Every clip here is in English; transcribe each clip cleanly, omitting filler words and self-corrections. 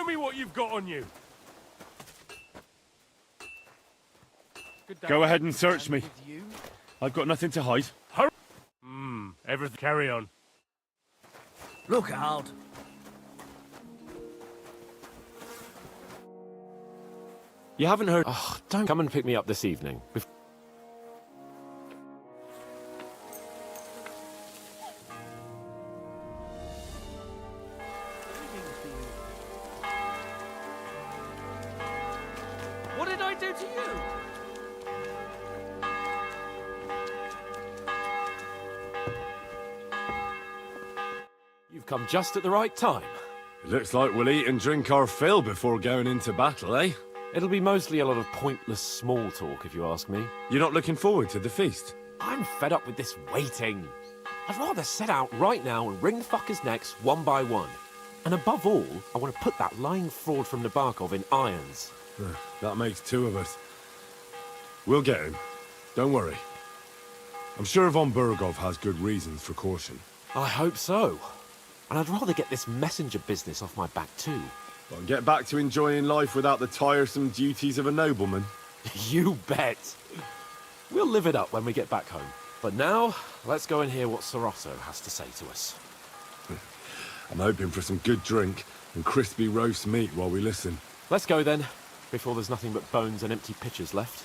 me what you've got on you. Go ahead and search me. I've got nothing to hide. Hurry! Everything. Carry on. Look out! You haven't heard... Oh, don't come and pick me up this evening. What did I do to you? You've come just at the right time. It looks like we'll eat and drink our fill before going into battle, eh? It'll be mostly a lot of pointless small talk, if you ask me. You're not looking forward to the feast? I'm fed up with this waiting. I'd rather set out right now and wring fuckers' necks one by one. And above all, I want to put that lying fraud from Nabokov in irons. That makes two of us. We'll get him. Don't worry. I'm sure von Burgov has good reasons for caution. I hope so. And I'd rather get this messenger business off my back too. But get back to enjoying life without the tiresome duties of a nobleman. You bet. We'll live it up when we get back home. But now, let's go and hear what Sir Otto has to say to us. I'm hoping for some good drink and crispy roast meat while we listen. Let's go then, before there's nothing but bones and empty pitchers left.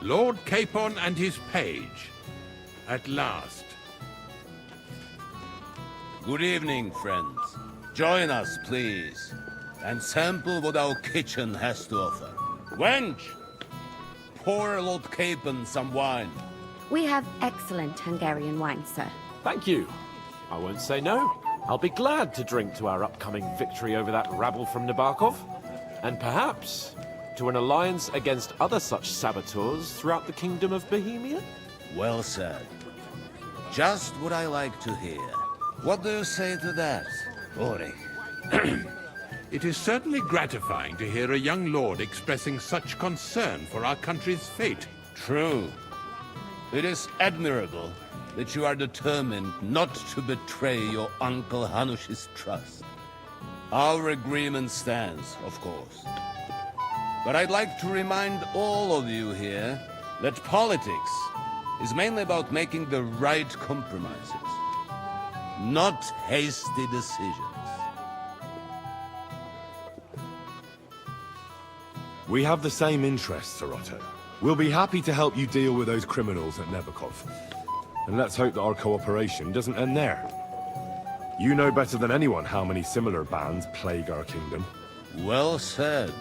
Lord Capon and his page. At last. Good evening, friends. Join us, please, and sample what our kitchen has to offer. Wench, pour Lord Capon some wine. We have excellent Hungarian wine, sir. Thank you. I won't say no. I'll be glad to drink to our upcoming victory over that rabble from Nabokov. And perhaps to an alliance against other such saboteurs throughout the kingdom of Bohemia? Well said. Just what I like to hear. What do you say to that, Ulrich? It is certainly gratifying to hear a young lord expressing such concern for our country's fate. True. It is admirable that you are determined not to betray your Uncle Hanush's trust. Our agreement stands, of course. But I'd like to remind all of you here that politics is mainly about making the right compromises, not hasty decisions. We have the same interests, Sir Otto. We'll be happy to help you deal with those criminals at Nabokov. And let's hope that our cooperation doesn't end there. You know better than anyone how many similar bands plague our kingdom. Well said.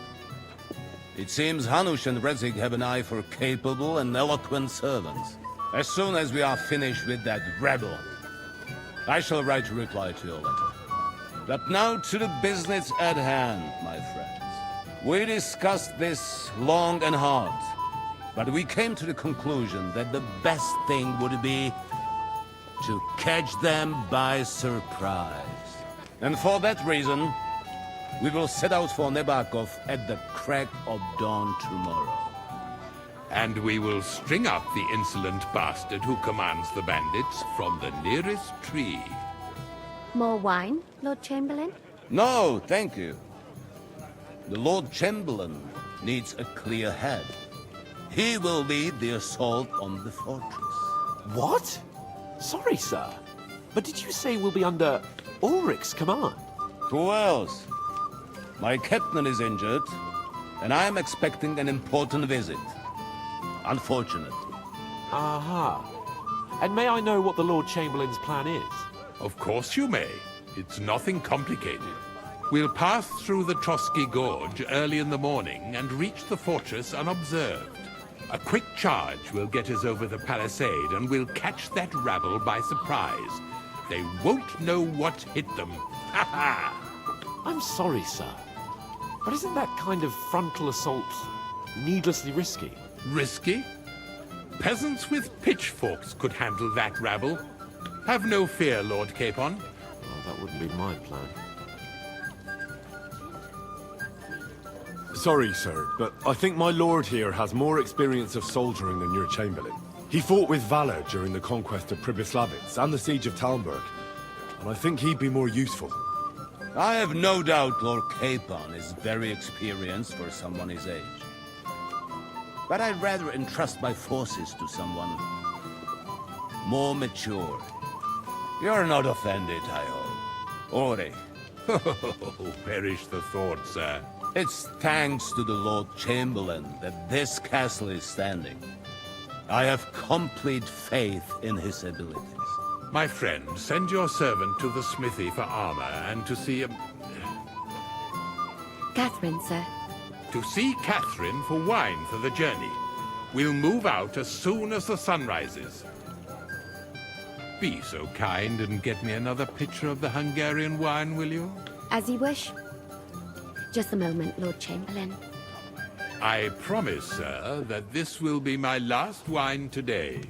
It seems Hanush and Rezig have an eye for capable and eloquent servants. As soon as we are finished with that rebel, I shall write a reply to your letter. But now to the business at hand, my friends. We discussed this long and hard, but we came to the conclusion that the best thing would be to catch them by surprise. And for that reason, we will set out for Nabokov at the crack of dawn tomorrow. And we will string up the insolent bastard who commands the bandits from the nearest tree. More wine, Lord Chamberlain? No, thank you. The Lord Chamberlain needs a clear head. He will lead the assault on the fortress. What? Sorry, sir. But did you say we'll be under Ulrich's command? Who else? My captain is injured, and I am expecting an important visit. Unfortunately. Aha. And may I know what the Lord Chamberlain's plan is? Of course you may. It's nothing complicated. We'll pass through the Trotsky Gorge early in the morning and reach the fortress unobserved. A quick charge will get us over the palisade, and we'll catch that rabble by surprise. They won't know what hit them. Ha ha! I'm sorry, sir. But isn't that kind of frontal assault needlessly risky? Risky? Peasants with pitchforks could handle that rabble. Have no fear, Lord Capon. Well, that That wouldn't be my plan. Sorry, sir, but I think my lord here has more experience of soldiering than your chamberlain. He fought with valor during the conquest of Pribyslavitz and the siege of Talmberg, and I think he'd be more useful. I have no doubt Lord Capon is very experienced for someone his age. But I'd rather entrust my forces to someone more mature. You're not offended, I hope. Ori. Oh, perish the thought, sir. It's thanks to the Lord Chamberlain that this castle is standing. I have complete faith in his abilities. My friend, send your servant to the smithy for armor and to see Catherine, sir. to see Catherine for wine for the journey. We'll move out as soon as the sun rises. Be so kind and get me another pitcher of the Hungarian wine, will you? As you wish. Just a moment, Lord Chamberlain. I promise, sir, that this will be my last wine today.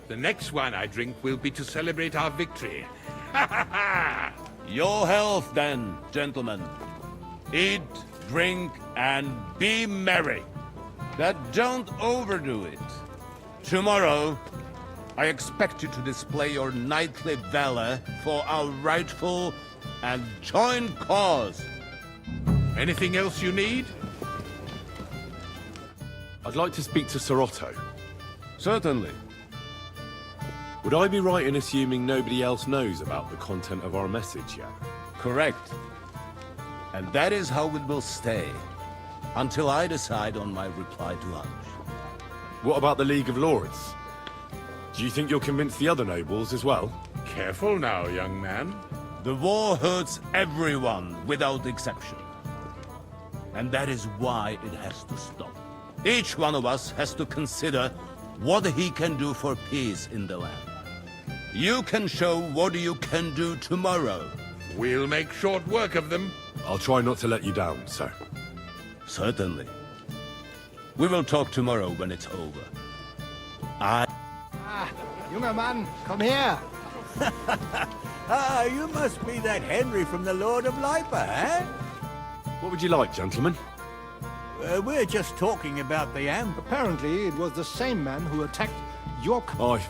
The next wine I drink will be to celebrate our victory. Ha ha ha! Your health, then, gentlemen. Eat, drink, and be merry. But don't overdo it. Tomorrow, I expect you to display your knightly valor for our rightful and joint cause. Anything else you need? I'd like to speak to Sir Otto. Certainly. Would I be right in assuming nobody else knows about the content of our message yet? Correct. And that is how it will stay, until I decide on my reply to Hunt. What about the League of Lords? Do you think you'll convince the other nobles as well? Careful now, young man. The war hurts everyone, without exception. And that is why it has to stop. Each one of us has to consider what he can do for peace in the land. You can show what you can do tomorrow. We'll make short work of them. I'll try not to let you down, sir. Certainly. We will talk tomorrow when it's over. Junger Mann, komm her! Ah, you must be that Henry from the Lord of Lipa, eh? What would you like, gentlemen? We're just talking about the amp. Apparently, it was the same man who attacked your... Aye,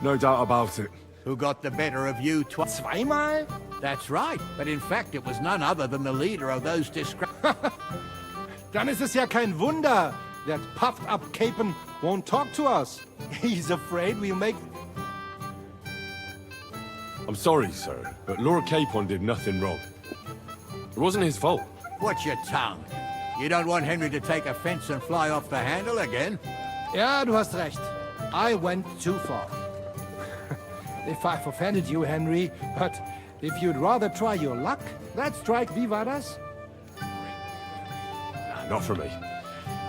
no doubt about it. Who got the better of you twice? Zweimal? That's right, but in fact it was none other than the leader of those Dann ist es ja kein Wunder that puffed up Capon won't talk to us. He's afraid we'll make... I'm sorry, sir, but Lord Capon did nothing wrong. It wasn't his fault. Watch your tongue. You don't want Henry to take offense and fly off the handle again. Ja, du hast recht. I went too far. If I've offended you, Henry, but if you'd rather try your luck, that strike, wie war das? Nah, not for me.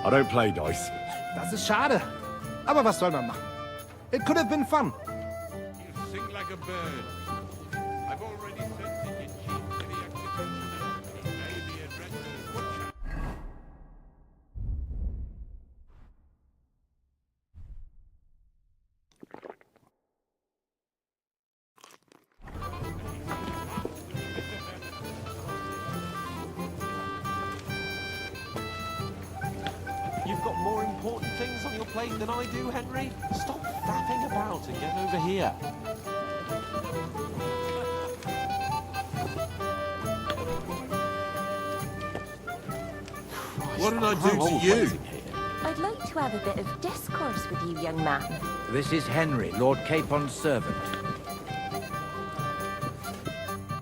I don't play dice. Das ist schade. Aber was soll man machen? It could have been fun. You sing like a bird. I've already sent in your chief to the executioner. He may be addressed as butcher. You've got more important things on your plate than I do, Henry. Stop faffing about and get over here. What did I do How to old you? waiting here? I'd like to have a bit of discourse with you, young man. This is Henry, Lord Capon's servant.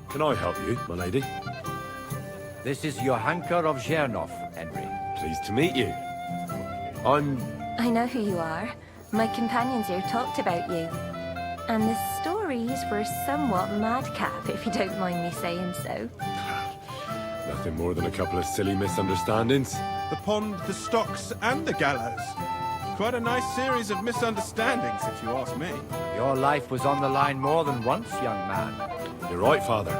Can I help you, my lady? This is 𝐂𝐿𝐴𝐻 of 𝐁𝐿𝐴, Henry. Pleased to meet you. I'm... I know who you are. My companions here talked about you. And the stories were somewhat madcap, if you don't mind me saying so. nothing more than a couple of silly misunderstandings. The pond, the stocks, and the gallows. Quite a nice series of misunderstandings, if you ask me. Your life was on the line more than once, young man. You're right, Father.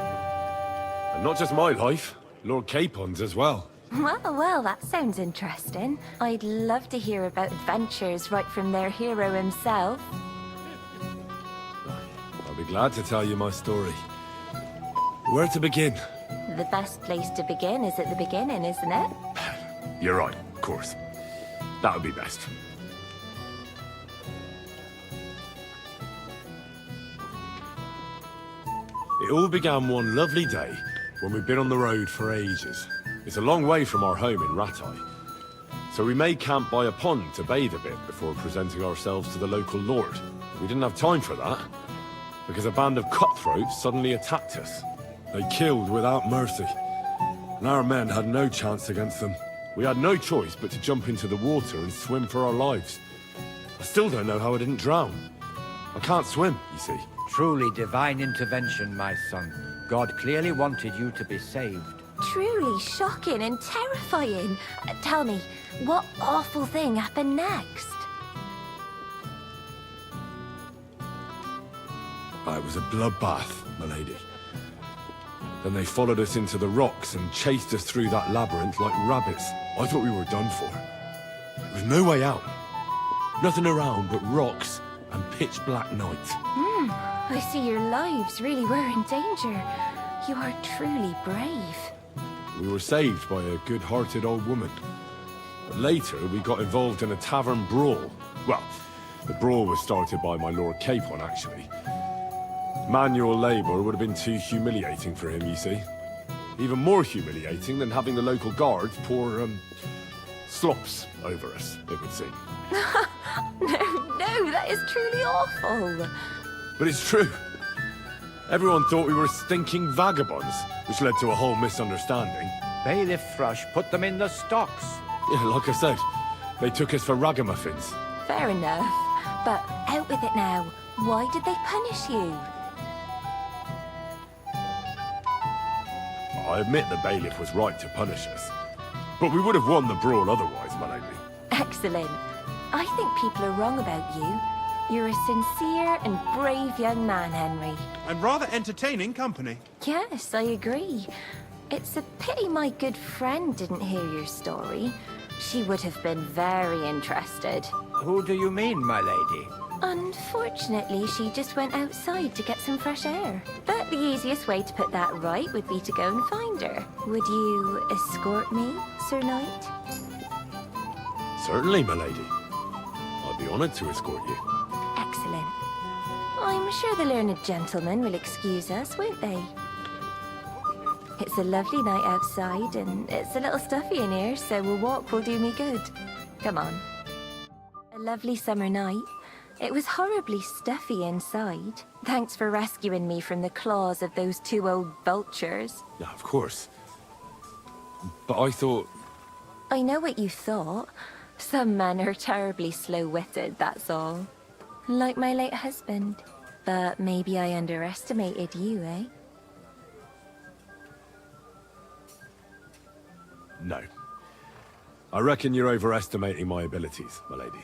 And not just my life, Lord Capon's as well. Well, that sounds interesting. I'd love to hear about adventures right from their hero himself. I'll be glad to tell you my story. Where to begin? The best place to begin is at the beginning, isn't it? You're right, of course. That would be best. It all began one lovely day when we'd been on the road for ages. It's a long way from our home in Ratai. So we made camp by a pond to bathe a bit before presenting ourselves to the local lord. We didn't have time for that, because a band of cutthroats suddenly attacked us. They killed without mercy, and our men had no chance against them. We had no choice but to jump into the water and swim for our lives. I still don't know how I didn't drown. I can't swim, you see. Truly divine intervention, my son. God clearly wanted you to be saved. Truly shocking and terrifying. Tell me, what awful thing happened next? It was a bloodbath, my lady. Then they followed us into the rocks and chased us through that labyrinth like rabbits. I thought we were done for. There was no way out. Nothing around but rocks and pitch-black night. I see your lives really were in danger. You are truly brave. We were saved by a good-hearted old woman. But later, we got involved in a tavern brawl. Well, the brawl was started by my Lord 𝐂𝐴𝐴𝐴, actually. Manual labor would have been too humiliating for him, you see. Even more humiliating than having the local guards pour, slops over us, it would seem. No, that is truly awful. But it's true. Everyone thought we were stinking vagabonds, which led to a whole misunderstanding. Bailiff Thrush put them in the stocks. Yeah, like I said, they took us for ragamuffins. Fair enough. But out with it now. Why did they punish you? I admit the bailiff was right to punish us. But we would have won the brawl otherwise, my lady. Excellent. I think people are wrong about you. You're a sincere and brave young man, Henry. And rather entertaining company. Yes, I agree. It's a pity my good friend didn't hear your story. She would have been very interested. Who do you mean, my lady? Unfortunately, she just went outside to get some fresh air. But the easiest way to put that right would be to go and find her. Would you escort me, Sir Knight? Certainly, my lady. I'd be honored to escort you. Excellent. I'm sure the learned gentlemen will excuse us, won't they? It's a lovely night outside, and it's a little stuffy in here, so a walk will do me good. Come on. A lovely summer night. It was horribly stuffy inside. Thanks for rescuing me from the claws of those two old vultures. Yeah, of course. But I thought... I know what you thought. Some men are terribly slow-witted, that's all. Like my late husband. But maybe I underestimated you, eh? No. I reckon you're overestimating my abilities, my lady.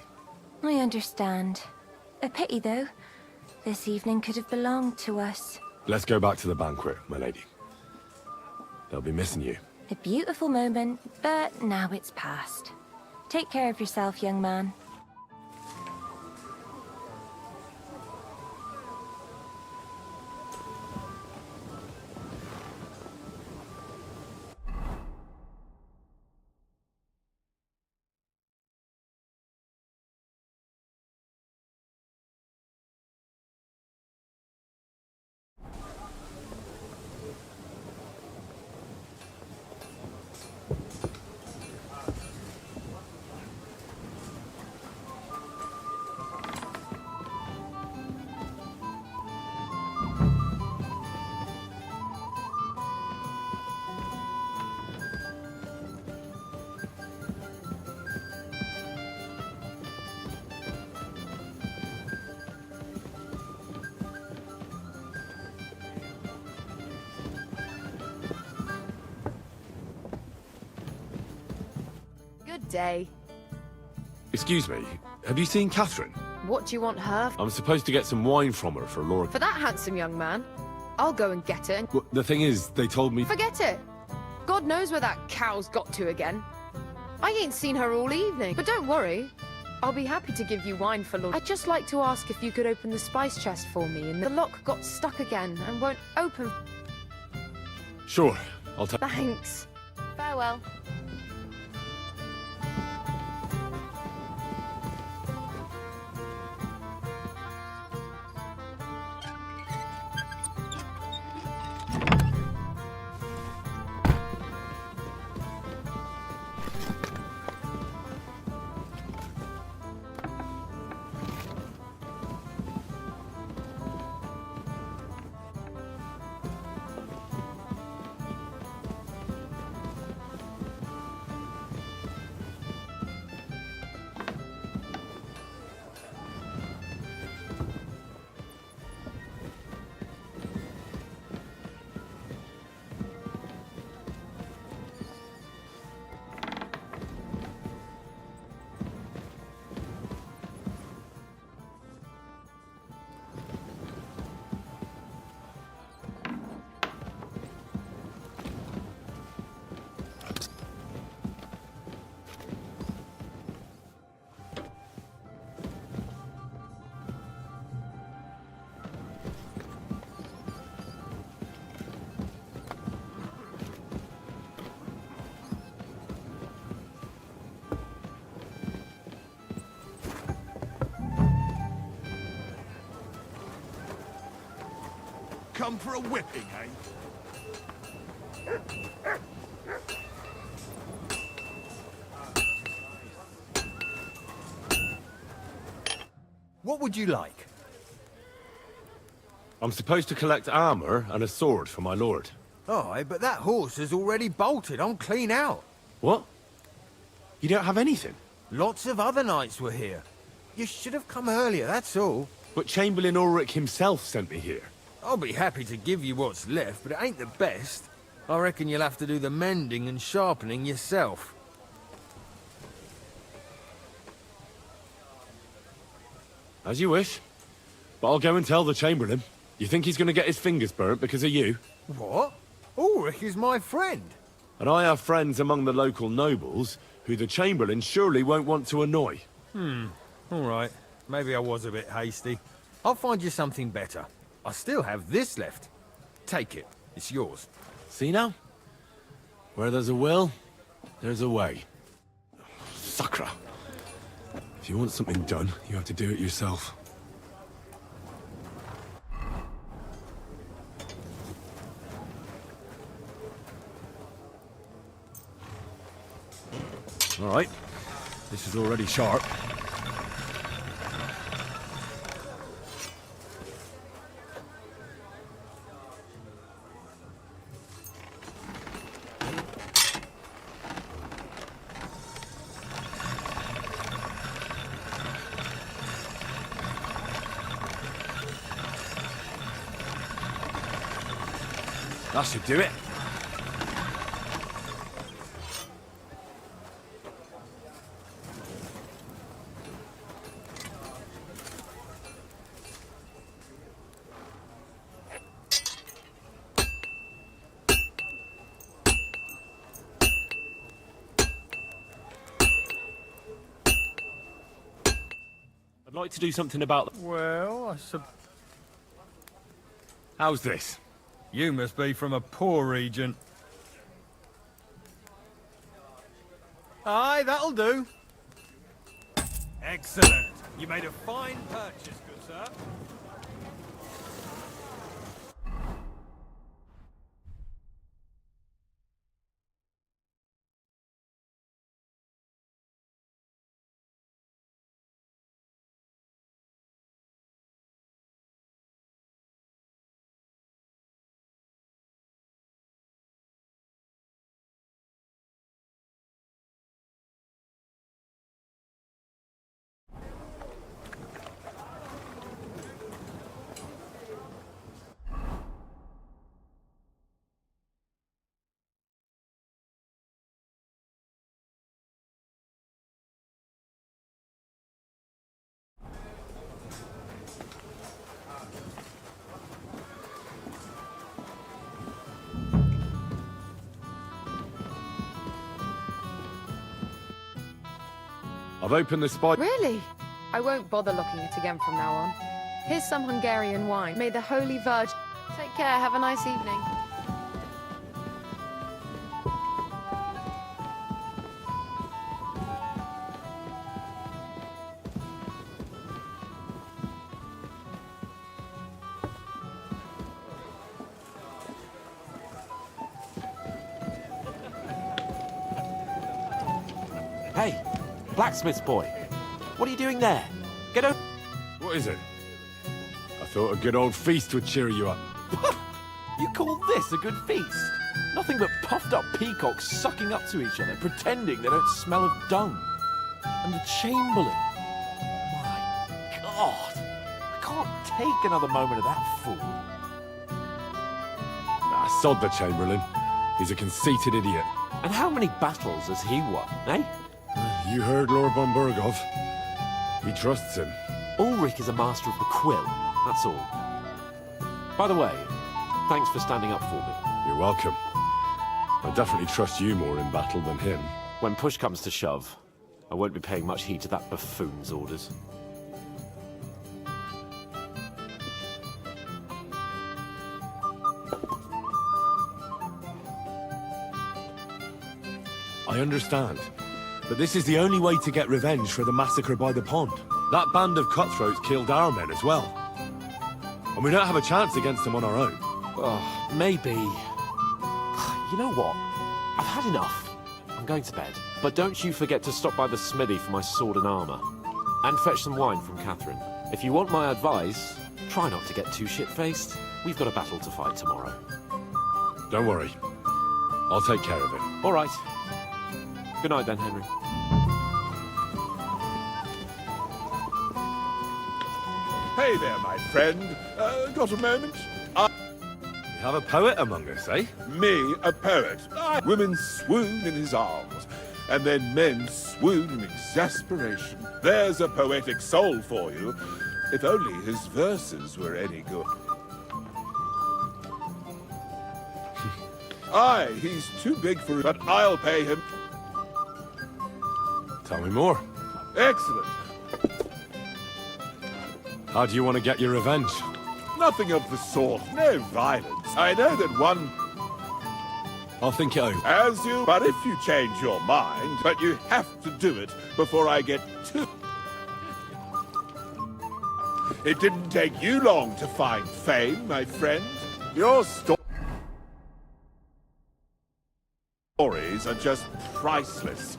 I understand. A pity, though. This evening could have belonged to us. Let's go back to the banquet, my lady. They'll be missing you. A beautiful moment, but now it's past. Take care of yourself, young man. Day. Excuse me, have you seen Catherine? What do you want her I'm supposed to get some wine from her for Laura. for? That handsome young man? I'll go and get it. Well, the thing is, they told me... Forget it. God knows where that cow's got to again. I ain't seen her all evening. But don't worry. I'll be happy to give you wine for Lord. I'd just like to ask if you could open the spice chest for me, and the lock got stuck again and won't open. Sure, I'll take... Thanks. Farewell. Come for a whipping, eh? What would you like? I'm supposed to collect armor and a sword for my lord. Oh, but that horse has already bolted. I'm clean out. What? You don't have anything? Lots of other knights were here. You should have come earlier, that's all. But Chamberlain Ulrich himself sent me here. I'll be happy to give you what's left, but it ain't the best. I reckon you'll have to do the mending and sharpening yourself. As you wish. But I'll go and tell the Chamberlain. You think he's going to get his fingers burnt because of you? What? Ulrich is my friend. And I have friends among the local nobles who the Chamberlain surely won't want to annoy. All right. Maybe I was a bit hasty. I'll find you something better. I still have this left. Take it. It's yours. See now? Where there's a will, there's a way. Sucra. If you want something done, you have to do it yourself. All right. This is already sharp. That should do it. I'd like to do something about... Well, How's this? You must be from a poor region. Aye, that'll do. Excellent. You made a fine purchase, good sir. I've opened the spy... Really? I won't bother looking at it again from now on. Here's some Hungarian wine. May the Holy Virgin... Take care, have a nice evening. blacksmith's boy. What are you doing there? Get over... What is it? I thought a good old feast would cheer you up. You call this a good feast? Nothing but puffed up peacocks sucking up to each other, pretending they don't smell of dung. And the Chamberlain. My God. I can't take another moment of that fool. Nah, sod the Chamberlain. He's a conceited idiot. And how many battles has he won, eh? You heard Lord von BOWGUN. He trusts him. Ulrich is a master of the quill, that's all. By the way, thanks for standing up for me. You're welcome. I definitely trust you more in battle than him. When push comes to shove, I won't be paying much heed to that buffoon's orders. I understand. But this is the only way to get revenge for the massacre by the pond. That band of cutthroats killed our men as well. And we don't have a chance against them on our own. Oh, maybe. You know what? I've had enough. I'm going to bed. But don't you forget to stop by the smithy for my sword and armor. And fetch some wine from Catherine. If you want my advice, try not to get too shit-faced. We've got a battle to fight tomorrow. Don't worry. I'll take care of it. All right. Good night then, Henry. Hey there, my friend. Got a moment? We have a poet among us, eh? Me, a poet. Women swoon in his arms, and then men swoon in exasperation. There's a poetic soul for you, if only his verses were any good. Aye, he's too big for it, but I'll pay him. Tell me more. Excellent. How do you want to get your revenge? Nothing of the sort. No violence. I know that one... I'll think it over. As you... But if you change your mind, but you have to do it before I get too... It didn't take you long to find fame, my friend. Your stories are just priceless.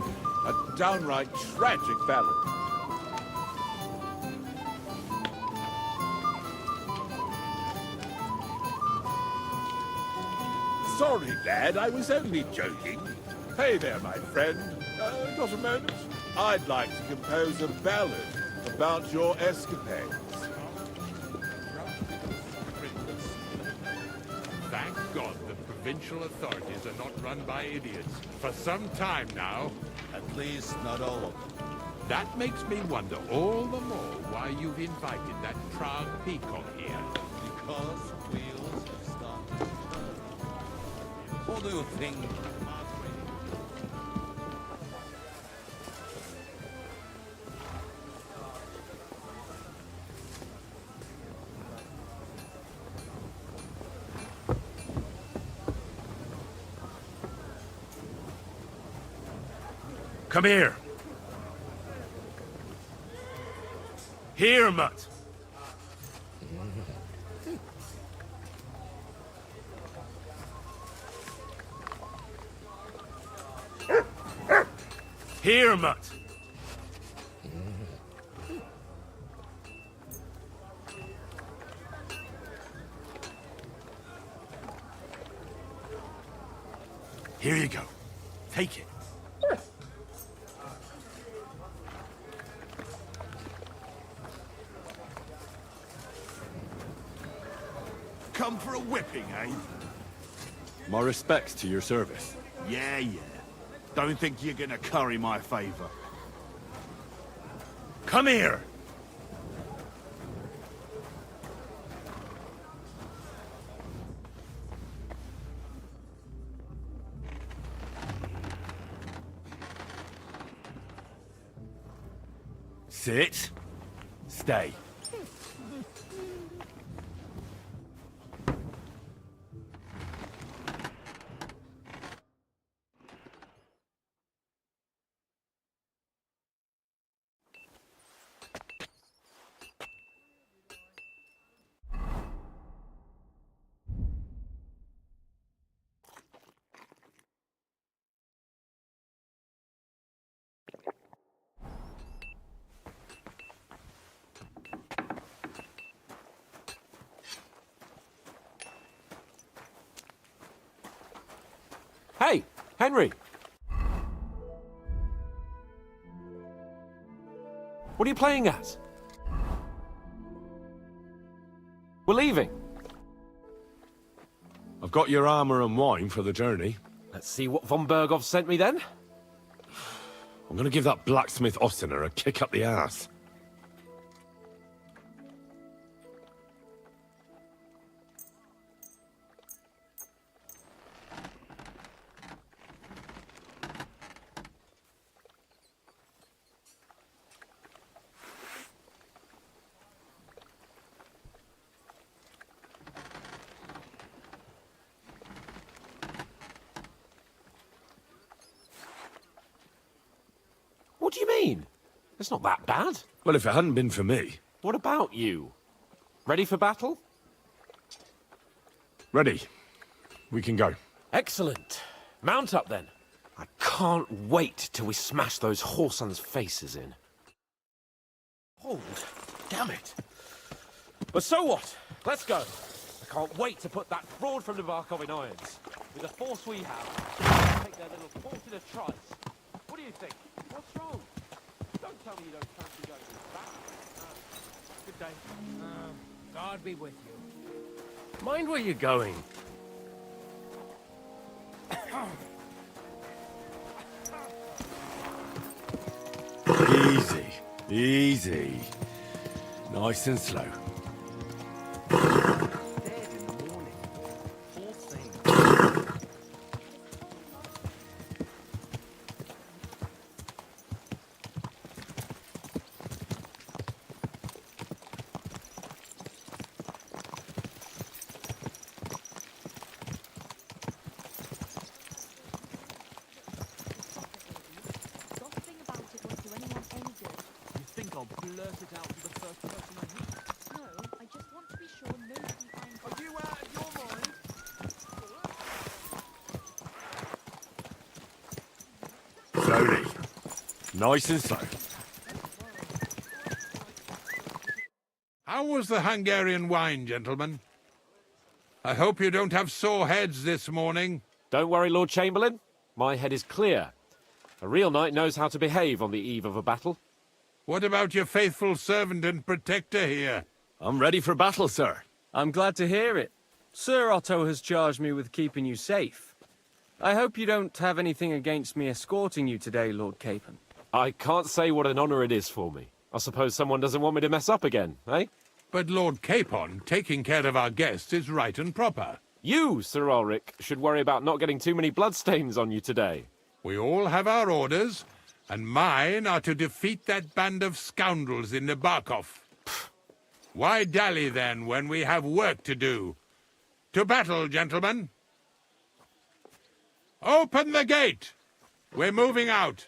A downright tragic ballad. Sorry, lad, I was only joking. Hey there, my friend. Got a moment? I'd like to compose a ballad about your escapades. Thank God the provincial authorities are not run by idiots. For some time now. At least not all of them. That makes me wonder all the more why you've invited that proud peacock here. Because wheels have started. What do you think? Come here. Here, mutt. Here, mutt. Here you go. Take it. Come for a whipping, eh? My respects to your service. Yeah. Don't think you're gonna curry my favor. Come here. Sit. Stay. Henry! What are you playing at? We're leaving. I've got your armor and wine for the journey. Let's see what von BOWGUN sent me then. I'm gonna give that blacksmith Ossiner a kick up the ass. What do you mean? It's not that bad. Well, if it hadn't been for me... What about you? Ready for battle? Ready. We can go. Excellent. Mount up then. I can't wait till we smash those whoresons' faces in. Hold. Damn it. But so what? Let's go. I can't wait to put that fraud from Nabokov in irons. With the force we have, take their little fortune of trice. What do you think? What's wrong? Don't tell me you don't fancy going to the back. Good day. God be with you. Mind where you're going. Easy. Easy. Nice and slow. Slowly. Nice and slow. How was the Hungarian wine, gentlemen? I hope you don't have sore heads this morning. Don't worry, Lord Chamberlain. My head is clear. A real knight knows how to behave on the eve of a battle. What about your faithful servant and protector here? I'm ready for battle, sir. I'm glad to hear it. Sir Otto has charged me with keeping you safe. I hope you don't have anything against me escorting you today, Lord Capon. I can't say what an honor it is for me. I suppose someone doesn't want me to mess up again, eh? But Lord Capon, taking care of our guests is right and proper. You, Sir Ulrich, should worry about not getting too many bloodstains on you today. We all have our orders, and mine are to defeat that band of scoundrels in Nabokov. Why dally, then, when we have work to do? To battle, gentlemen! Open the gate! We're moving out.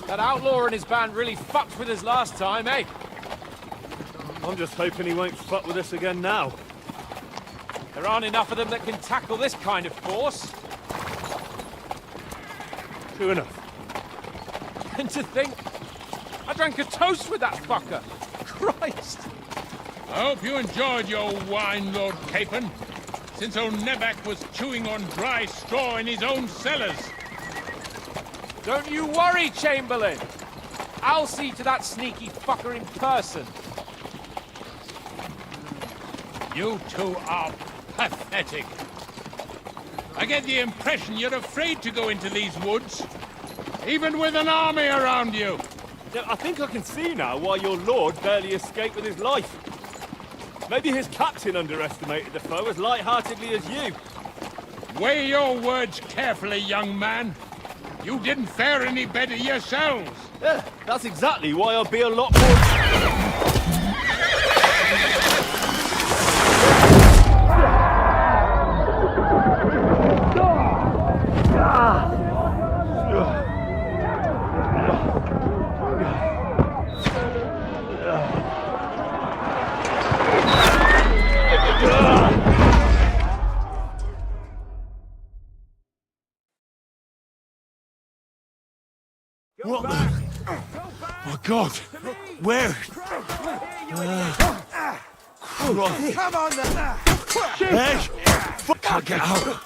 That outlaw and his band really fucked with us last time, eh? I'm just hoping he won't fuck with us again now. There aren't enough of them that can tackle this kind of force. True enough. And to think, I drank a toast with that fucker. Christ! I hope you enjoyed your wine, Lord Capon, since old Nevac was chewing on dry straw in his own cellars. Don't you worry, Chamberlain. I'll see to that sneaky fucker in person. You two are pathetic. I get the impression you're afraid to go into these woods, even with an army around you. Yeah, I think I can see now why your lord barely escaped with his life. Maybe his captain underestimated the foe as light-heartedly as you. Weigh your words carefully, young man. You didn't fare any better yourselves. Yeah, that's exactly why I'll be a lot more... What the... Oh, God! Where? Christ. Come on then! Hey! Can't get out!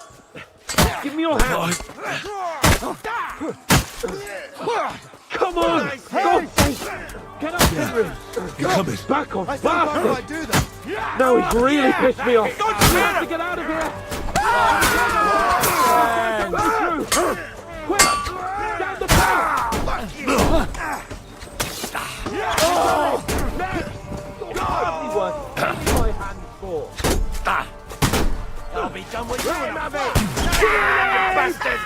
Give me your hand! Come on! Go! Get up, Henry! You're coming. Back off, bastard! Do that. No, he's really pissed me off! We have to get out of here! Quick! Down the path! My hands for. I'll be done with you in a bit. Bastard!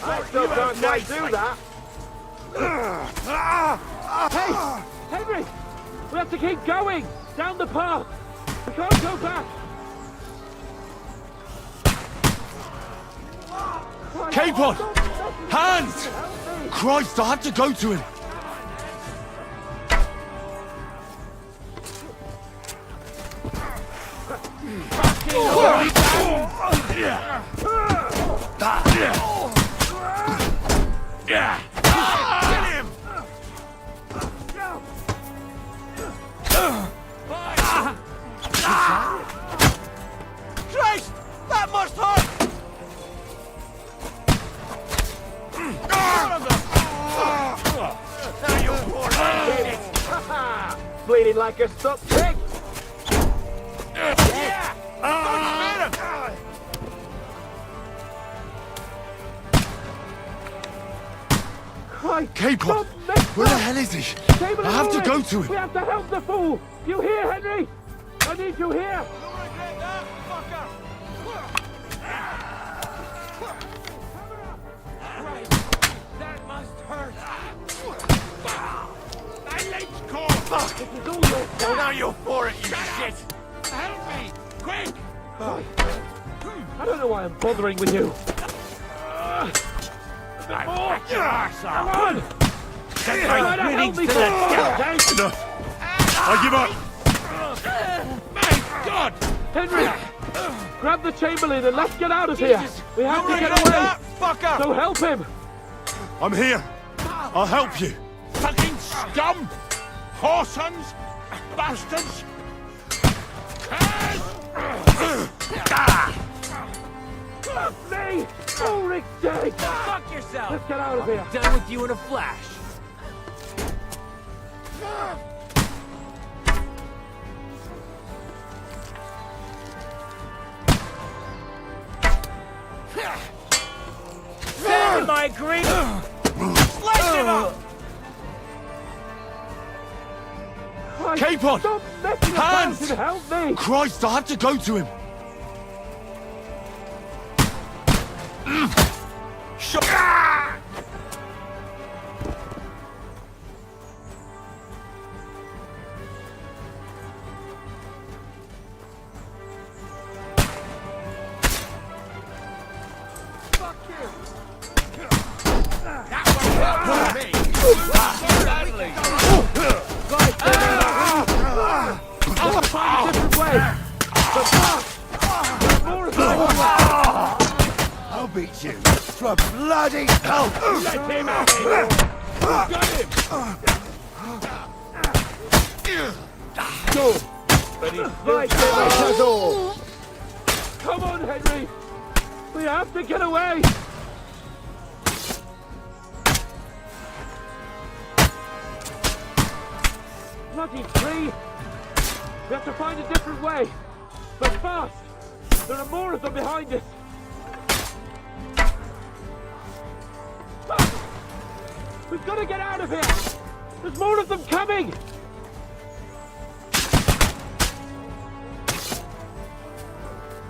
I still don't quite do that. Hey, Henry, we have to keep going down the path. We can't go back. Capon! Hands! Christ, I had to go to him! Christ! That must hurt! Now you're poor bleeding like a stuck pig! Capon! Where the hell is he? I have to go to him! We have to help the fool! You hear, Henry? I need you here! That must hurt. My leg's caught! This is all your fault! Now you're for it, you shit! Help me! Quick! I don't know why I'm bothering with you. Back your arse off! Come on! Help me, Enough! I give up! My God! Henry! Grab the Chamberlain and let's get out of here! We have to get away! So help him! I'm here! I'll help you! Fucking scum! Whoresons! Bastards! Fuck me! Ulrich's dead! Fuck yourself! Let's get out of here! Done with you in a flash. Send him, my green! Slice him up! Capon! Stop messing about Hands! and help me! Christ, I had to go to him! I'll find a different way. I'll beat you for bloody hell! Let him at it! Got him! Good. But he's right there, all. Come on, Henry! We have to get away! Bloody tree! We have to find a different way! But fast! There are more of them behind us! We've got to get out of here! There's more of them coming!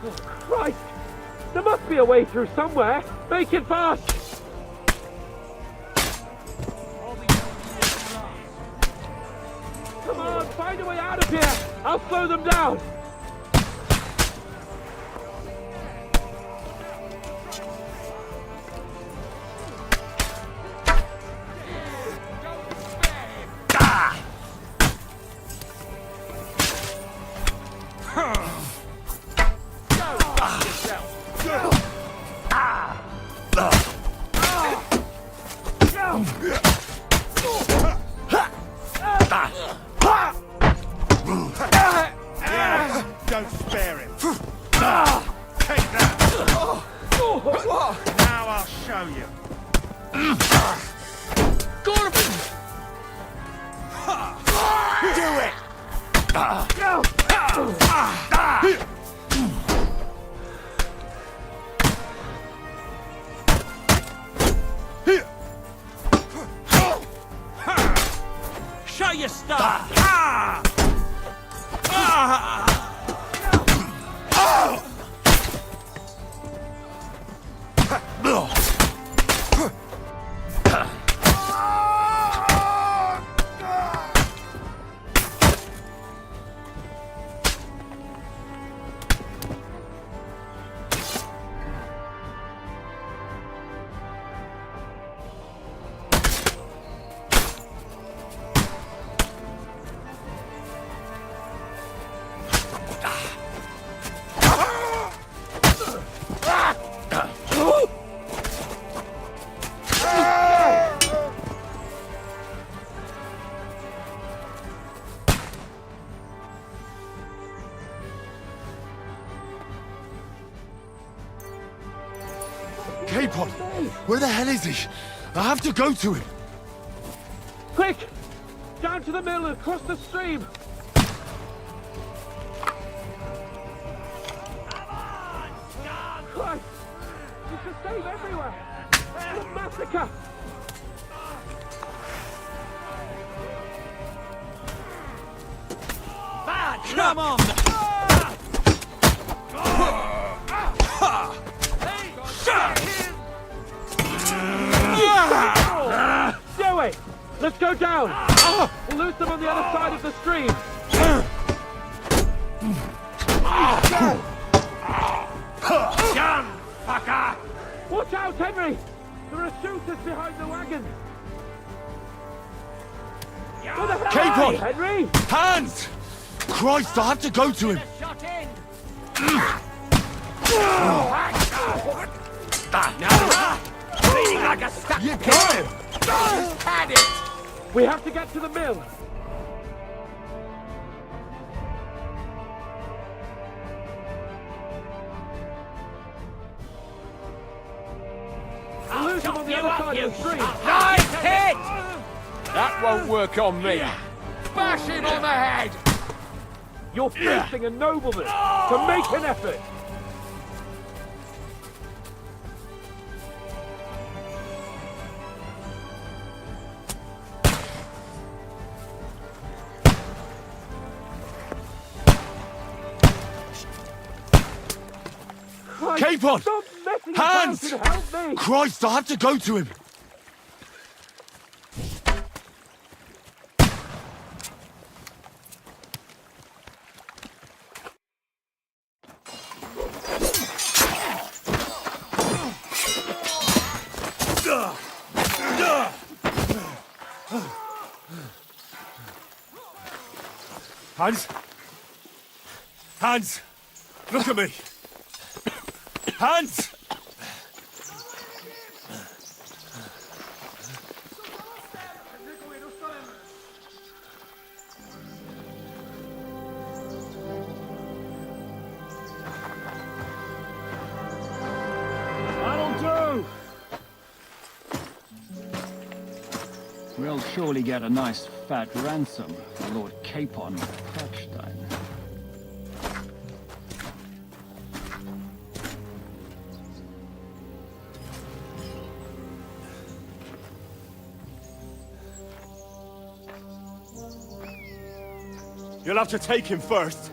Oh, Christ! There must be a way through somewhere! Make it fast! Come on, find a way out of here! I'll slow them down! Don't spare him. Take that. Now I'll show you. Do it. Show your stuff! K-Pod, where the hell is he? I have to go to him. Quick! Down to the mill and across the stream! Christ! It's the same everywhere! It's a massacre! Come on! Do it! Let's go down! We'll lose them on the other side of the stream! Gun, fucker! Watch out, Henry! There are shooters behind the wagon! Where the hell K-Pod! are you, Henry? Hands! Christ, I have to go to him. Bleeding like a stuck You got him! Had it! We have to get to the mill! We'll lose him on the other side of the street! Nice hit! That won't work on me! Bash him on the head! You're facing a nobleman, so make an effort! K-Pod! Stop messing Hands! about and help me! Christ, I have to go to him. Hans? Hans! Look at me! Hans! That'll do! We'll surely get a nice fat ransom for Lord Capon of Kirkstein. You'll have to take him first.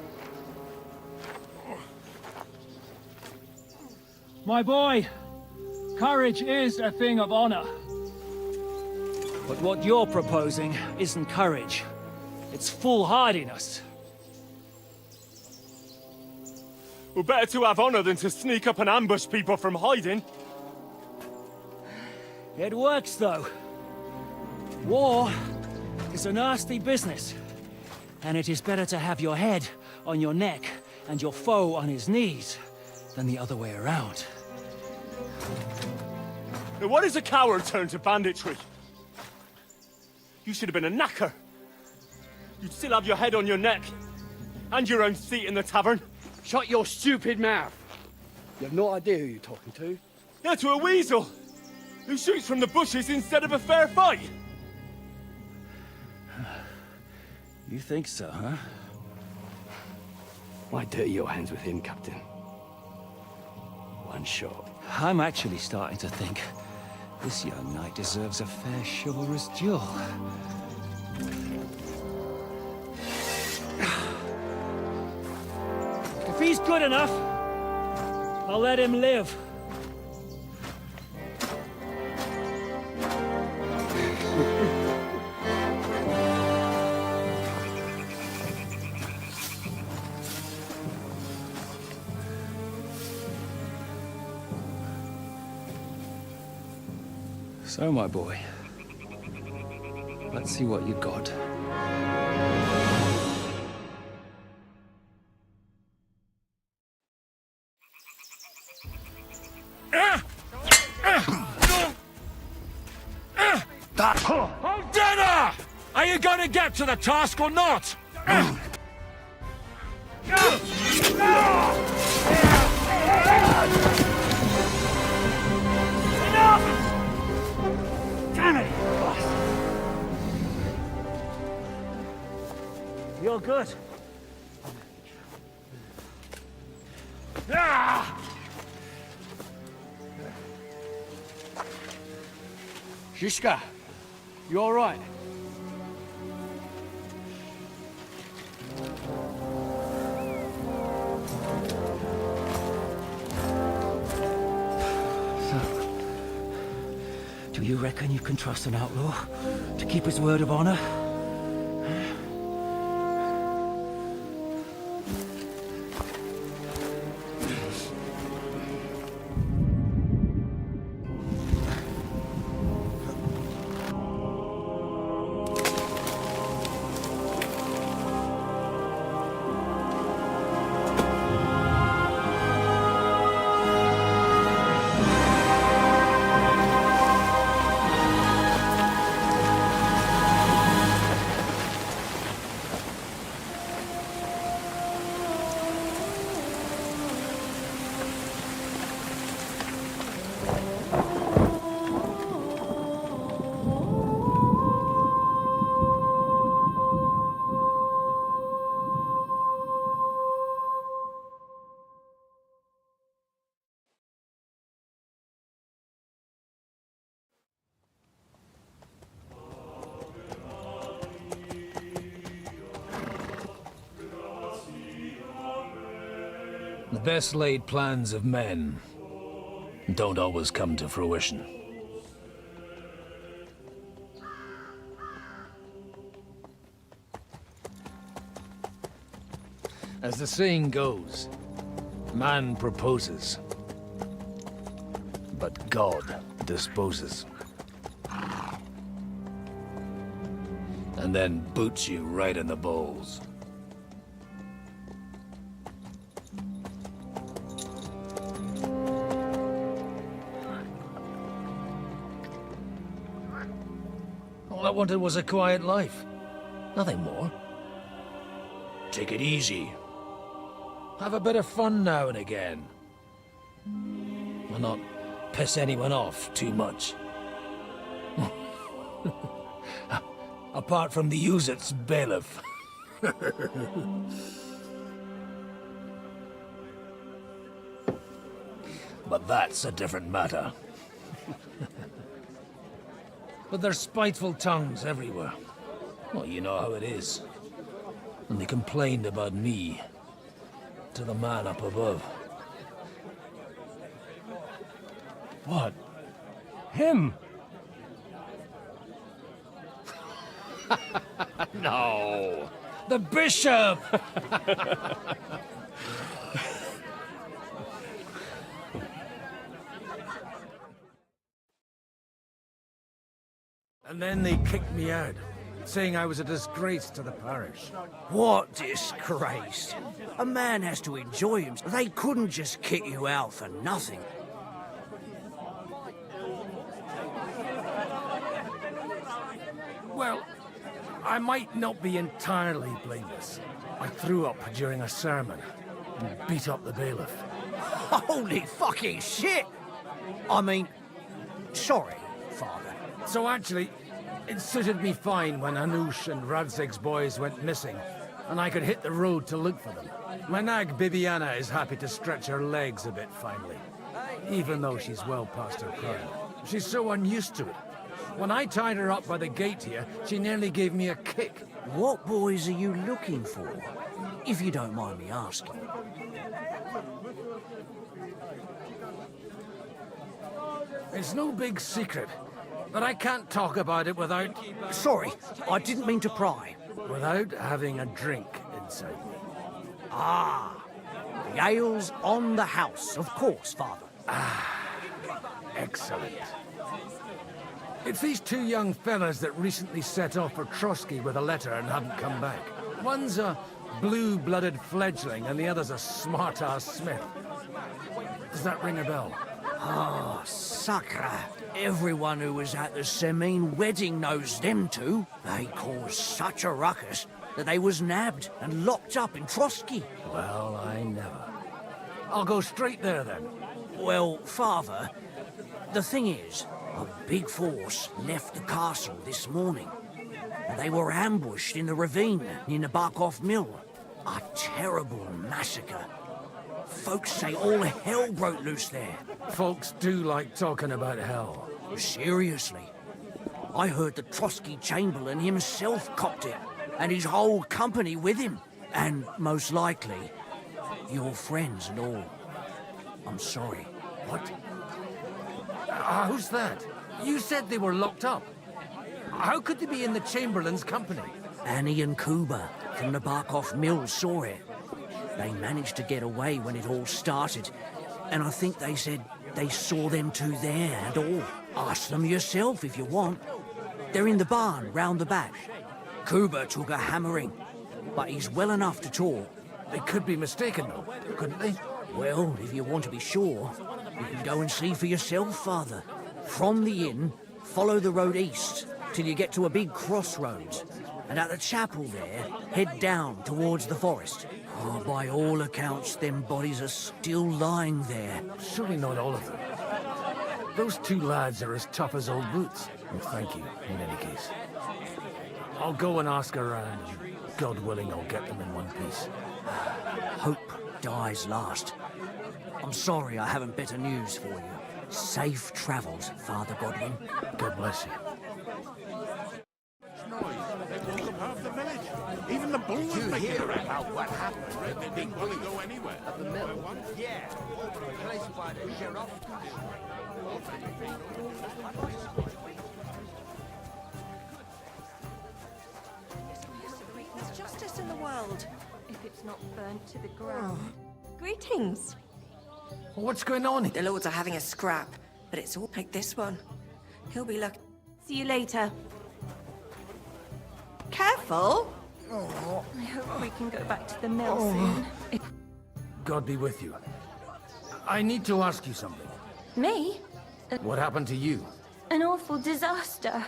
My boy, courage is a thing of honor. But what you're proposing isn't courage. It's foolhardiness. Well, better to have honor than to sneak up and ambush people from hiding. It works, though. War is a nasty business. And it is better to have your head on your neck and your foe on his knees than the other way around. Now, what is a coward turned to banditry? You should have been a knacker. You'd still have your head on your neck and your own seat in the tavern. Shut your stupid mouth. You have no idea who you're talking to. Yeah, to a weasel who shoots from the bushes instead of a fair fight. You think so, huh? Why dirty your hands with him, Captain? One shot. I'm actually starting to think this young knight deserves a fair chivalrous duel. If he's good enough, I'll let him live. So, my boy, let's see what you got. Hold dinner! Are you going to get to the task or not? Damn it! You're good. Shishka, you all right? Do you reckon you can trust an outlaw to keep his word of honor? The best laid plans of men don't always come to fruition. As the saying goes, man proposes, but God disposes. And then boots you right in the balls. All I wanted was a quiet life. Nothing more. Take it easy. Have a bit of fun now and again. And not piss anyone off too much. Apart from the 𝐂𝐻𝐧𝐝. But that's a different matter. But there's spiteful tongues everywhere. Well, you know how it is. And they complained about me to the man up above. What? Him? No. The bishop! And then they kicked me out, saying I was a disgrace to the parish. What disgrace? A man has to enjoy himself. They couldn't just kick you out for nothing. Well, I might not be entirely blameless. I threw up during a sermon and beat up the bailiff. Holy fucking shit! I mean, sorry, Father. So actually, it suited me fine when 𝐂𝐻𝐴 and 𝐊𝐢𝐧𝐝's boys went missing, and I could hit the road to look for them. My nag Bibiana is happy to stretch her legs a bit finally, even though she's well past her prime. She's so unused to it. When I tied her up by the gate here, she nearly gave me a kick. What boys are you looking for, if you don't mind me asking? It's no big secret, but I can't talk about it without... Sorry, I didn't mean to pry. Without having a drink inside me. Ah, the ale's on the house, of course, Father. Ah, excellent. It's these two young fellas that recently set off for Trotsky with a letter and haven't come back. One's a blue-blooded fledgling and the other's a smart-ass smith. Does that ring a bell? Ah, sucker. Everyone who was at the Semine wedding knows them two. They caused such a ruckus that they was nabbed and locked up in Trotsky. Well, I never. I'll go straight there then. Well, Father, the thing is, a big force left the castle this morning. And they were ambushed in the ravine near the 𝐁𝐵𝐴𝐻 mill. A terrible massacre. Folks say all hell broke loose there. Folks do like talking about hell. Seriously. I heard the Trotsky Chamberlain himself copped it, and his whole company with him. And most likely, your friends and all. I'm sorry. What? Who's that? You said they were locked up. How could they be in the Chamberlain's company? Annie and 𝐁𝐫 from the 𝐁𝐵𝐴𝐻 mill saw it. They managed to get away when it all started, and I think they said they saw them two there and all. Ask them yourself if you want. They're in the barn round the back. 𝐁𝐵 took a hammering, but he's well enough to talk. They could be mistaken, though, couldn't they? Well, if you want to be sure, you can go and see for yourself, Father. From the inn, follow the road east till you get to a big crossroads, and at the chapel there, head down towards the forest. Oh, by all accounts, them bodies are still lying there. Surely not all of them. Those two lads are as tough as old boots. Well, thank you, in any case. I'll go and ask around, and God willing, I'll get them in one piece. Hope dies last. I'm sorry I haven't better news for you. Safe travels, Father Godwin. God bless you. Half the village. Even the bulls Did you making hear it about what happened They didn't want to go anywhere. at the mill? Yeah, replaced by the sheriff. There's justice in the world, if it's not burnt to the ground. Greetings. What's going on? The lords are having a scrap, but it's all like this one. He'll be lucky. See you later. Careful! I hope we can go back to the mill soon. God be with you. I need to ask you something. Me? What happened to you? an awful disaster.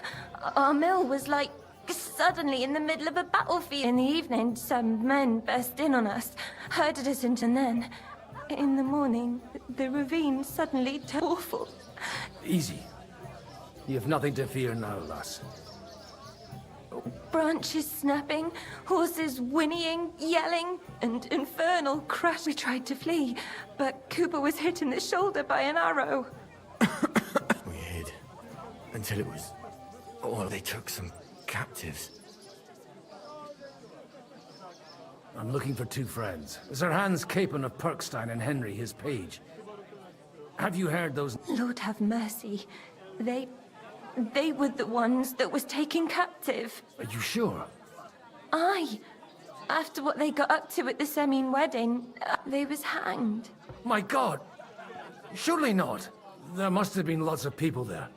Our mill was like suddenly in the middle of a battlefield. In the evening, some men burst in on us, herded us into, and then, in the morning, the ravine suddenly turned awful. Easy. You have nothing to fear now, lass. Branches snapping, horses whinnying, yelling, and infernal crash. We tried to flee, but Cooper was hit in the shoulder by an arrow. We hid until it was... Oh, they took some captives. I'm looking for two friends. Sir Hans Capon of Perkstein and Henry, his page. Have you heard those... Lord have mercy. They were the ones that was taken captive. Are you sure? Aye. After what they got up to at the Semine wedding, they was hanged. My God! Surely not. There must have been lots of people there.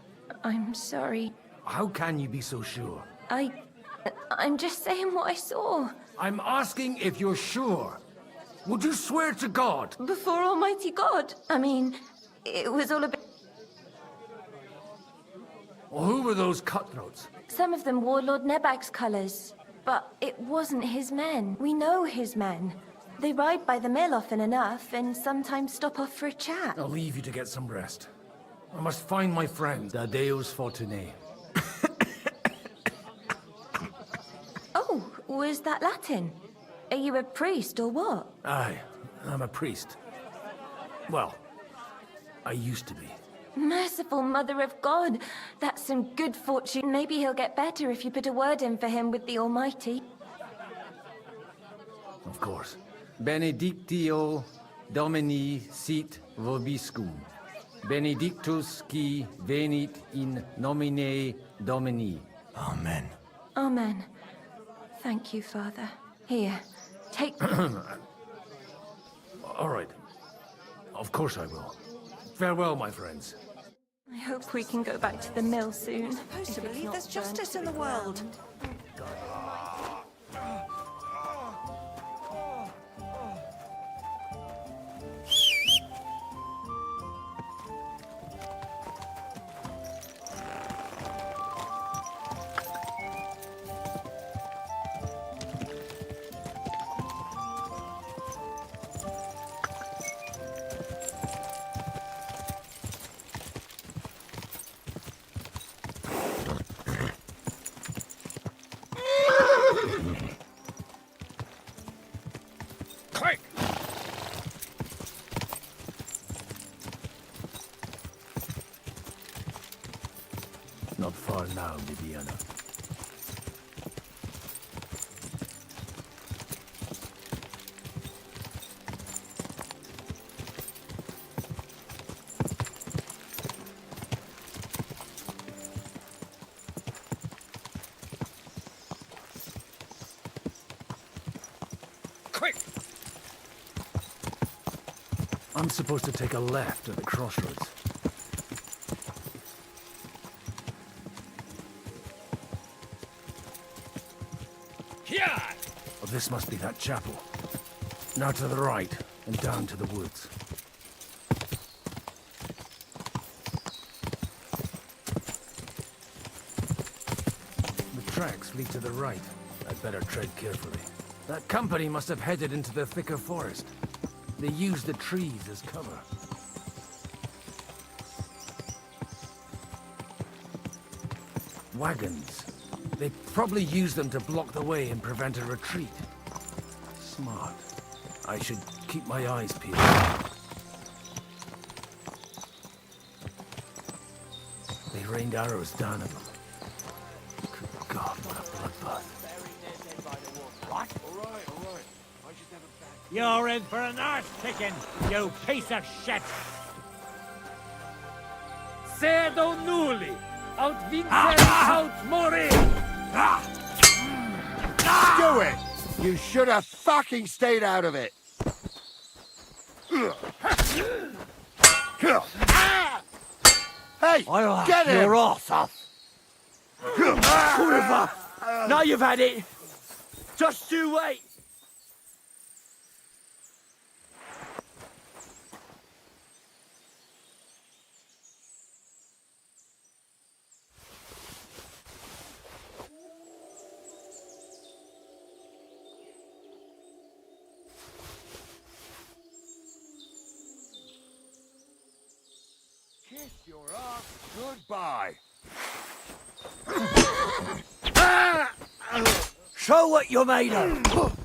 I'm sorry. How can you be so sure? I'm just saying what I saw. I'm asking if you're sure. Would you swear to God? Before Almighty God. I mean, it was all a bit... Well, who were those cutthroats? Some of them wore Lord Nebag's colours, but it wasn't his men. We know his men. They ride by the mill often enough, and sometimes stop off for a chat. I'll leave you to get some rest. I must find my friend, the Deus Fortunae. Oh, was that Latin? Are you a priest or what? Aye, I'm a priest. Well, I used to be. Merciful Mother of God, that's some good fortune. Maybe he'll get better if you put a word in for him with the Almighty. Of course. Benedictio Domini sit vobiscum. Benedictus qui venit in nomine Domini. Amen. Amen. Thank you, Father. Here, take... All right. Of course I will. Farewell, my friends. I hope we can go back to the mill soon. Supposed to believe there's justice in the world. Not far now, Viviana. Quick! I'm supposed to take a left at the crossroads. Oh, this must be that chapel. Now to the right, and down to the woods. The tracks lead to the right. I'd better tread carefully. That company must have headed into the thicker forest. They used the trees as cover. Wagons. They probably used them to block the way and prevent a retreat. Smart. I should keep my eyes peeled. They rained arrows down at them. Good God, what a bloodbath. What? You're in for an arse kicking, you piece of shit! Cedo nulli, aut vincere aut mori! Do it! You should have fucking stayed out of it! Hey! I'll get him! your ass off! Now you've had it! Just you wait! your ass goodbye. Show what you're made of!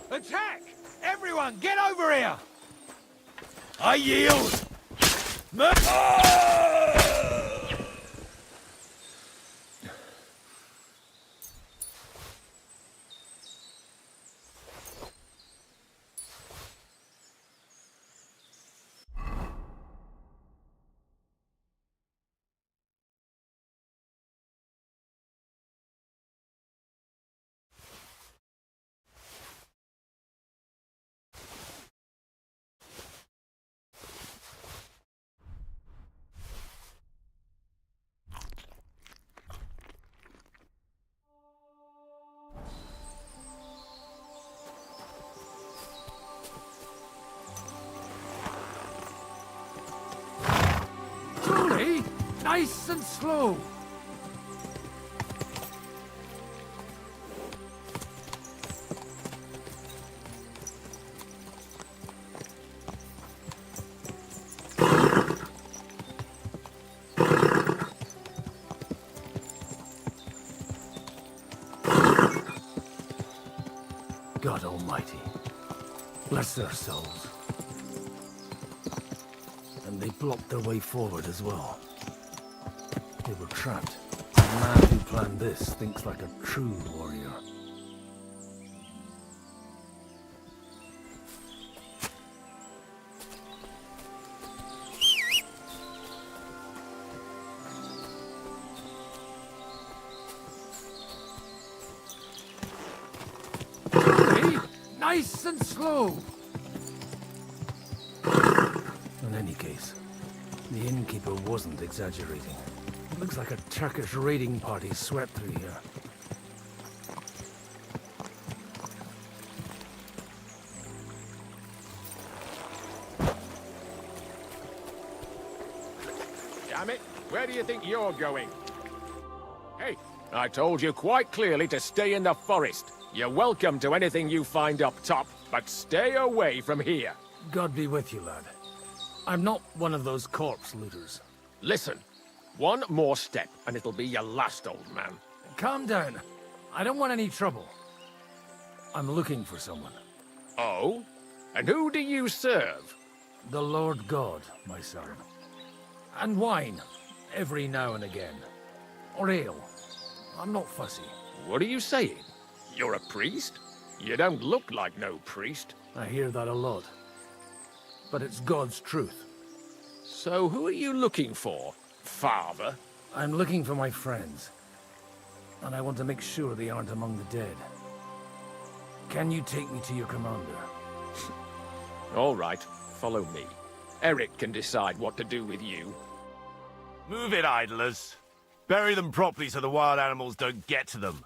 Attack! Everyone, get over here! I yield! Slowly, nice and slow. God Almighty, bless their souls. And they blocked their way forward as well. They were trapped. The man who planned this thinks like a true warrior. Slowly, nice and slow. In any case, the innkeeper wasn't exaggerating. It looks like a Turkish raiding party swept through here. Damn it, where do you think you're going? Hey, I told you quite clearly to stay in the forest. You're welcome to anything you find up top, but stay away from here. God be with you, lad. I'm not one of those corpse looters. Listen, one more step and it'll be your last, old man. Calm down. I don't want any trouble. I'm looking for someone. Oh? And who do you serve? The Lord God, my son. And wine, every now and again. Or ale. I'm not fussy. What are you saying? You're a priest? You don't look like no priest. I hear that a lot. But it's God's truth. So who are you looking for, Father? I'm looking for my friends. And I want to make sure they aren't among the dead. Can you take me to your commander? All right, follow me. Eric can decide what to do with you. Move it, idlers. Bury them properly so the wild animals don't get to them.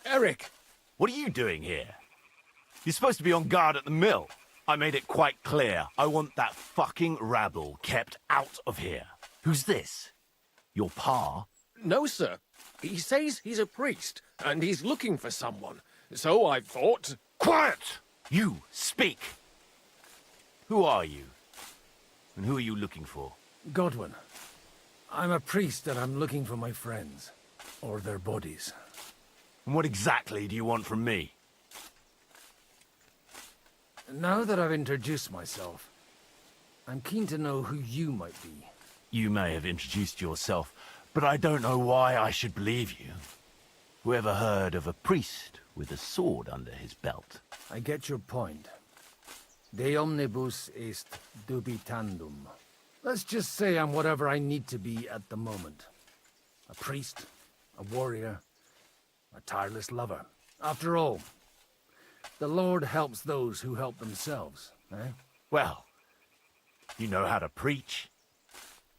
Eric! What are you doing here? You're supposed to be on guard at the mill. I made it quite clear. I want that fucking rabble kept out of here. Who's this? Your pa? No, sir. He says he's a priest, and he's looking for someone. So I thought... Quiet! You, speak! Who are you? And who are you looking for? Godwin. I'm a priest and I'm looking for my friends. Or their bodies. And what exactly do you want from me? Now that I've introduced myself, I'm keen to know who you might be. You may have introduced yourself, but I don't know why I should believe you. Whoever heard of a priest with a sword under his belt? I get your point. De omnibus est dubitandum. Let's just say I'm whatever I need to be at the moment. A priest, a warrior, a tireless lover. After all, the Lord helps those who help themselves, eh? Well, you know how to preach.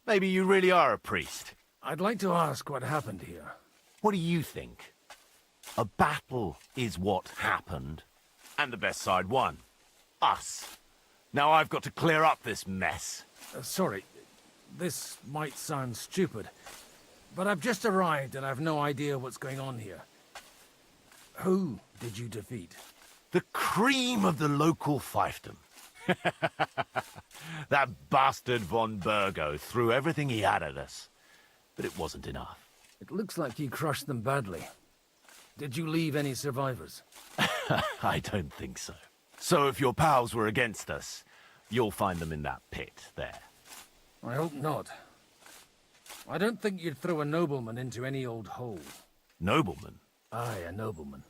Maybe you really are a priest. I'd like to ask what happened here. What do you think? A battle is what happened, and the best side won. Us. Now I've got to clear up this mess. Sorry, this might sound stupid, but I've just arrived and I've no idea what's going on here. Who did you defeat? The cream of the local fiefdom. That bastard von Burgo threw everything he had at us, but it wasn't enough. It looks like you crushed them badly. Did you leave any survivors? I don't think so. So if your pals were against us, you'll find them in that pit there. I hope not. I don't think you'd throw a nobleman into any old hole. Nobleman? Aye, a nobleman.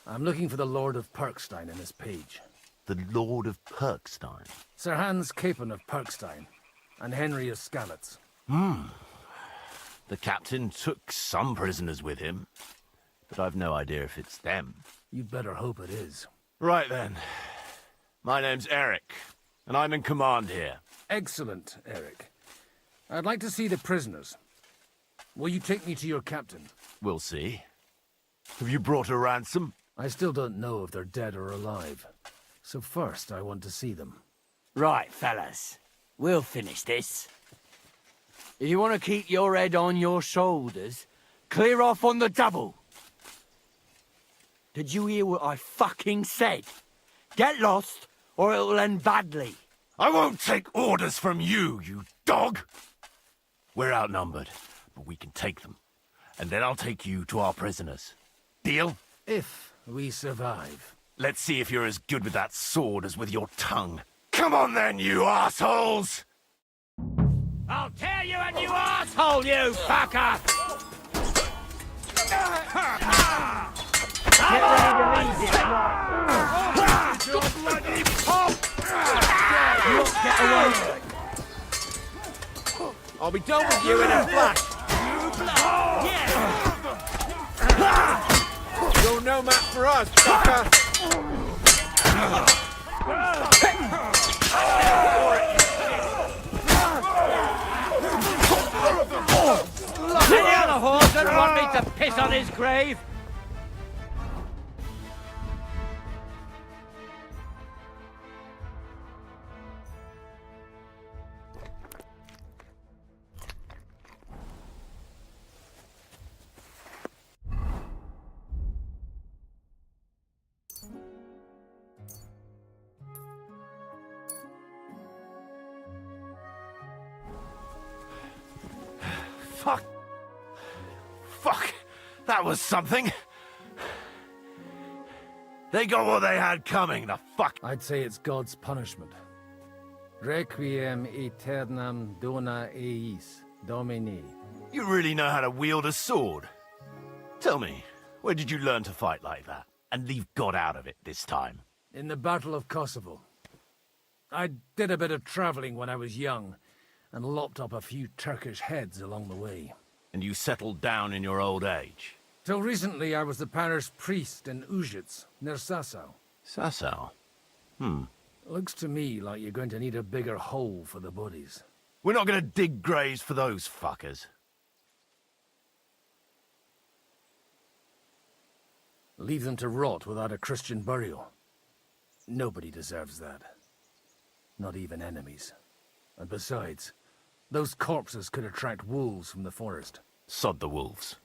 I'm looking for the Lord of Perkstein in this page. The Lord of Perkstein? Sir Hans Capon of Perkstein, and Henry of Skalitz. The captain took some prisoners with him, but I've no idea if it's them. You'd better hope it is. Right then. My name's Eric, and I'm in command here. Excellent, Eric. I'd like to see the prisoners. Will you take me to your captain? We'll see. Have you brought a ransom? I still don't know if they're dead or alive. So first, I want to see them. Right, fellas. We'll finish this. If you want to keep your head on your shoulders, clear off on the double. Did you hear what I fucking said? Get lost, or it'll end badly. I won't take orders from you, you dog! We're outnumbered, but we can take them. And then I'll take you to our prisoners. Deal? If we survive. Let's see if you're as good with that sword as with your tongue. Come on then, you assholes! I'll tear you a new asshole, you fucker! Get ready to leave it, right? You bloody pop! You won't get away with it. I'll be done with you in a flash. You're no match for us, fucker. Any other horse that want me to piss on his grave? Fuck! That was something! They got what they had coming, the fuck! I'd say it's God's punishment. Requiem aeternam dona eis, Domini. You really know how to wield a sword. Tell me, where did you learn to fight like that? And leave God out of it this time? In the Battle of Kosovo. I did a bit of traveling when I was young, and lopped up a few Turkish heads along the way. And you settled down in your old age? Till recently, I was the parish priest in 𝐂𝐡𝐚𝐭𝐆𝐲, near Sasau. Sasau? Looks to me like you're going to need a bigger hole for the bodies. We're not going to dig graves for those fuckers. Leave them to rot without a Christian burial. Nobody deserves that. Not even enemies. And besides, those corpses could attract wolves from the forest. Sod the wolves.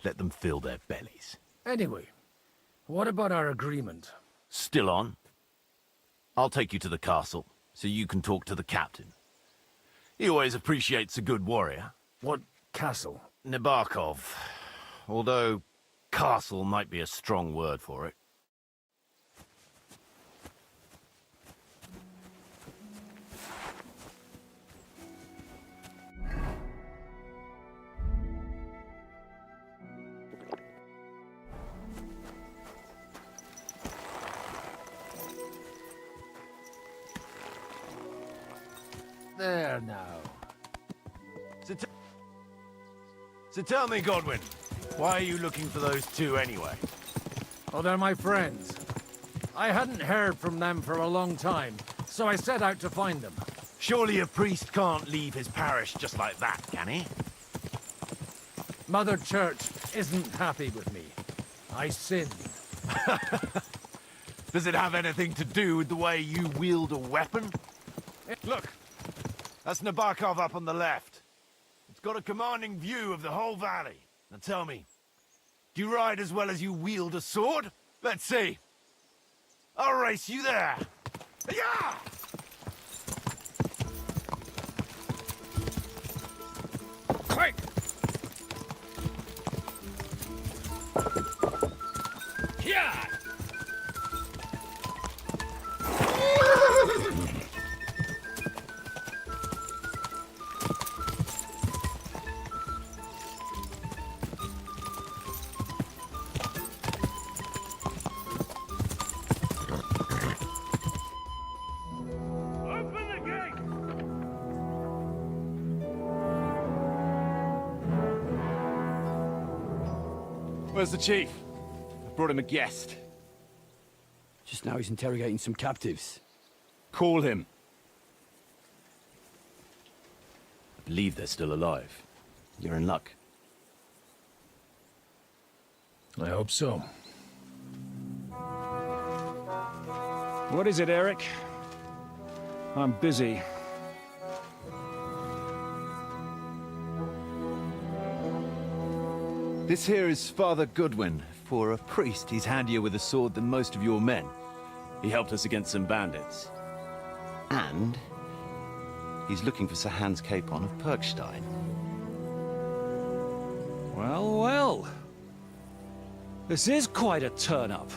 Let them fill their bellies. Anyway, what about our agreement? Still on? I'll take you to the castle, so you can talk to the captain. He always appreciates a good warrior. What castle? Nabokov. Although, castle might be a strong word for it. There now. So tell me, Godwin, why are you looking for those two anyway? Oh, they're my friends. I hadn't heard from them for a long time, so I set out to find them. Surely a priest can't leave his parish just like that, can he? Mother Church isn't happy with me. I sinned. Does it have anything to do with the way you wield a weapon? Look, that's 𝐂𝐴𝐴𝐵 up on the left. It's got a commanding view of the whole valley. Now tell me, do you ride as well as you wield a sword? Let's see. I'll race you there. Yeah! Quick! Yeah! Where's the chief? I brought him a guest. Just now he's interrogating some captives. Call him. I believe they're still alive. You're in luck. I hope so. What is it, Eric? I'm busy. This here is Father Godwin. For a priest, he's handier with a sword than most of your men. He helped us against some bandits. And he's looking for Sir Hans Capon of Perkstein. Well, well. This is quite a turn-up.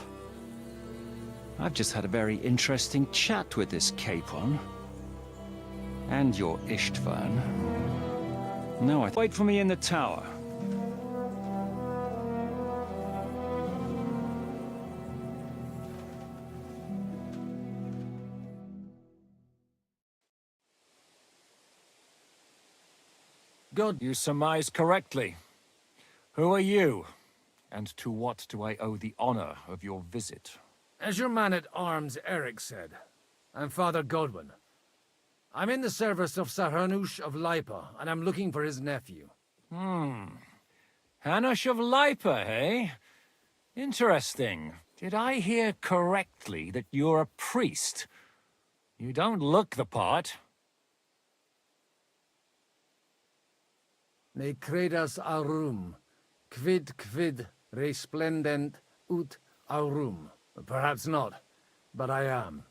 I've just had a very interesting chat with this Capon. And your Istvan. No, wait for me in the tower. Good. You surmise correctly. Who are you? And to what do I owe the honor of your visit? As your man-at-arms Eric said, I'm Father Godwin. I'm in the service of Sir Hanush of Lipa, and I'm looking for his nephew. Hanush of Lipa, eh? Interesting. Did I hear correctly that you're a priest? You don't look the part. Ne credas aurum, quid resplendent ut aurum. Perhaps not, but I am.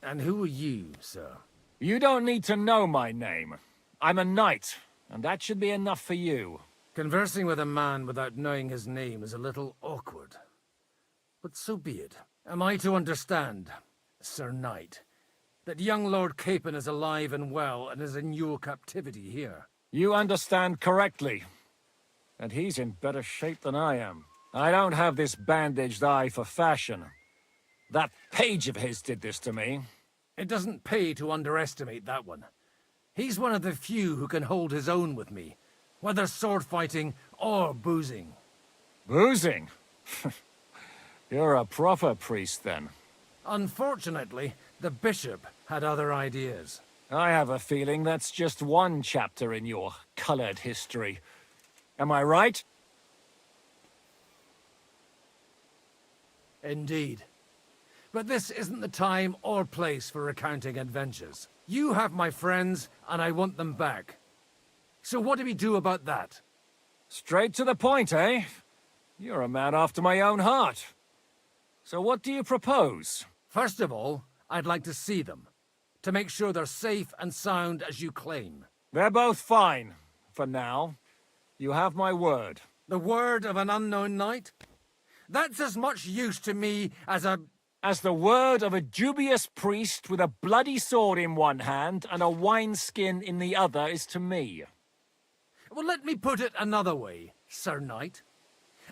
And who are you, sir? You don't need to know my name. I'm a knight, and that should be enough for you. Conversing with a man without knowing his name is a little awkward. But so be it. Am I to understand, Sir Knight, that young Lord Capon is alive and well and is in your captivity here? You understand correctly. And he's in better shape than I am. I don't have this bandaged eye for fashion. That page of his did this to me. It doesn't pay to underestimate that one. He's one of the few who can hold his own with me, whether sword fighting or boozing. Boozing? You're a proper priest, then. Unfortunately, the bishop had other ideas. I have a feeling that's just one chapter in your colored history. Am I right? Indeed. But this isn't the time or place for recounting adventures. You have my friends, and I want them back. So what do we do about that? Straight to the point, eh? You're a man after my own heart. So what do you propose? First of all, I'd like to see them, to make sure they're safe and sound as you claim. They're both fine, for now. You have my word. The word of an unknown knight? That's as much use to me as the word of a dubious priest with a bloody sword in one hand and a wineskin in the other is to me. Well, let me put it another way, Sir Knight.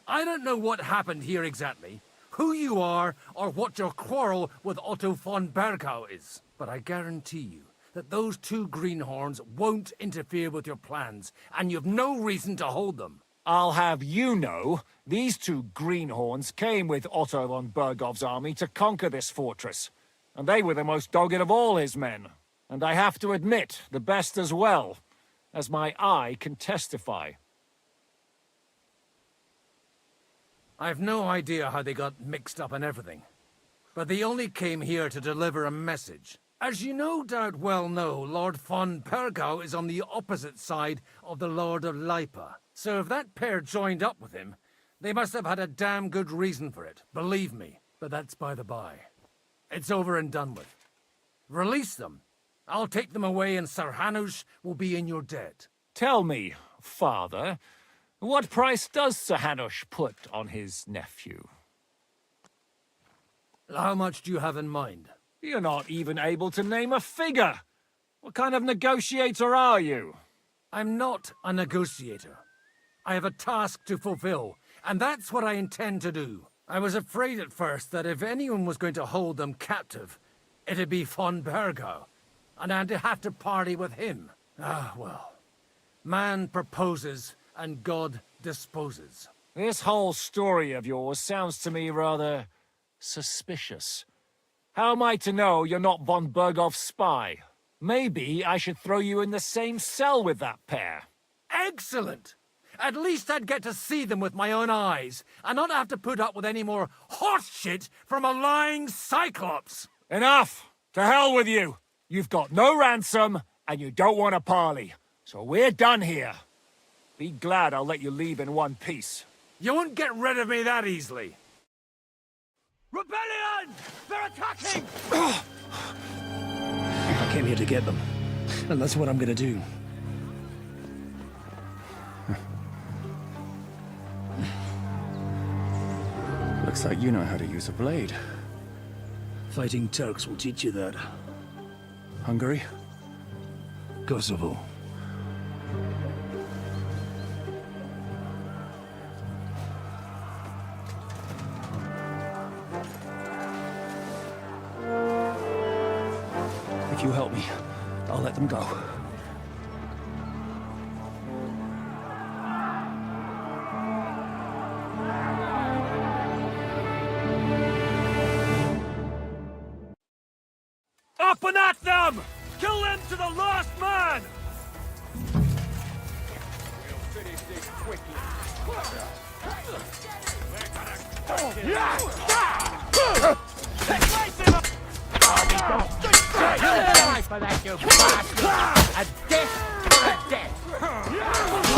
I don't know what happened here exactly, who you are, or what your quarrel with Otto von Bergau is. But I guarantee you, that those two greenhorns won't interfere with your plans, and you've no reason to hold them. I'll have you know, these two greenhorns came with Otto von Bergov's army to conquer this fortress, and they were the most dogged of all his men. And I have to admit, the best as well, as my eye can testify. I've no idea how they got mixed up in everything, but they only came here to deliver a message. As you no doubt well know, Lord von Bergau is on the opposite side of the Lord of Lipa. So if that pair joined up with him, they must have had a damn good reason for it, believe me. But that's by the by. It's over and done with. Release them. I'll take them away and Sir Hanush will be in your debt. Tell me, father, what price does Sir Hanush put on his nephew? How much do you have in mind? You're not even able to name a figure. What kind of negotiator are you? I'm not a negotiator. I have a task to fulfill, and that's what I intend to do. I was afraid at first that if anyone was going to hold them captive, it'd be von Bergau, and I'd have to party with him. Ah, well. Man proposes, and God disposes. This whole story of yours sounds to me rather suspicious. How am I to know you're not von Bergov's spy? Maybe I should throw you in the same cell with that pair. Excellent! At least I'd get to see them with my own eyes, and not have to put up with any more horse shit from a lying Cyclops! Enough! To hell with you! You've got no ransom, and you don't want a parley. So we're done here. Be glad I'll let you leave in one piece. You won't get rid of me that easily. Rebellion! They're attacking! I came here to get them, and that's what I'm gonna do. Looks like you know how to use a blade. Fighting Turks will teach you that. Hungary? Kosovo. If you help me, I'll let them go. Up and at them! Kill them to the last man! We'll finish this quickly. Die for that, you bastard! A death for a death! You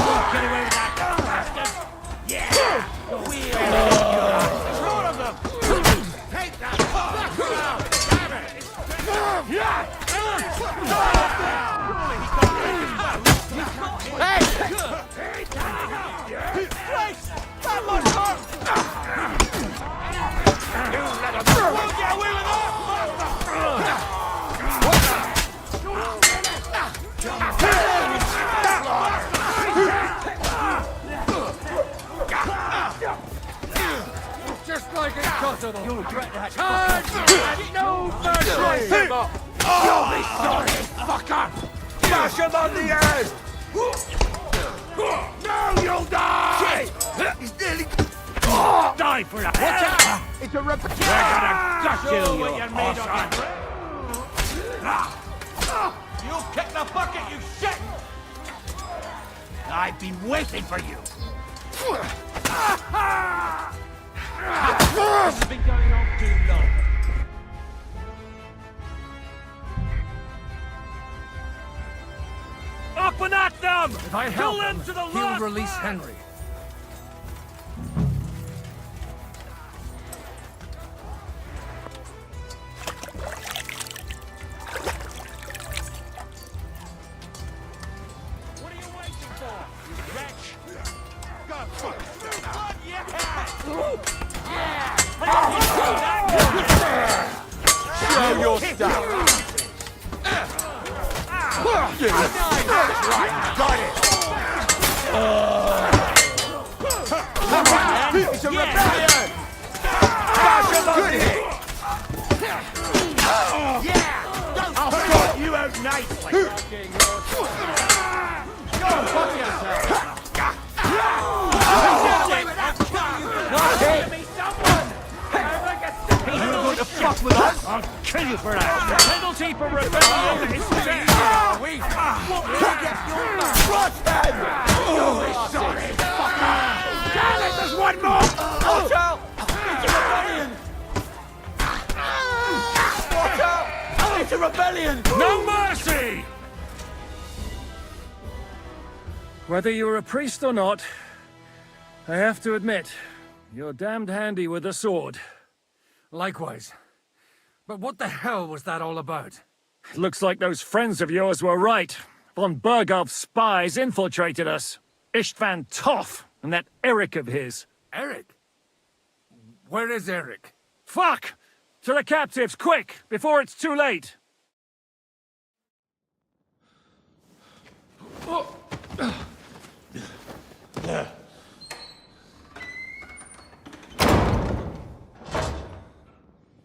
won't get away with that, bastard! Yeah! We'll control of them! Take that! Fuck around! Damn it! Hey! Christ! That must hurt! You let him... Won't get away with that! Just like in Kosovo. You'll regret that. Charge! No mercy! You'll be sorry, fucker! Smash him on the head! No, you'll die! He's nearly... Die for that! Watch out! It's a repetition! We're gonna gut you, Show you what you're made of. You kick the bucket, you shit! I've been waiting for you! This has been going on too long. Up and at them! If I Kill help them him, to the he'll last release man! Henry. What are you waiting for, you wretch? God, fuck! Show your stuff! Right, got it! It's a rebellion! Smash him on it! Yeah! I'll sort you out now! nicely. Go and fuck yourself. Give me someone. You're going to fuck with us? I'll kill you for that. The penalty for rebellion is death. Sorry. Damn it, there's one more! Watch out! Watch out! It's a rebellion! No mercy! Whether you're a priest or not, I have to admit, you're damned handy with a sword. Likewise. But what the hell was that all about? Looks like those friends of yours were right. Von BOWGUN's spies infiltrated us. Istvan Toth and that Eric of his. Eric? Where is Eric? Fuck! To the captives, quick, before it's too late!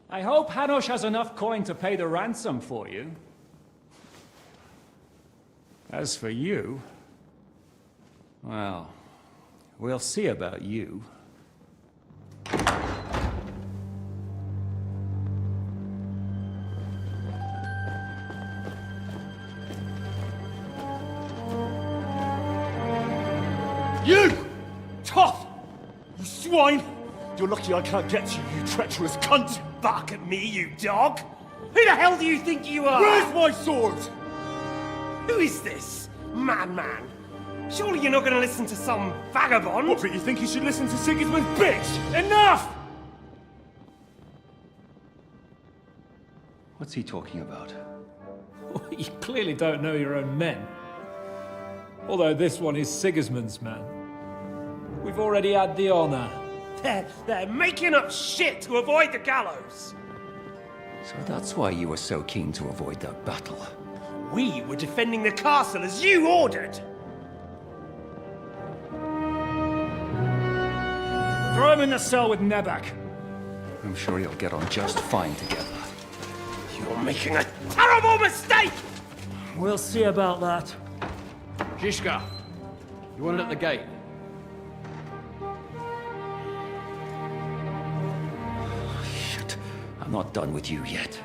I hope Hanush has enough coin to pay the ransom for you. As for you, well, we'll see about you. You! Toth! You swine! You're lucky I can't get you, you treacherous cunt! Bark at me, you dog! Who the hell do you think you are? Where's my sword? Who is this? Man. Surely you're not going to listen to some vagabond? What, but you think you should listen to Sigismund's bitch? Enough! What's he talking about? You clearly don't know your own men. Although this one is Sigismund's man. We've already had the honor. They're making up shit to avoid the gallows. So that's why you were so keen to avoid that battle. We were defending the castle as you ordered. Throw him in the cell with Nebak. I'm sure you'll get on just fine together. You're making a terrible mistake! We'll see about that. Zhishka, you want it at the gate? Shit, I'm not done with you yet.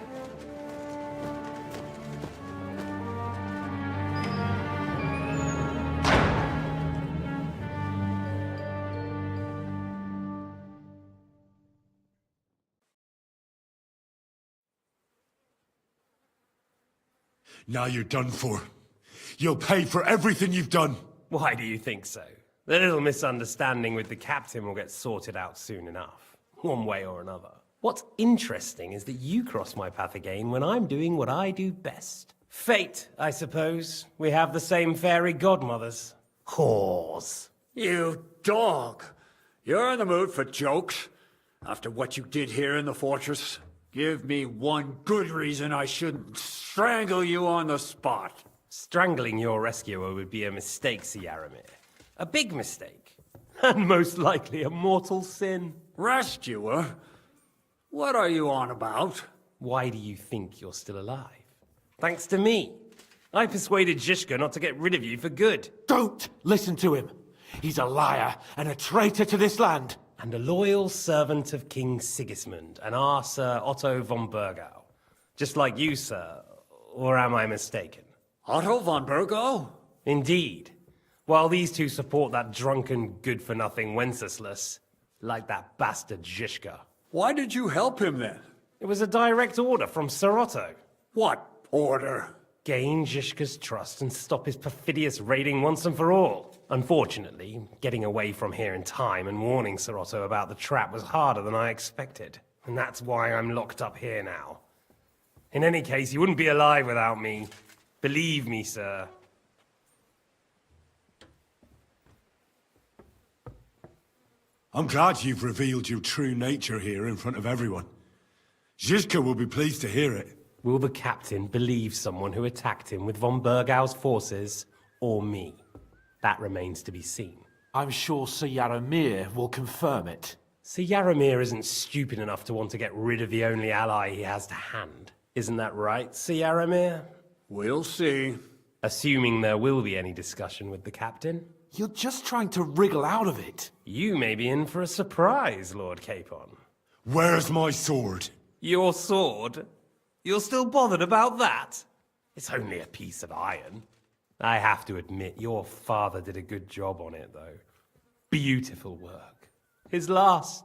Now you're done for. You'll pay for everything you've done. Why do you think so? The little misunderstanding with the captain will get sorted out soon enough, one way or another. What's interesting is that you cross my path again when I'm doing what I do best. Fate, I suppose. We have the same fairy godmothers. Whores. You dog! You're in the mood for jokes? After what you did here in the fortress? Give me one good reason I shouldn't strangle you on the spot. Strangling your rescuer would be a mistake, 𝐂𝐢𝐴𝐺. A big mistake. And most likely a mortal sin. Rescuer? What are you on about? Why do you think you're still alive? Thanks to me. I persuaded Zhishka not to get rid of you for good. Don't listen to him. He's a liar and a traitor to this land. And a loyal servant of King Sigismund and our Sir Otto von BOWGUN. Just like you, sir. Or am I mistaken? Otto von BOWGUN? Indeed. While these two support that drunken, good-for-nothing Wenceslas, like that bastard Zhishka. Why did you help him then? It was a direct order from Sir Otto. What order? Gain Zhishka's trust and stop his perfidious raiding once and for all. Unfortunately, getting away from here in time and warning Sir Otto about the trap was harder than I expected. And that's why I'm locked up here now. In any case, you wouldn't be alive without me. Believe me, sir. I'm glad you've revealed your true nature here in front of everyone. Zhishka will be pleased to hear it. Will the captain believe someone who attacked him with von BOWGUN's forces, or me? That remains to be seen. I'm sure Sir Yaramir will confirm it. Sir Yaramir isn't stupid enough to want to get rid of the only ally he has to hand. Isn't that right, Sir Yaramir? We'll see. Assuming there will be any discussion with the captain. You're just trying to wriggle out of it. You may be in for a surprise, Lord Capon. Where's my sword? Your sword? You're still bothered about that? It's only a piece of iron. I have to admit, your father did a good job on it, though. Beautiful work. His last.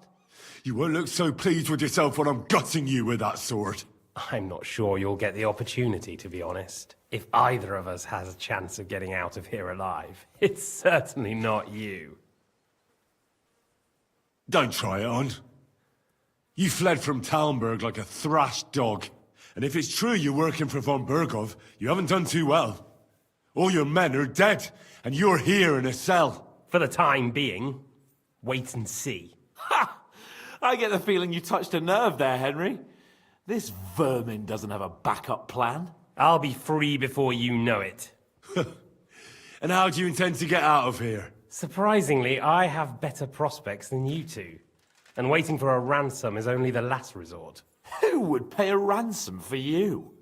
You won't look so pleased with yourself when I'm gutting you with that sword. I'm not sure you'll get the opportunity, to be honest. If either of us has a chance of getting out of here alive, it's certainly not you. Don't try it on. You fled from Talmberg like a thrashed dog. And if it's true you're working for von Berghoff, you haven't done too well. All your men are dead, and you're here in a cell. For the time being, wait and see. Ha! I get the feeling you touched a nerve there, Henry. This vermin doesn't have a backup plan. I'll be free before you know it. And how do you intend to get out of here? Surprisingly, I have better prospects than you two. And waiting for a ransom is only the last resort. Who would pay a ransom for you?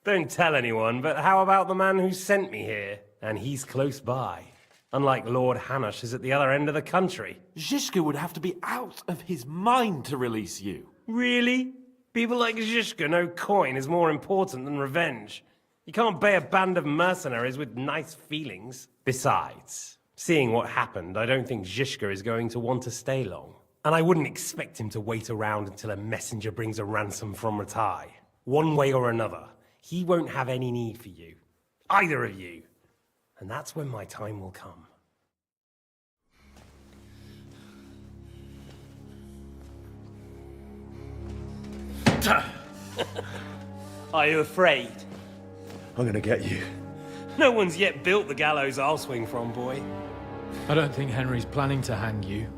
Don't tell anyone, but how about the man who sent me here? And he's close by. Unlike Lord Hanush is at the other end of the country. Zhishka would have to be out of his mind to release you. Really? People like Zhishka know coin is more important than revenge. You can't pay a band of mercenaries with nice feelings. Besides, seeing what happened, I don't think Zhishka is going to want to stay long. And I wouldn't expect him to wait around until a messenger brings a ransom from Ratai. One way or another, he won't have any need for you. Either of you. And that's when my time will come. Are you afraid? I'm gonna get you. No one's yet built the gallows I'll swing from, boy. I don't think Henry's planning to hang you.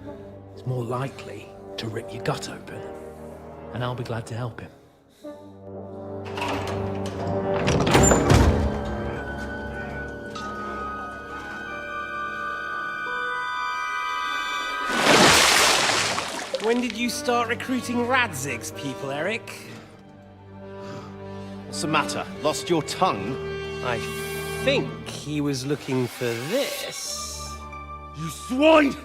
He's more likely to rip your gut open. And I'll be glad to help him. When did you start recruiting Radzig's people, Eric? What's the matter? Lost your tongue? I think he was looking for this. You swine!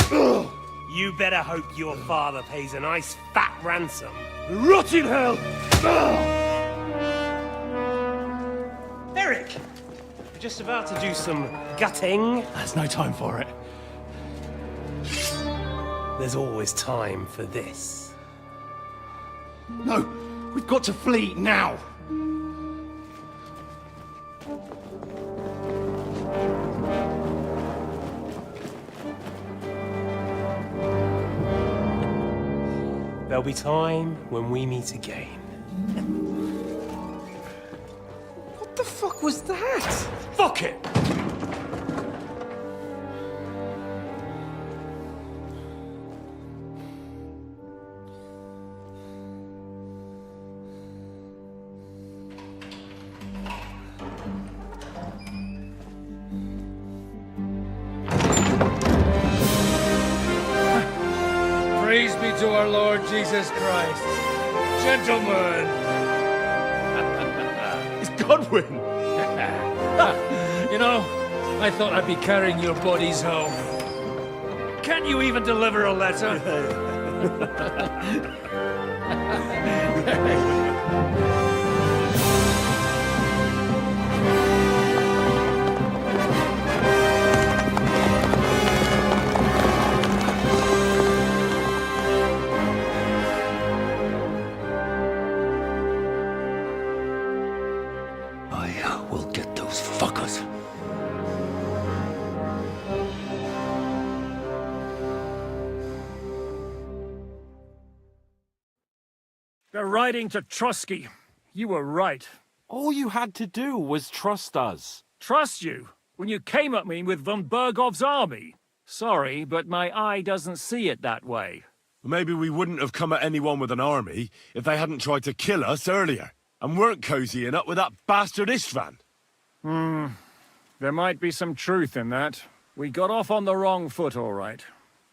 You better hope your father pays a nice fat ransom. Rot in hell! Eric! We're just about to do some gutting. There's no time for it. There's always time for this. No! We've got to flee now! There'll be time when we meet again. What the fuck was that? Fuck it! Praise be to our Lord Jesus Christ. Gentlemen! It's Godwin! You know, I thought I'd be carrying your bodies home. Can't you even deliver a letter? I will get those fuckers. They're riding to Trotsky. You were right. All you had to do was trust us. Trust you? When you came at me with von Berghoff's army? Sorry, but my eye doesn't see it that way. Maybe we wouldn't have come at anyone with an army if they hadn't tried to kill us earlier, and weren't cozying up with that bastard Istvan. There might be some truth in that. We got off on the wrong foot, all right.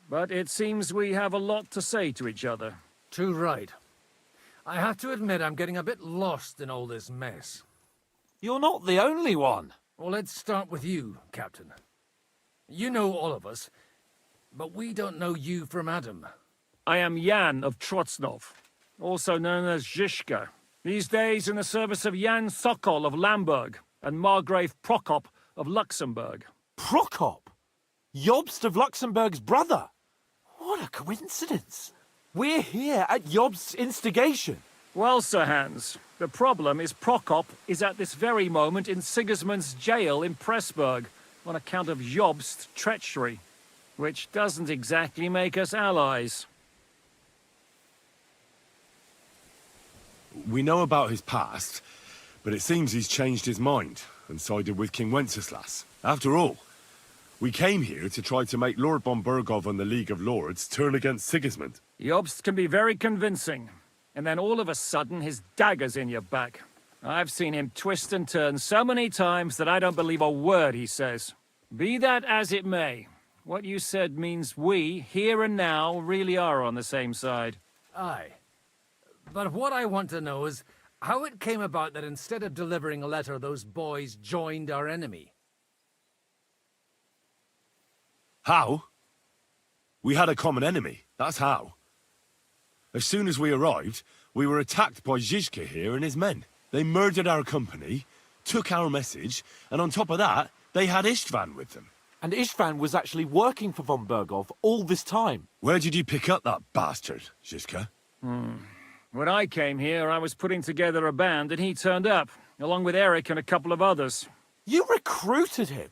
But it seems we have a lot to say to each other. Too right. I have to admit I'm getting a bit lost in all this mess. You're not the only one. Well, let's start with you, Captain. You know all of us, but we don't know you from Adam. I am Jan of Trotznov, also known as 𝐂𝐴𝐴. These days in the service of Jan Sokol of Lamberg and Margrave Prokop of Luxembourg. Prokop? 𝐂𝐽OBST of Luxembourg's brother? What a coincidence. We're here at 𝐂𝐽OBST's instigation. Well, Sir Hans, the problem is Prokop is at this very moment in Sigismund's jail in Pressburg on account of 𝐂𝐽OBST's treachery, which doesn't exactly make us allies. We know about his past, but it seems he's changed his mind and sided with King Wenceslas. After all, we came here to try to make Lord von Berghof and the League of Lords turn against Sigismund. 𝐂𝐽OBST can be very convincing, and then all of a sudden his dagger's in your back. I've seen him twist and turn so many times that I don't believe a word he says. Be that as it may, what you said means we, here and now, really are on the same side. Aye. But what I want to know is how it came about that instead of delivering a letter, those boys joined our enemy. How? We had a common enemy, that's how. As soon as we arrived, we were attacked by 𝐂𝐴𝐴 here and his men. They murdered our company, took our message, and on top of that, they had István with them. And István was actually working for von Berghof all this time. Where did you pick up that bastard, 𝐂𝐴𝐴? When I came here, I was putting together a band and he turned up, along with Eric and a couple of others. You recruited him?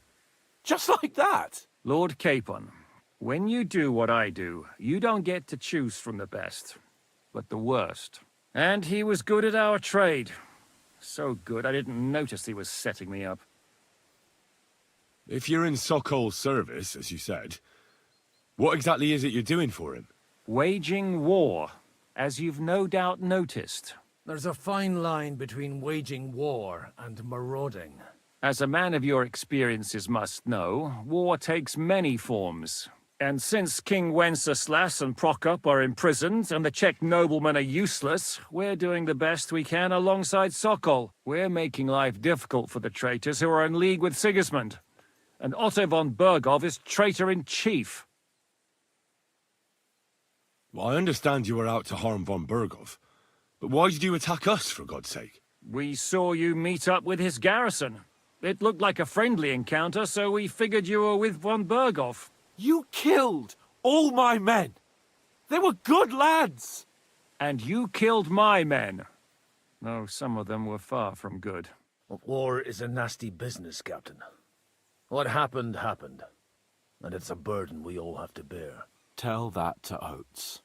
Just like that? Lord Capon, when you do what I do, you don't get to choose from the best, but the worst. And he was good at our trade. So good, I didn't notice he was setting me up. If you're in Sokol's service, as you said, what exactly is it you're doing for him? Waging war, as you've no doubt noticed. There's a fine line between waging war and marauding. As a man of your experiences must know, war takes many forms. And since King Wenceslas and Prokop are imprisoned and the Czech noblemen are useless, we're doing the best we can alongside Sokol. We're making life difficult for the traitors who are in league with Sigismund. And Otto von Berghof is traitor-in-chief. Well, I understand you were out to harm von Berghof, but why did you attack us, for God's sake? We saw you meet up with his garrison. It looked like a friendly encounter, so we figured you were with von Berghof. You killed all my men. They were good lads. And you killed my men. Though some of them were far from good. War is a nasty business, Captain. What happened, happened. And it's a burden we all have to bear. Tell that to Oates.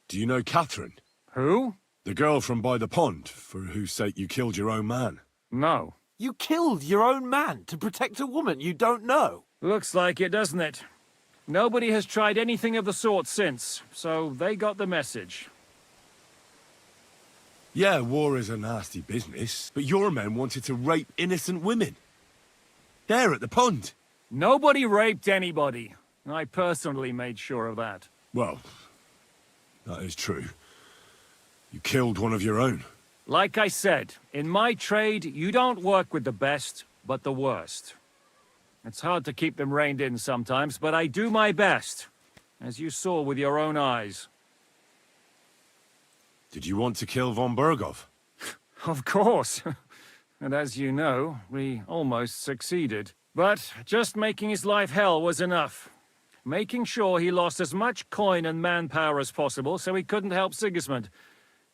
Do you know Catherine? Who? The girl from by the pond, for whose sake you killed your own man. No. You killed your own man to protect a woman you don't know. Looks like it, doesn't it? Nobody has tried anything of the sort since, so they got the message. Yeah, war is a nasty business, but your men wanted to rape innocent women. There at the pond. Nobody raped anybody. I personally made sure of that. Well, that is true. You killed one of your own. Like I said, in my trade, you don't work with the best, but the worst. It's hard to keep them reined in sometimes, but I do my best, as you saw with your own eyes. Did you want to kill von Berghof? Of course. And as you know, we almost succeeded. But just making his life hell was enough. Making sure he lost as much coin and manpower as possible so he couldn't help Sigismund.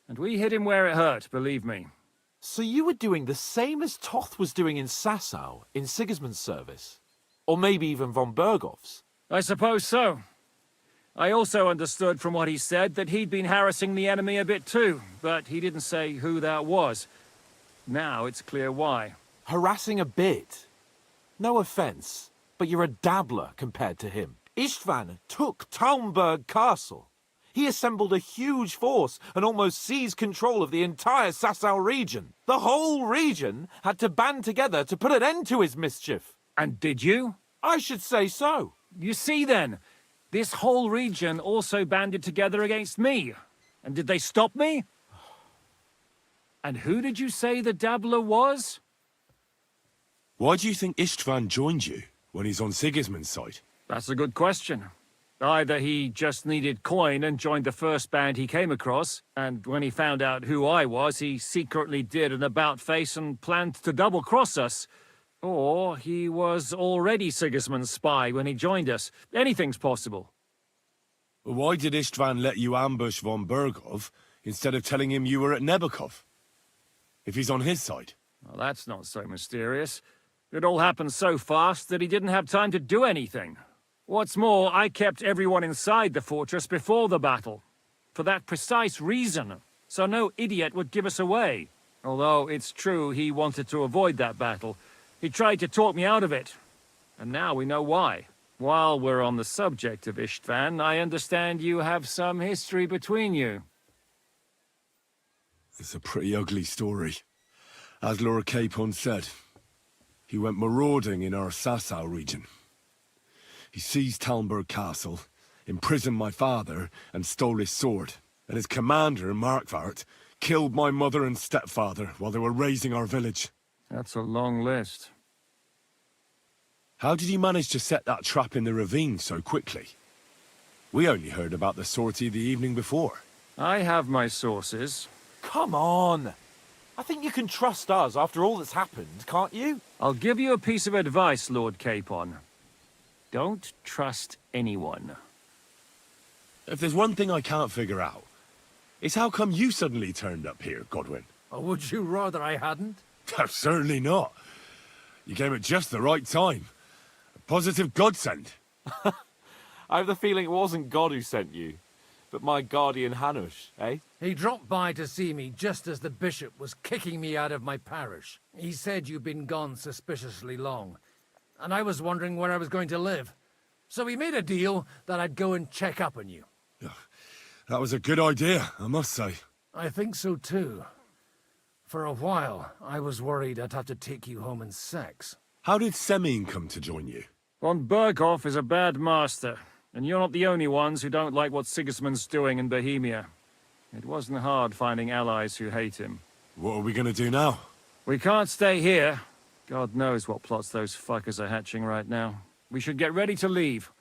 And we hit him where it hurt, believe me. So you were doing the same as Toth was doing in Sasau, in Sigismund's service? Or maybe even von Berghof's? I suppose so. I also understood from what he said that he'd been harassing the enemy a bit too, but he didn't say who that was. Now it's clear why. Harassing a bit? No offense, but you're a dabbler compared to him. István took Talmberg Castle. He assembled a huge force and almost seized control of the entire Sasau region. The whole region had to band together to put an end to his mischief. And did you? I should say so. You see then, This whole region also banded together against me. And did they stop me? And who did you say the dabbler was? Why do you think Istvan joined you when he's on Sigismund's side? That's a good question. Either he just needed coin and joined the first band he came across, and when he found out who I was, he secretly did an about-face and planned to double-cross us. Or he was already Sigismund's spy when he joined us. Anything's possible. Why did Istvan let you ambush von Berghoff instead of telling him you were at Nebukov? If he's on his side. Well, that's not so mysterious. It all happened so fast that he didn't have time to do anything. What's more, I kept everyone inside the fortress before the battle. For that precise reason. So no idiot would give us away. Although it's true he wanted to avoid that battle. He tried to talk me out of it. And now we know why. While we're on the subject of Istvan, I understand you have some history between you. It's a pretty ugly story. As Lord Capon said, he went marauding in our Sasau region. He seized Talmberg Castle, imprisoned my father, and stole his sword. And his commander, Markvart, killed my mother and stepfather while they were raising our village. That's a long list. How did he manage to set that trap in the ravine so quickly? We only heard about the sortie the evening before. I have my sources. Come on! I think you can trust us after all that's happened, can't you? I'll give you a piece of advice, Lord Capon. Don't trust anyone. If there's one thing I can't figure out, it's how come you suddenly turned up here, Godwin? Or would you rather I hadn't? Certainly not. You came at just the right time. A positive godsend. I have the feeling it wasn't God who sent you, but my guardian Hanush, eh? He dropped by to see me just as the bishop was kicking me out of my parish. He said you'd been gone suspiciously long, and I was wondering where I was going to live. So we made a deal that I'd go and check up on you. That was a good idea, I must say. I think so too. For a while, I was worried I'd have to take you home in sex. How did Semyon come to join you? Von Berghoff is a bad master, and you're not the only ones who don't like what Sigismund's doing in Bohemia. It wasn't hard finding allies who hate him. What are we gonna do now? We can't stay here. God knows what plots those fuckers are hatching right now. We should get ready to leave.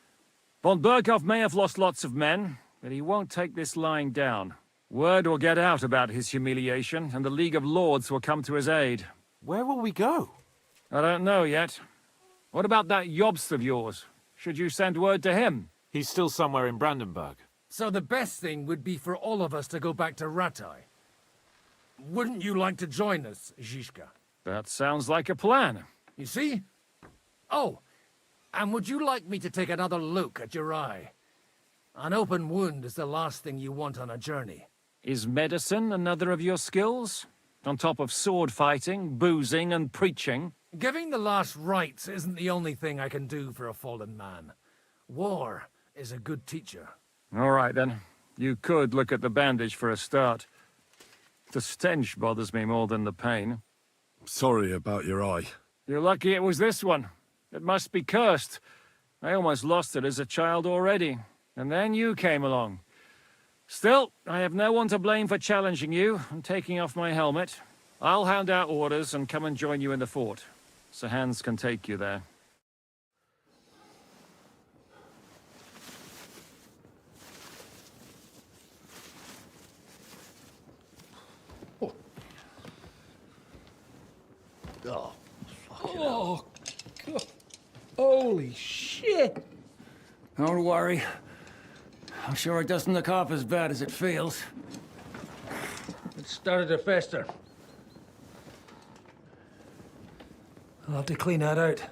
Von Berghoff may have lost lots of men, but he won't take this lying down. Word will get out about his humiliation, and the League of Lords will come to his aid. Where will we go? I don't know yet. What about that Jobst of yours? Should you send word to him? He's still somewhere in Brandenburg. So the best thing would be for all of us to go back to Ratai. Wouldn't you like to join us, Zizka? That sounds like a plan. You see? Oh, and would you like me to take another look at your eye? An open wound is the last thing you want on a journey. Is medicine another of your skills? On top of sword fighting, boozing, and preaching? Giving the last rites isn't the only thing I can do for a fallen man. War is a good teacher. All right, then. You could look at the bandage for a start. The stench bothers me more than the pain. Sorry about your eye. You're lucky it was this one. It must be cursed. I almost lost it as a child already. And then you came along. Still, I have no one to blame for challenging you and taking off my helmet. I'll hand out orders and come and join you in the fort. Sir Hans can take you there. Oh, fucking hell. God. Holy shit! Don't worry. I'm sure it doesn't look half as bad as it feels. It started to fester. I'll have to clean that out.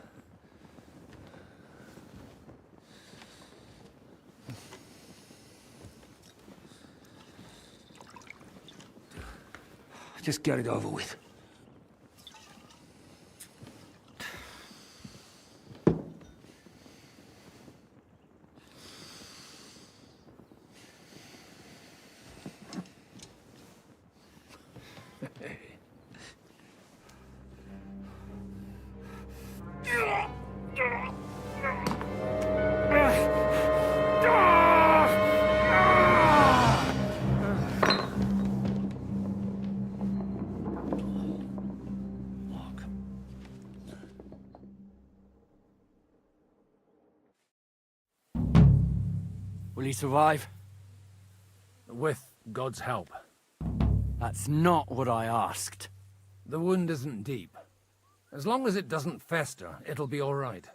Just get it over with. Will he survive? With God's help. That's not what I asked. The wound isn't deep. As long as it doesn't fester, it'll be all right.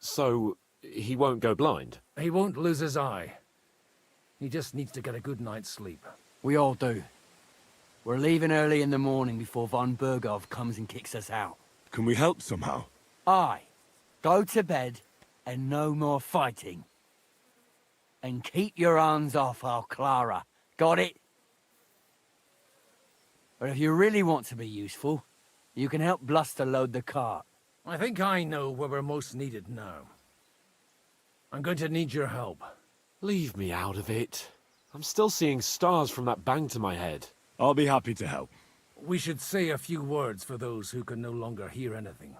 So, he won't go blind? He won't lose his eye. He just needs to get a good night's sleep. We all do. We're leaving early in the morning before von BOWGUN comes and kicks us out. Can we help somehow? Aye. Go to bed and no more fighting. And keep your hands off our Clara. Got it? But if you really want to be useful, you can help Bluster load the cart. I think I know where we're most needed now. I'm going to need your help. Leave me out of it. I'm still seeing stars from that bang to my head. I'll be happy to help. We should say a few words for those who can no longer hear anything.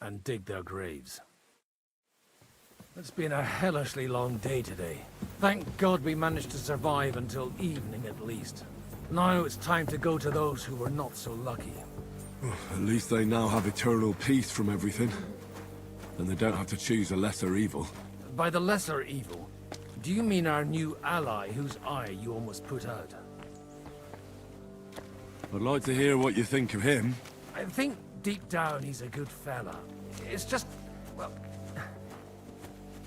And dig their graves. It's been a hellishly long day today. Thank God we managed to survive until evening at least. Now it's time to go to those who were not so lucky. At least they now have eternal peace from everything. And they don't have to choose a lesser evil. By the lesser evil, do you mean our new ally whose eye you almost put out? I'd like to hear what you think of him. I think deep down he's a good fella. It's just, well...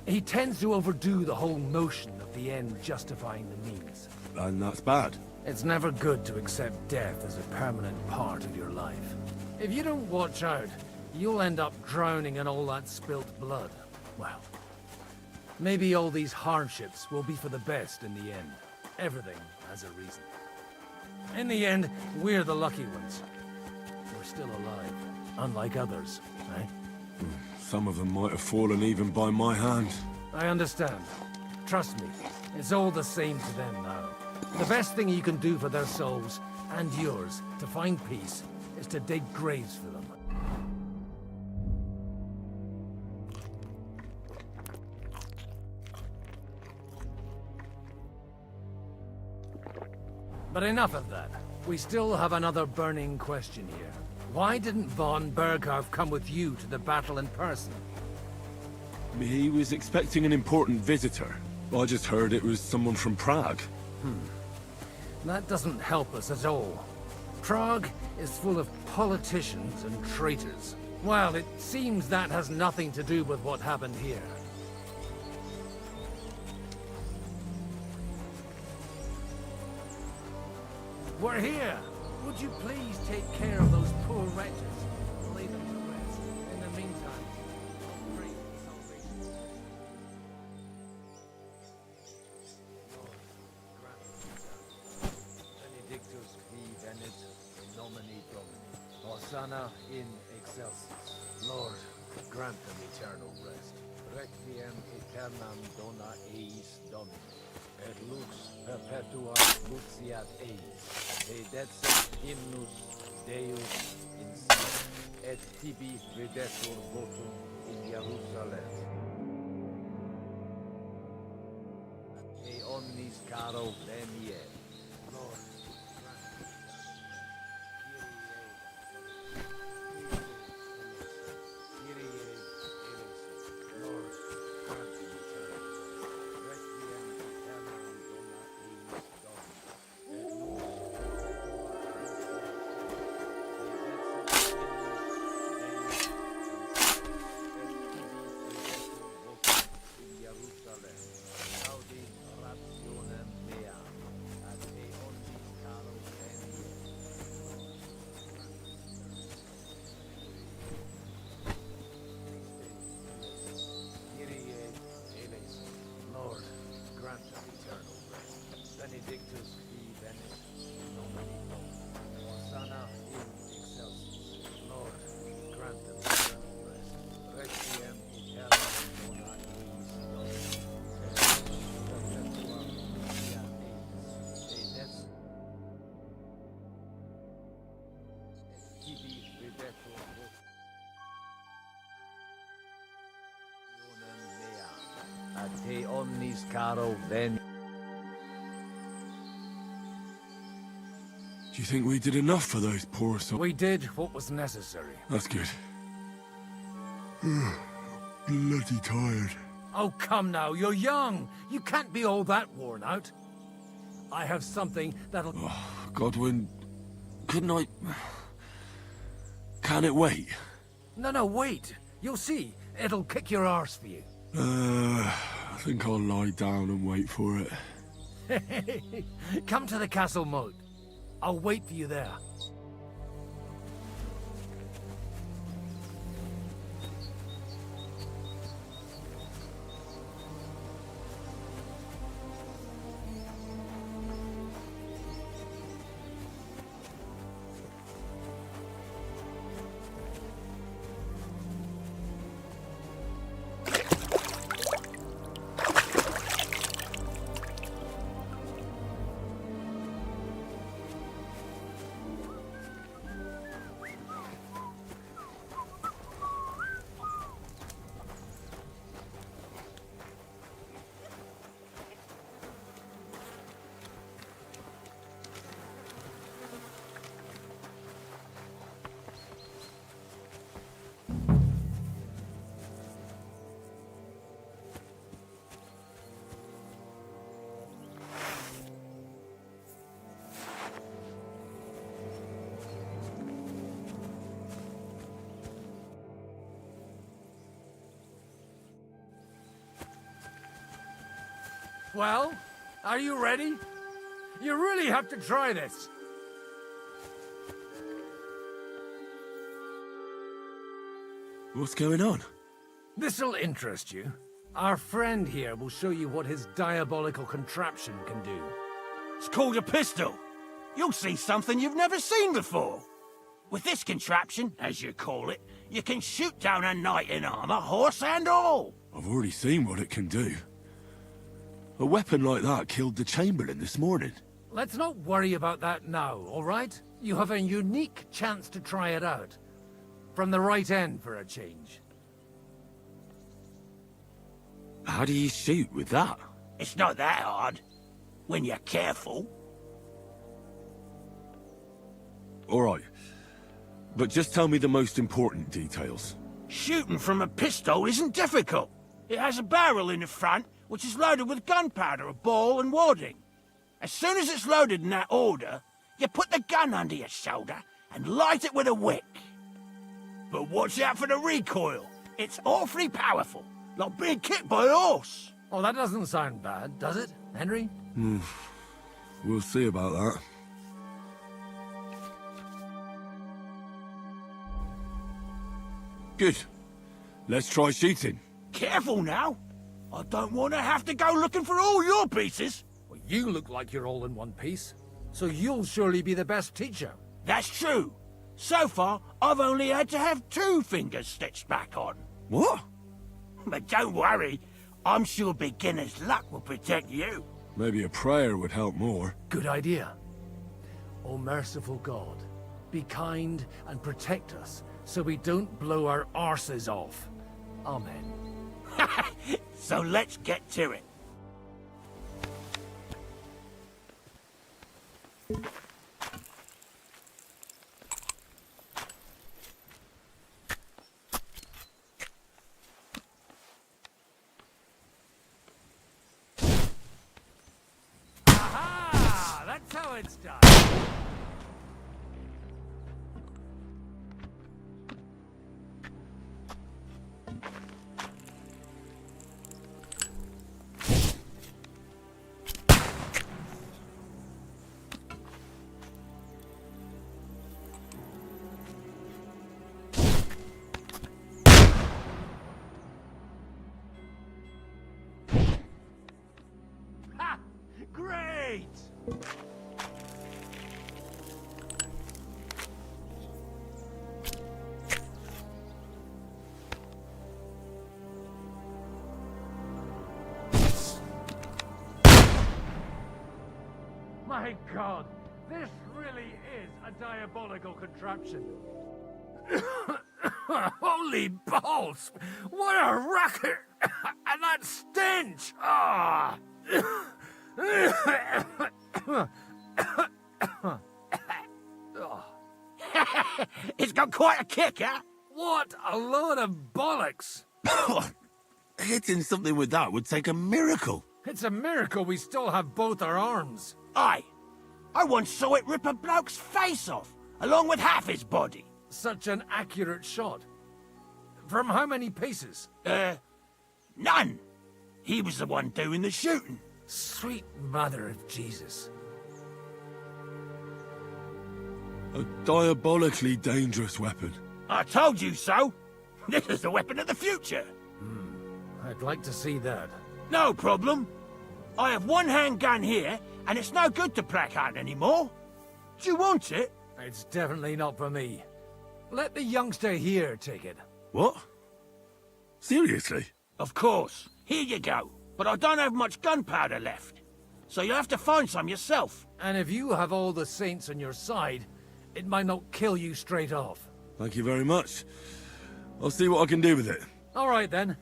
he tends to overdo the whole notion of the end justifying the means. And that's bad. It's never good to accept death as a permanent part of your life. If you don't watch out, you'll end up drowning in all that spilt blood. Well, maybe all these hardships will be for the best in the end. Everything has a reason. In the end, we're the lucky ones. We're still alive, unlike others, eh? Some of them might have fallen even by my hand. I understand. Trust me, it's all the same to them now. The best thing you can do for their souls, and yours, to find peace, is to dig graves for them. But enough of that. We still have another burning question here. Why didn't von BOWGUN come with you to the battle in person? He was expecting an important visitor. I just heard it was someone from Prague. That doesn't help us at all. Prague is full of politicians and traitors. Well, it seems that has nothing to do with what happened here. We're here! Would you please take care of those poor wretches? Lay them to rest. In the meantime, pray for salvation. Benedictus qui venit in nomine Domini. Hosanna in excelsis. Lord, grant them eternal rest. Requiem aeternam dona eis Domini. Et lux perpetua luciat eis. Et detset hymnus Deus in cielo. Et tibi videtur votum in Jerusalem. Et omnis caro venie. Lord, Benedictus qui venit in nomine Domini. Hosanna in excelsis. Lord, grant them eternal rest. Requiem aeternam dona eis Domini. Et perpetua lucia eis. Et detset tibi videtur votum. Ad te omnis caro veni. Do you think we did enough for those poor souls? We did what was necessary. That's good. Bloody tired. Oh, come now, you're young. You can't be all that worn out. I have something that'll... Godwin, couldn't I... Can it wait? No, wait. You'll see. It'll kick your arse for you. I think I'll lie down and wait for it. Come to the castle moat. I'll wait for you there. Well, are you ready? You really have to try this. What's going on? This'll interest you. Our friend here will show you what his diabolical contraption can do. It's called a pistol. You'll see something you've never seen before. With this contraption, as you call it, you can shoot down a knight in armor, horse and all. I've already seen what it can do. A weapon like that killed the Chamberlain this morning. Let's not worry about that now, all right? You have a unique chance to try it out. From the right end for a change. How do you shoot with that? It's not that hard, when you're careful. All right. But just tell me the most important details. Shooting from a pistol isn't difficult. It has a barrel in the front, which is loaded with gunpowder, a ball, and wadding. As soon as it's loaded in that order, you put the gun under your shoulder and light it with a wick. But watch out for the recoil. It's awfully powerful, like being kicked by a horse. Oh, that doesn't sound bad, does it, Henry? We'll see about that. Good. Let's try shooting. Careful now. I don't want to have to go looking for all your pieces. Well, you look like you're all in one piece, so you'll surely be the best teacher. That's true. So far, I've only had to have 2 fingers stitched back on. What? But don't worry. I'm sure beginner's luck will protect you. Maybe a prayer would help more. Good idea. O merciful God, be kind and protect us so we don't blow our arses off. Amen. So let's get to it. Aha! That's how it's done. Great! My God, this really is a diabolical contraption. Holy balls! What a racket! And that stench! Ah! It's got quite a kick, huh? What a load of bollocks! Hitting something with that would take a miracle. It's a miracle we still have both our arms. Aye. I once saw it rip a bloke's face off, along with half his body. Such an accurate shot. From how many paces? None. He was the one doing the shooting. Sweet mother of Jesus. A diabolically dangerous weapon. I told you so. This is the weapon of the future. I'd like to see that. No problem. I have one handgun here, and it's no good to placard anymore. Do you want it? It's definitely not for me. Let the youngster here take it. What? Seriously? Of course. Here you go. But I don't have much gunpowder left. So you have to find some yourself. And if you have all the saints on your side, it might not kill you straight off. Thank you very much. I'll see what I can do with it. All right then.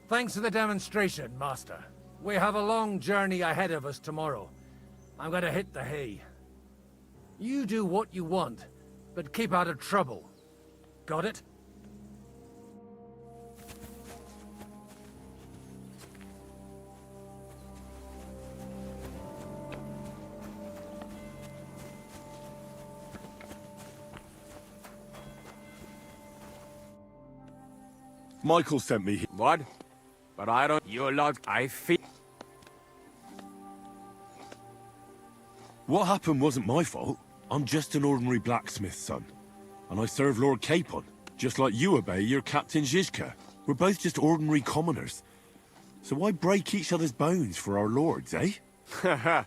Thanks for the demonstration, Master. We have a long journey ahead of us tomorrow. I'm gonna hit the hay. You do what you want, but keep out of trouble. Got it? Michael sent me here. What? But I don't... You lot... I feel... What happened wasn't my fault. I'm just an ordinary blacksmith's son. And I serve Lord 𝐂𝐴𝐴, just like you obey your Captain 𝐂𝐧𝐶. We're both just ordinary commoners. So why break each other's bones for our lords, eh? Haha.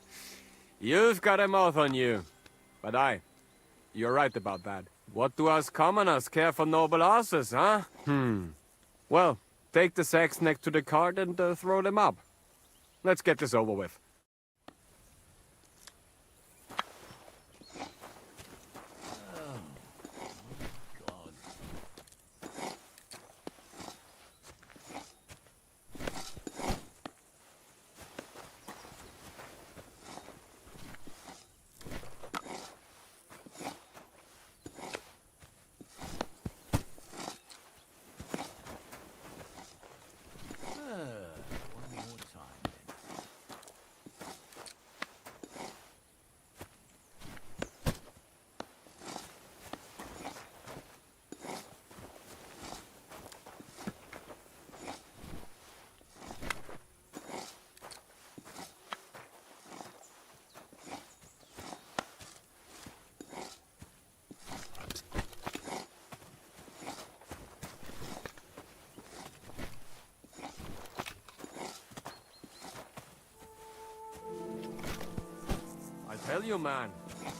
You've got a mouth on you. But you're right about that. What do us commoners care for noble asses, huh? Well, take the sacks next to the cart and throw them up. Let's get this over with. Tell you, man,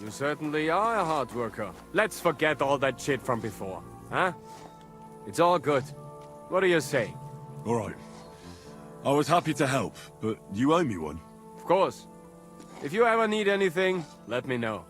you certainly are a hard worker. Let's forget all that shit from before, huh? It's all good. What do you say? All right. I was happy to help, but you owe me one. Of course. If you ever need anything, let me know.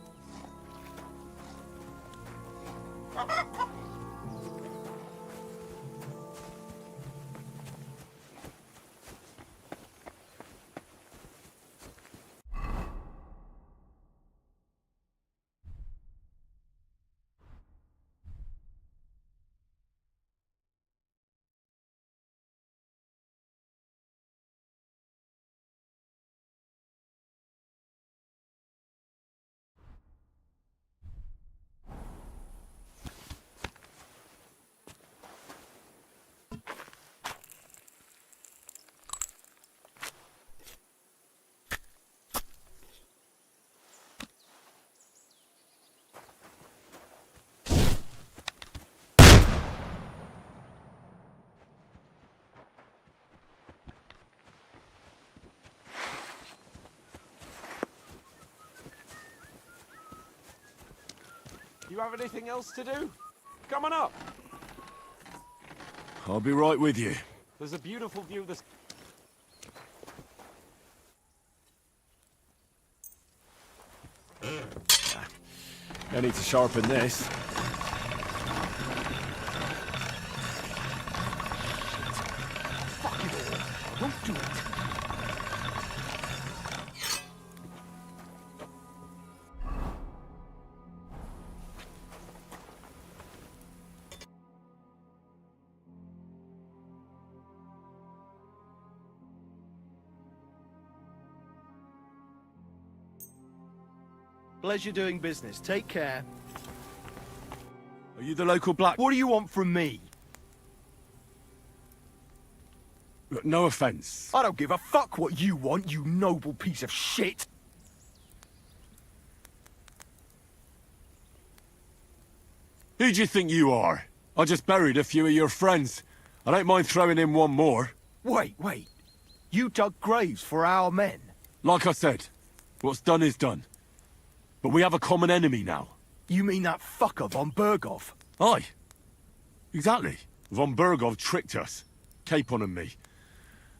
You have anything else to do? Come on up. I'll be right with you. There's a beautiful view this... I need to sharpen this. Fuck it all. Don't do it. Pleasure doing business. Take care. Are you the local black? What do you want from me? Look, no offense. I don't give a fuck what you want, you noble piece of shit. Who do you think you are? I just buried a few of your friends. I don't mind throwing in one more. Wait. You dug graves for our men? Like I said, what's done is done. But we have a common enemy now. You mean that fucker von Berghoff? Aye. Exactly. Von Berghoff tricked us. Capon and me.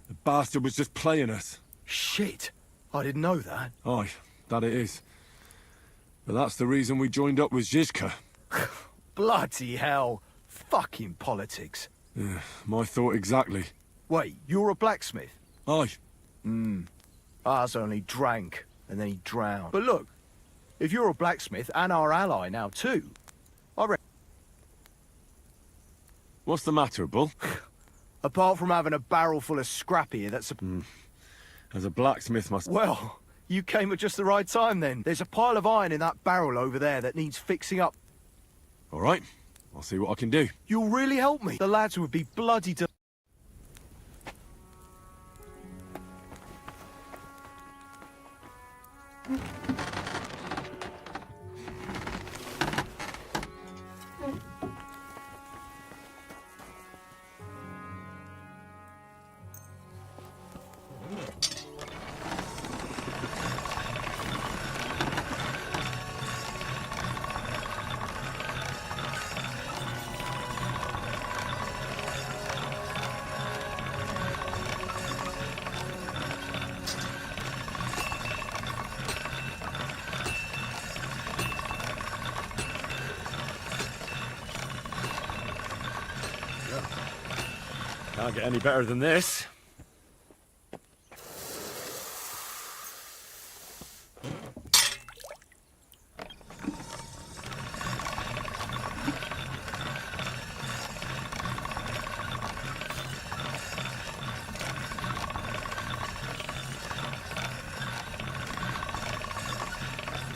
The bastard was just playing us. Shit. I didn't know that. Aye, that it is. But that's the reason we joined up with 𝐂𝐧𝐿. Bloody hell. Fucking politics. Yeah, my thought exactly. Wait, you're a blacksmith? Aye. Ours only drank, and then he drowned. But look, if you're a blacksmith and our ally now too, I reckon... What's the matter, Bull? Apart from having a barrel full of scrap here, that's a... As a blacksmith must... Well, you came at just the right time then. There's a pile of iron in that barrel over there that needs fixing up. All right, I'll see what I can do. You'll really help me. The lads would be bloody... Can't get any better than this.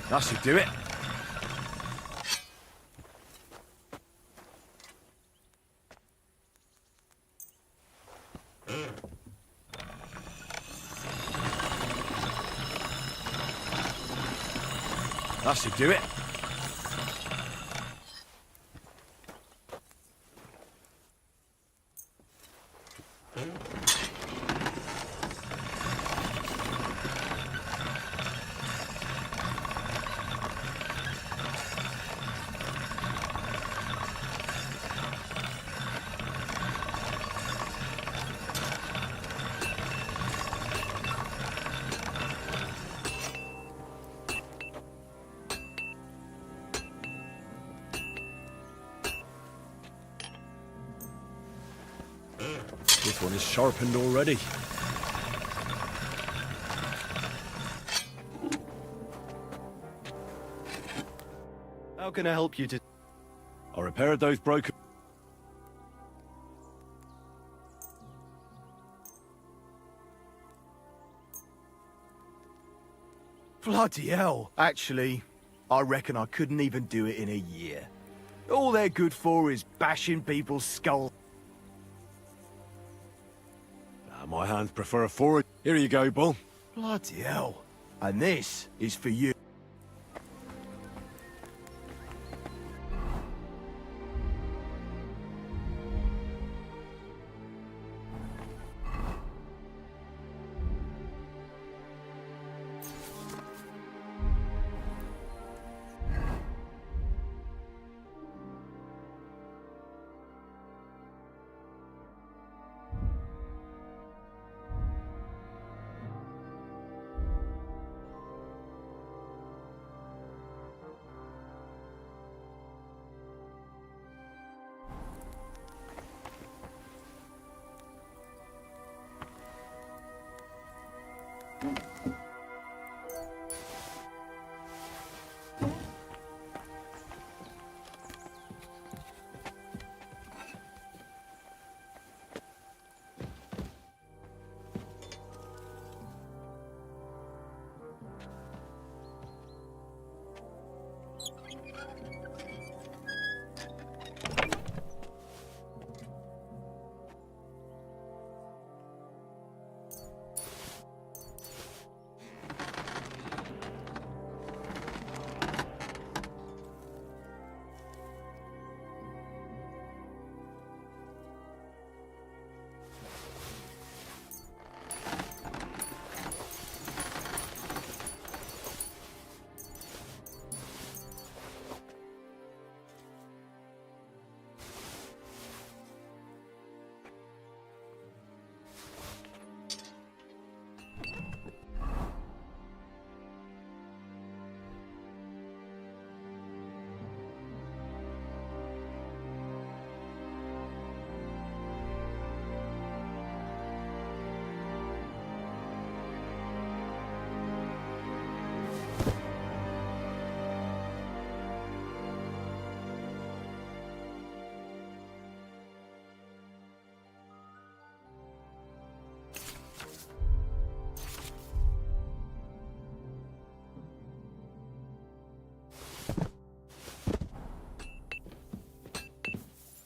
That should do it. That should do it. This one is sharpened already. How can I help you to... I repaired those broken... Bloody hell. Actually, I reckon I couldn't even do it in a year. All they're good for is bashing people's skulls. My hands prefer a forward. Here you go, Bull. Bloody hell. And this is for you.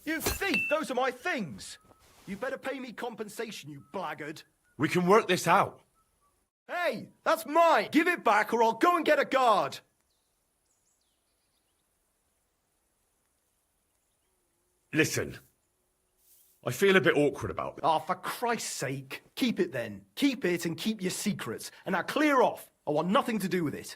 You thief! Those are my things! You better pay me compensation, you blackguard. We can work this out. Hey, that's mine! Give it back or I'll go and get a guard! Listen, I feel a bit awkward about this. Oh, for Christ's sake. Keep it then. Keep it and keep your secrets. And now clear off. I want nothing to do with it.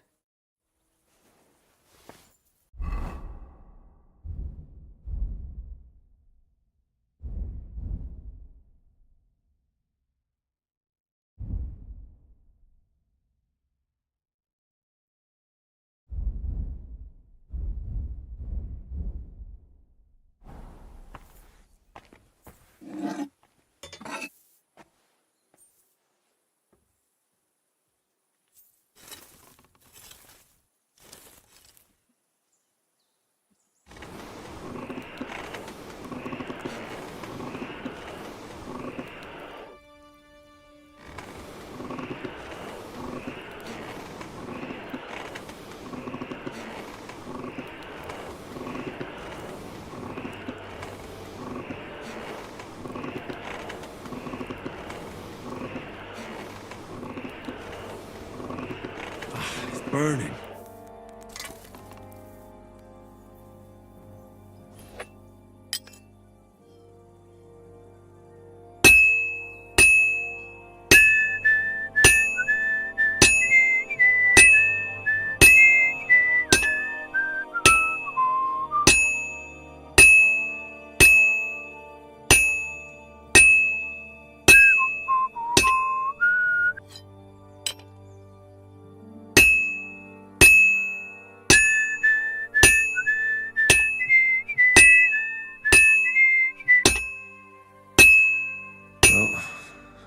Burning.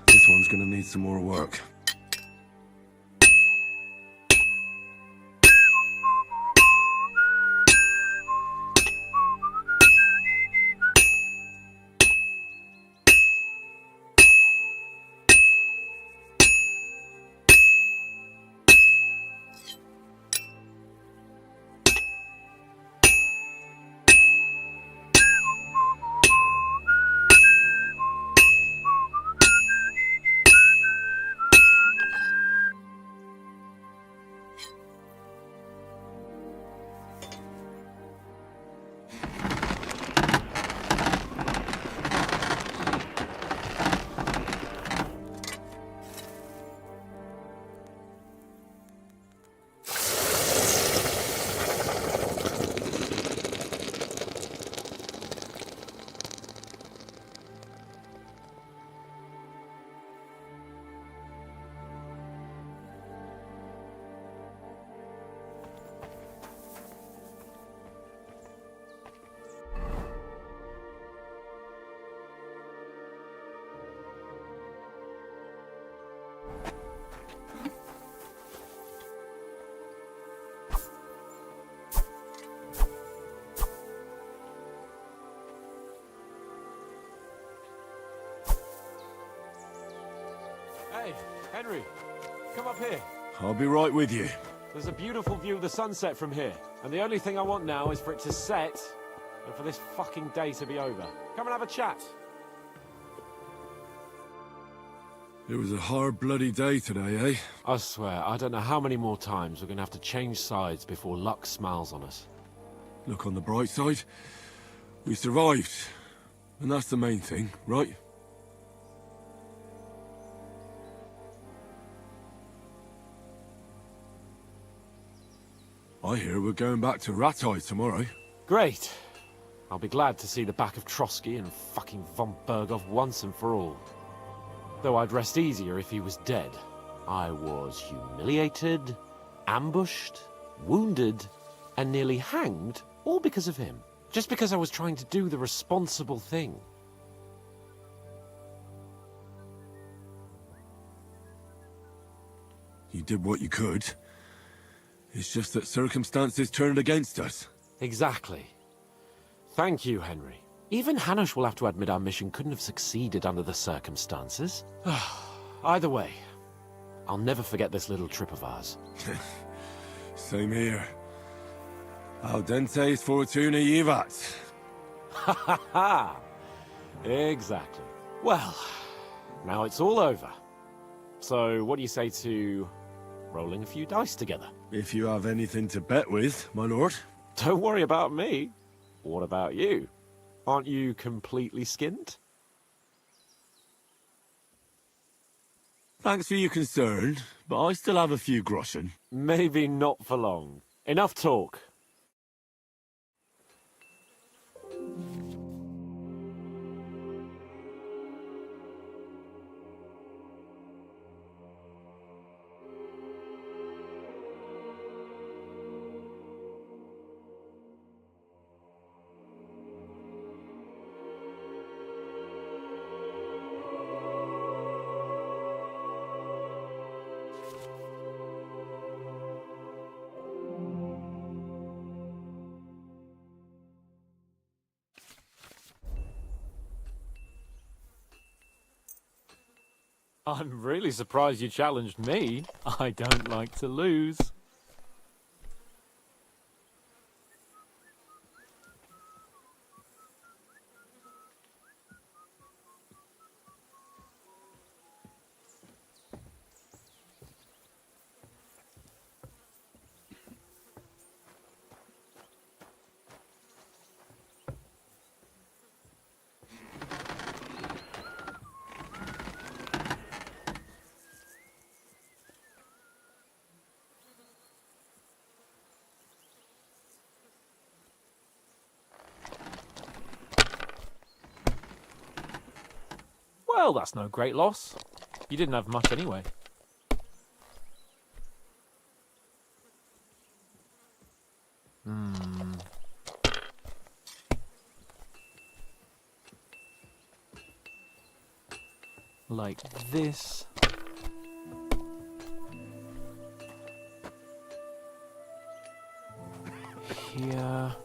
This one's gonna need some more work. Hey, Henry, come up here. I'll be right with you. There's a beautiful view of the sunset from here, and the only thing I want now is for it to set, and for this fucking day to be over. Come and have a chat. It was a hard bloody day today, eh? I swear, I don't know how many more times we're gonna have to change sides before luck smiles on us. Look on the bright side. We survived. And that's the main thing, right? I hear we're going back to Rattay tomorrow. Great. I'll be glad to see the back of Trotsky and fucking von Berghoff once and for all. Though I'd rest easier if he was dead. I was humiliated, ambushed, wounded, and nearly hanged, all because of him. Just because I was trying to do the responsible thing. You did what you could. It's just that circumstances turned against us. Exactly. Thank you, Henry. Even Hanush will have to admit our mission couldn't have succeeded under the circumstances. Either way, I'll never forget this little trip of ours. Same here. Al dente fortuna vivat. Ha ha ha! Exactly. Well, now it's all over. So, what do you say to rolling a few dice together? If you have anything to bet with, my lord. Don't worry about me. What about you? Aren't you completely skinned? Thanks for your concern, but I still have a few groschen. Maybe not for long. Enough talk. I'm really surprised you challenged me. I don't like to lose. Well, that's no great loss. You didn't have much anyway. Like this. Here.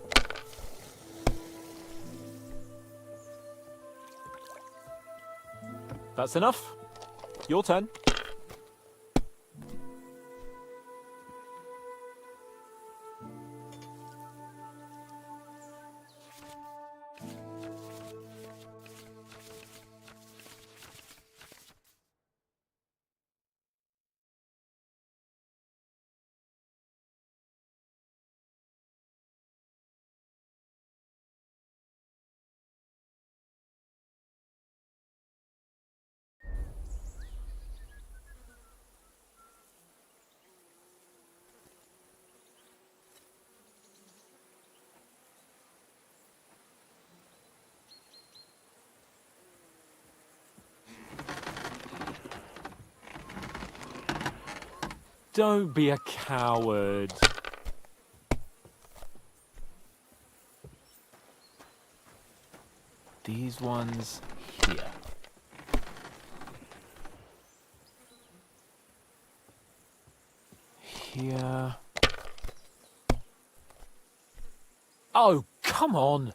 That's enough. Your turn. Don't be a coward. These ones here. Here. Oh, come on.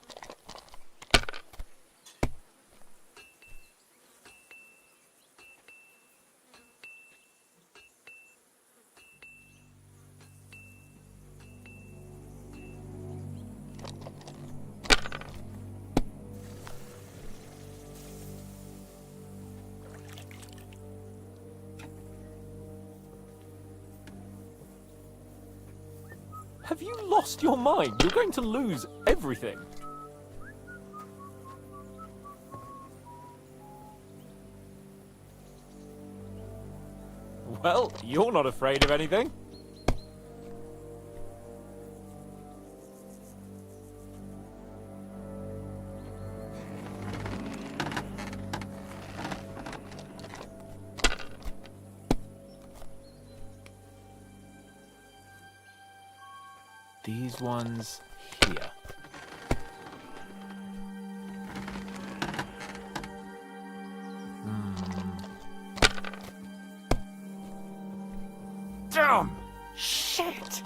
Have you lost your mind? You're going to lose everything. Well, you're not afraid of anything. These ones here. Damn! Shit!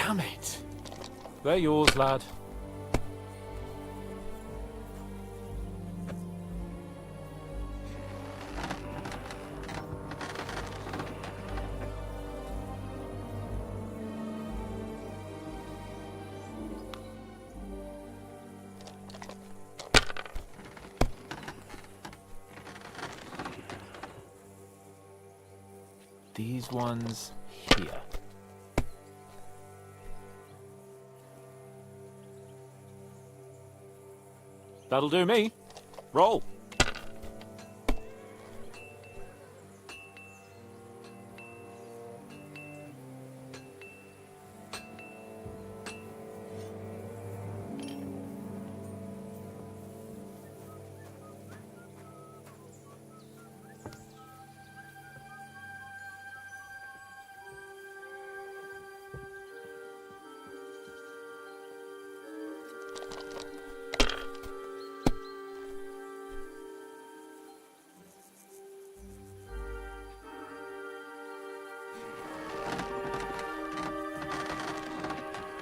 Damn it. They're yours, lad. These ones here. That'll do me. Roll.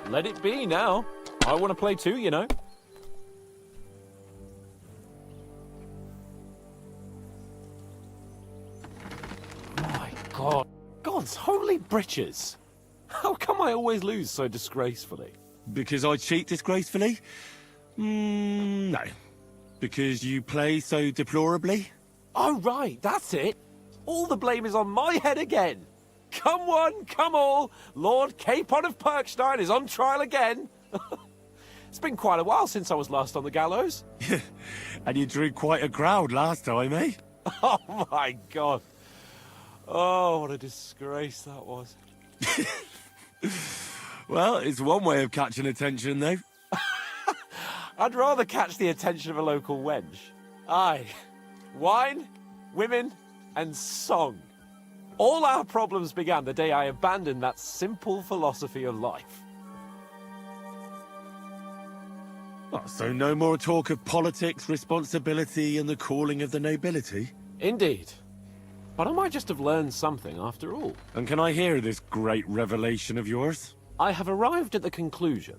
Let it be now. I want to play too, you know. My God. God's holy britches. How come I always lose so disgracefully? Because I cheat disgracefully? No. Because you play so deplorably? Oh, right, that's it. All the blame is on my head again. Come one, come all, Lord 𝐂𝐴𝐿 of Perkstein is on trial again. It's been quite a while since I was last on the gallows. And you drew quite a crowd last time, eh? Oh my God. Oh, what a disgrace that was. Well, it's one way of catching attention, though. I'd rather catch the attention of a local wench. Aye. Wine, women, and song. All our problems began the day I abandoned that simple philosophy of life. Oh, so no more talk of politics, responsibility, and the calling of the nobility? Indeed. But I might just have learned something after all. And can I hear this great revelation of yours? I have arrived at the conclusion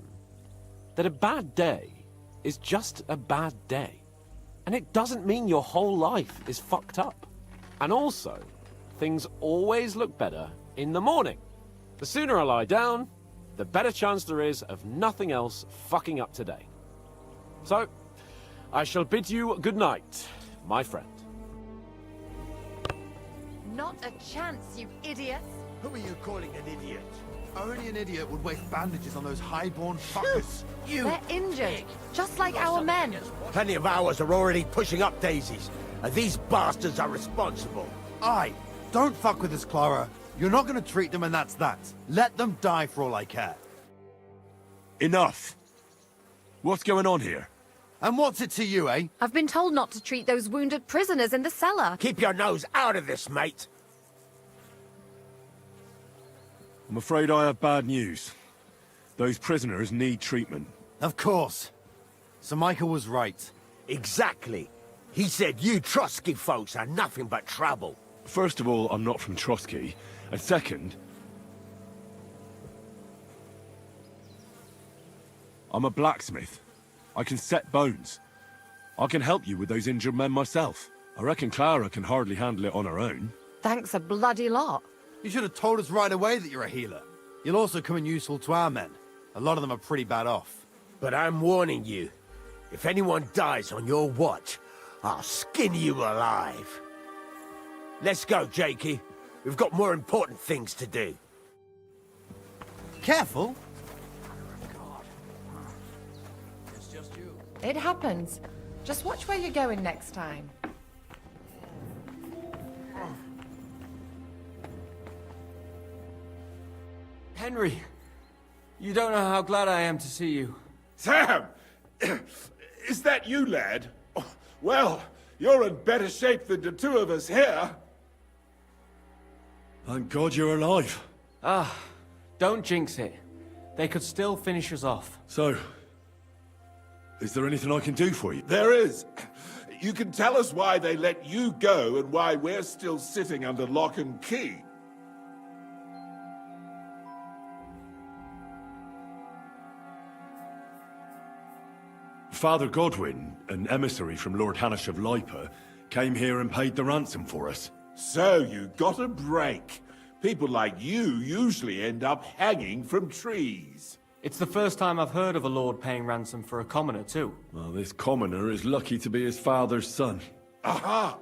that a bad day is just a bad day. And it doesn't mean your whole life is fucked up. And also, things always look better in the morning. The sooner I lie down, the better chance there is of nothing else fucking up today. So, I shall bid you good night, my friend. Not a chance, you idiots! Who are you calling an idiot? Only an idiot would waste bandages on those highborn fuckers. They're injured, just like our men. Plenty of ours are already pushing up daisies, and these bastards are responsible. Aye, don't fuck with us, Clara. You're not going to treat them and that's that. Let them die for all I care. Enough. What's going on here? And what's it to you, eh? I've been told not to treat those wounded prisoners in the cellar. Keep your nose out of this, mate. I'm afraid I have bad news. Those prisoners need treatment. Of course. Sir Michael was right. Exactly. He said you Trotsky folks are nothing but trouble. First of all, I'm not from Trotsky. And second, I'm a blacksmith. I can set bones. I can help you with those injured men myself. I reckon Clara can hardly handle it on her own. Thanks a bloody lot. You should have told us right away that you're a healer. You'll also come in useful to our men. A lot of them are pretty bad off. But I'm warning you. If anyone dies on your watch, I'll skin you alive. Let's go, Jakey. We've got more important things to do. Careful! It's just you. It happens. Just watch where you're going next time. Henry, you don't know how glad I am to see you. Sam! Is that you, lad? Oh, well, you're in better shape than the two of us here. Thank God you're alive. Ah, don't jinx it. They could still finish us off. So, is there anything I can do for you? There is. You can tell us why they let you go and why we're still sitting under lock and key. Father Godwin, an emissary from Lord Hanush of 𝐊𝐢𝐻𝐿, came here and paid the ransom for us. So you got a break. People like you usually end up hanging from trees. It's the first time I've heard of a lord paying ransom for a commoner, too. Well, this commoner is lucky to be his father's son. Aha!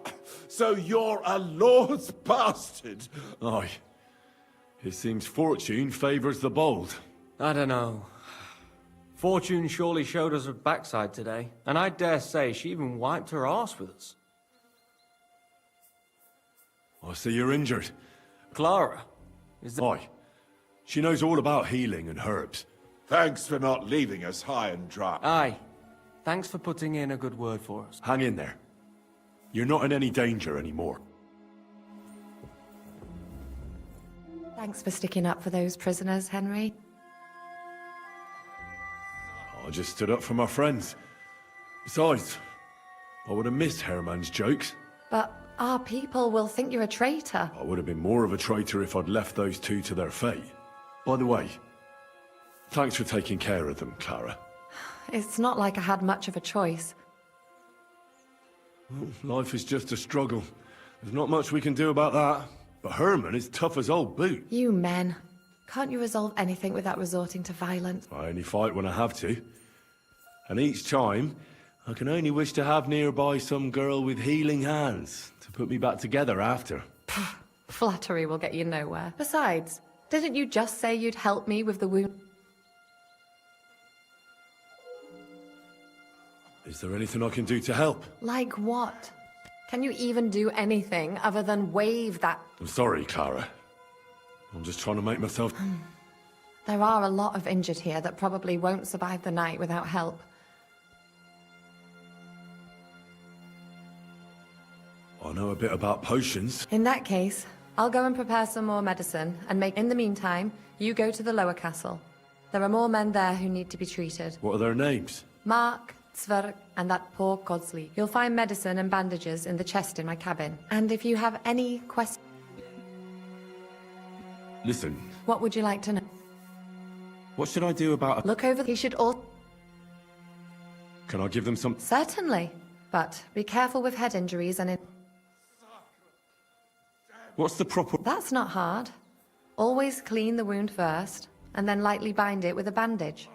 So you're a lord's bastard? Aye. It seems fortune favours the bold. I don't know. Fortune surely showed us her backside today, and I dare say she even wiped her arse with us. I see you're injured. Clara? Is that... Aye. She knows all about healing and herbs. Thanks for not leaving us high and dry. Aye. Thanks for putting in a good word for us. Hang in there. You're not in any danger anymore. Thanks for sticking up for those prisoners, Henry. I just stood up for my friends. Besides, I would have missed Herman's jokes. But our people will think you're a traitor. I would have been more of a traitor if I'd left those two to their fate. By the way, thanks for taking care of them, Clara. It's not like I had much of a choice. Well, life is just a struggle. There's not much we can do about that. But Herman is tough as old boot. You men. Can't you resolve anything without resorting to violence? I only fight when I have to. And each time, I can only wish to have nearby some girl with healing hands to put me back together after. Flattery will get you nowhere. Besides, didn't you just say you'd help me with the wound? Is there anything I can do to help? Like what? Can you even do anything other than wave that? I'm sorry, Clara. I'm just trying to make myself... There are a lot of injured here that probably won't survive the night without help. I know a bit about potions. In that case, I'll go and prepare some more medicine and make... In the meantime, you go to the lower castle. There are more men there who need to be treated. What are their names? Mark, Sverk, and that poor 𝐂𝐧𝐿. You'll find medicine and bandages in the chest in my cabin. And if you have any questions... Listen, What would you like to know? what should I do about... Look over... He should all... Can I give them some... Certainly. But be careful with head injuries and... What's the proper... That's not hard. Always clean the wound first, and then lightly bind it with a bandage.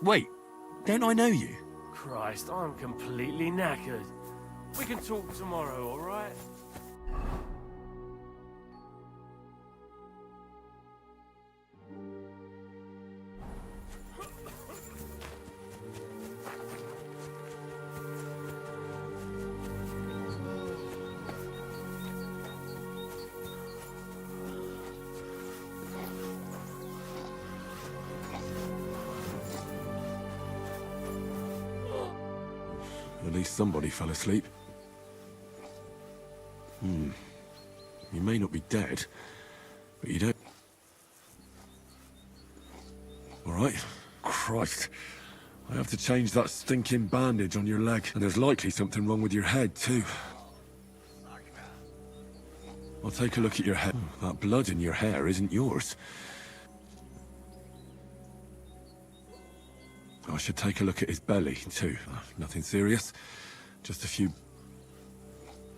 Wait, don't I know you? Christ, I'm completely knackered. We can talk tomorrow, all right? At least somebody fell asleep. You may not be dead, but you don't... All right. Christ. I have to change that stinking bandage on your leg, and there's likely something wrong with your head, too. I'll take a look at your head. That blood in your hair isn't yours. I should take a look at his belly, too. Nothing serious. Just a few...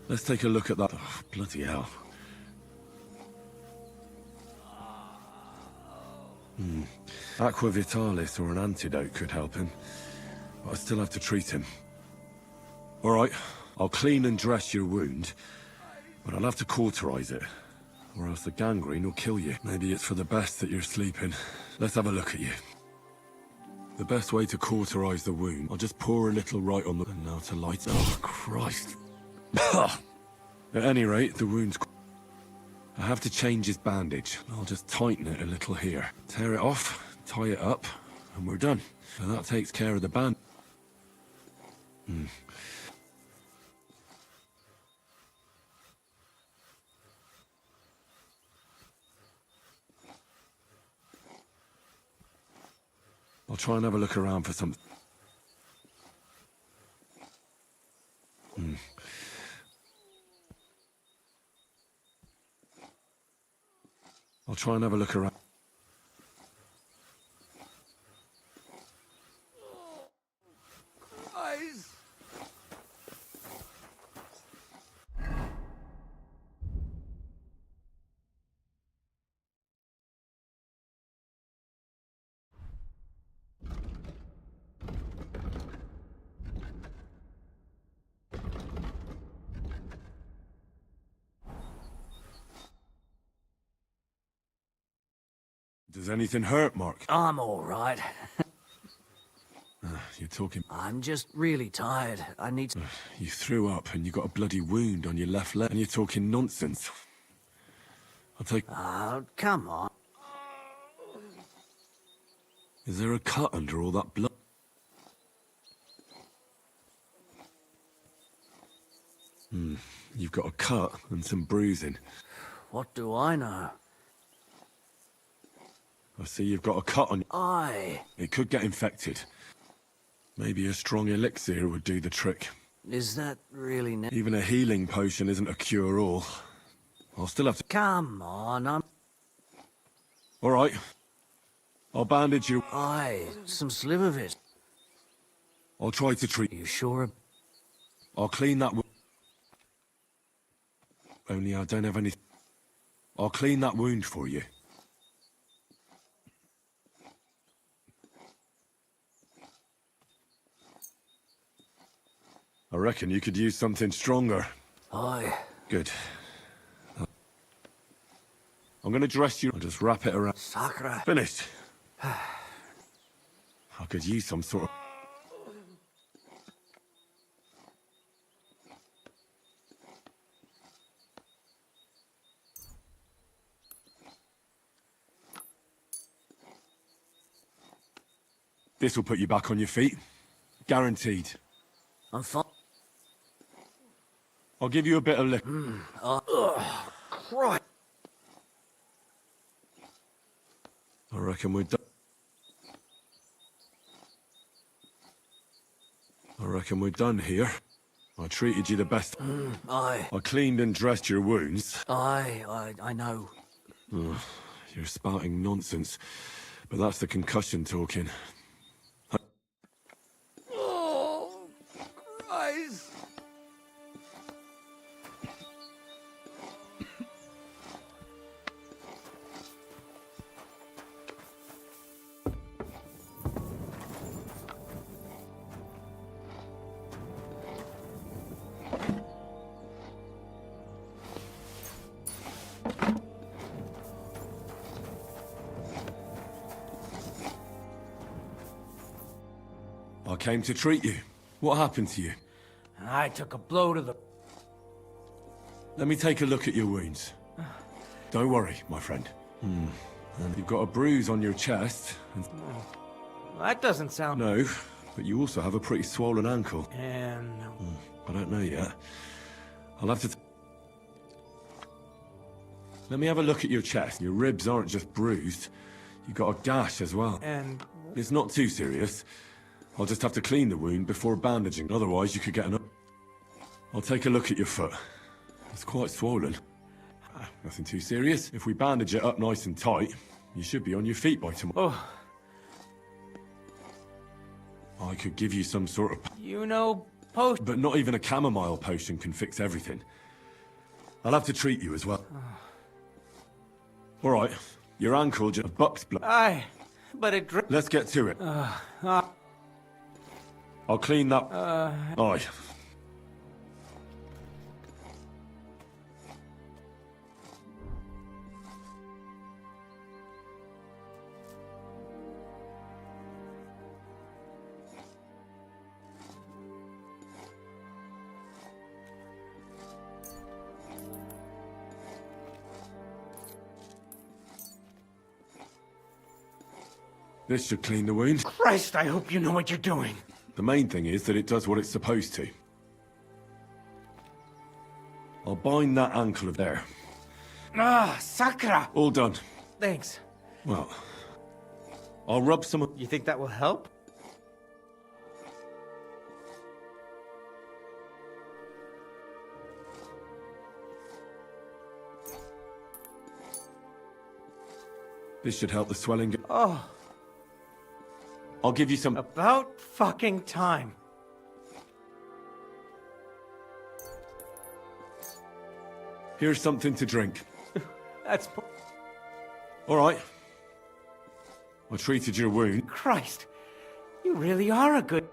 Let's take a look at that. Oh, bloody hell. Aqua Vitalis or an antidote could help him. But I still have to treat him. Alright, I'll clean and dress your wound. But I'll have to cauterize it. Or else the gangrene will kill you. Maybe it's for the best that you're sleeping. Let's have a look at you. The best way to cauterize the wound, I'll just pour a little right on the... And now to light... Oh, Christ. At any rate, the wound's... I have to change his bandage. I'll just tighten it a little here. Tear it off, tie it up, and we're done. So that takes care of the band... I'll try and have a look around for some... I'll try and have a look around. Eyes. Does anything hurt, Mark? I'm all right. You're talking... I'm just really tired. I need to... You threw up and you got a bloody wound on your left leg and you're talking nonsense. I'll take... Oh, come on. Is there a cut under all that blood? You've got a cut and some bruising. What do I know? I see you've got a cut on... Aye. It could get infected. Maybe a strong elixir would do the trick. Is that really... Even a healing potion isn't a cure-all. I'll still have to... Come on, I'm... All right. I'll bandage you. Aye, some Slivovitz. I'll try to treat... You sure? I'll clean that... Only I don't have any... I'll clean that wound for you. I reckon you could use something stronger. Aye. Good. I'm gonna dress you. I'll just wrap it around. Sakra. Finished. I could use some sort of... This will put you back on your feet. Guaranteed. I'm fine. I'll give you a bit of lick. Christ. I reckon we're done. I reckon we're done here. I treated you the best. Aye. I cleaned and dressed your wounds. Aye, I know. You're spouting nonsense. But that's the concussion talking. Oh, Christ. I came to treat you. What happened to you? I took a blow to the... Let me take a look at your wounds. Don't worry, my friend. And you've got a bruise on your chest. And... That doesn't sound... No, but you also have a pretty swollen ankle. And... I don't know yet. I'll have to... Let me have a look at your chest. Your ribs aren't just bruised. You've got a gash as well. And... It's not too serious. I'll just have to clean the wound before bandaging. Otherwise, you could get an... I'll take a look at your foot. It's quite swollen. Nothing too serious. If we bandage it up nice and tight, you should be on your feet by tomorrow. I could give you some sort of... You know, potion. But not even a chamomile potion can fix everything. I'll have to treat you as well. All right, your ankle just buck's blood. Aye, but it... Let's get to it. I'll clean that... Aye. This should clean the wound. Christ, I hope you know what you're doing. The main thing is that it does what it's supposed to. I'll bind that ankle of there. Sakra! All done. Thanks. Well, I'll rub some... You think that will help? This should help the swelling. Oh. I'll give you some... About fucking time. Here's something to drink. That's... All right. I treated your wound. Christ. You really are a good...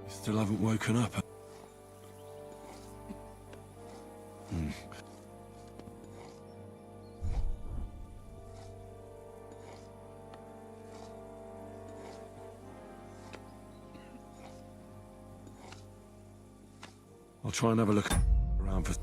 You still haven't woken up. I'll try and have a look around for...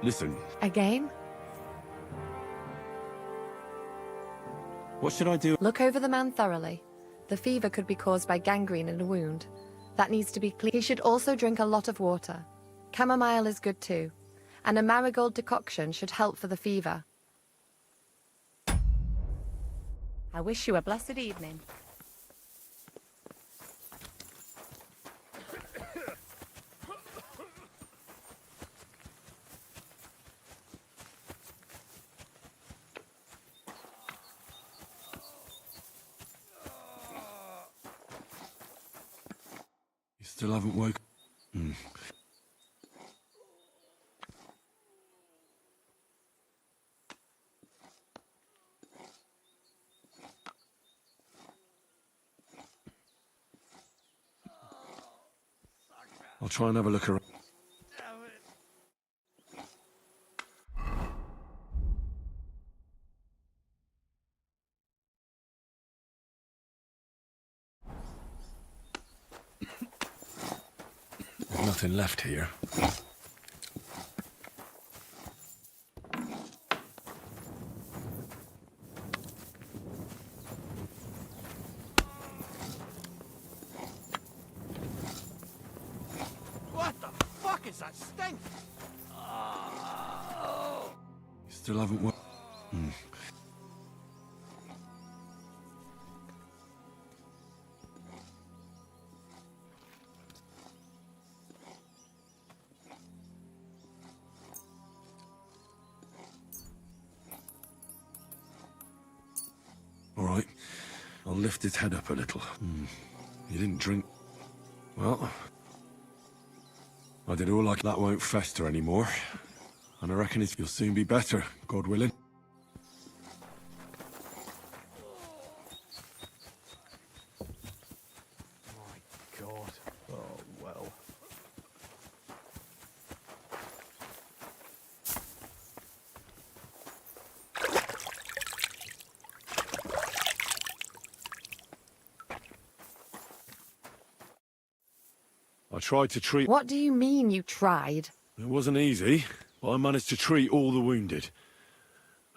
Listen. Again? What should I do? Look over the man thoroughly. The fever could be caused by gangrene in a wound. That needs to be clean. He should also drink a lot of water. Chamomile is good too. And a marigold decoction should help for the fever. I wish you a blessed evening. Still haven't woke. I'll try and have a look around. There's nothing left here. What the fuck is that stink? Still haven't worked. All right, I'll lift his head up a little. He didn't drink. Well, I did all like that won't fester anymore. And I reckon you'll soon be better, God willing. I tried to treat... What do you mean you tried? It wasn't easy, but I managed to treat all the wounded.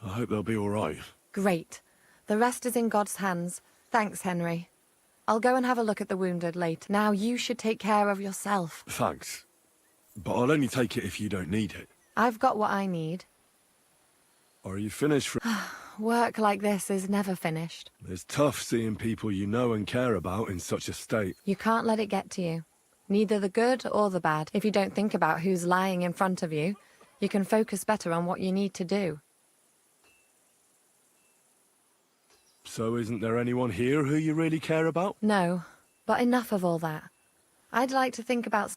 I hope they'll be all right. Great. The rest is in God's hands. Thanks, Henry. I'll go and have a look at the wounded later. Now you should take care of yourself. Thanks. But I'll only take it if you don't need it. I've got what I need. Are you finished for... Work like this is never finished. It's tough seeing people you know and care about in such a state. You can't let it get to you. Neither the good or the bad. If you don't think about who's lying in front of you, you can focus better on what you need to do. So isn't there anyone here who you really care about? No, but enough of all that. I'd like to think about...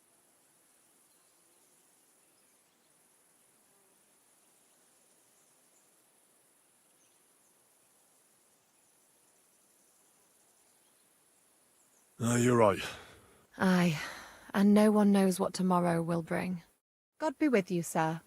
You're right. Aye, and no one knows what tomorrow will bring. God be with you, sir.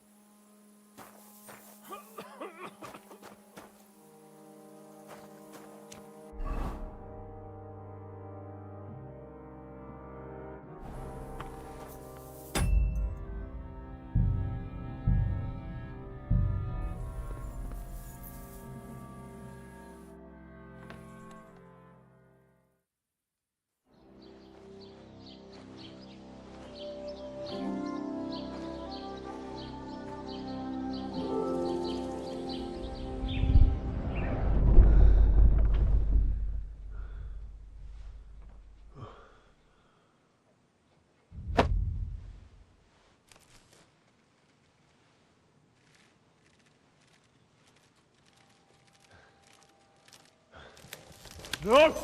No!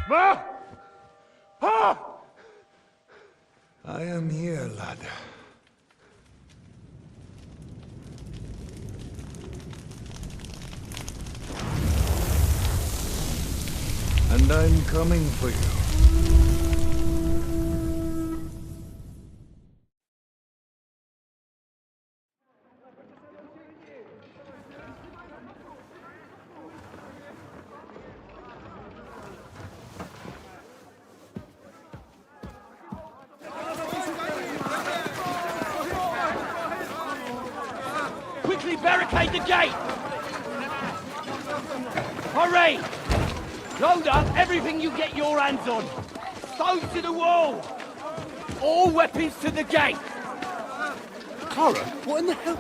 Ma! Ah! I am here, lad. And I'm coming for you. Quickly barricade the gate! Hurry! Load up everything you get your hands on. Stones to the wall! All weapons to the gate! Kara, what in the hell?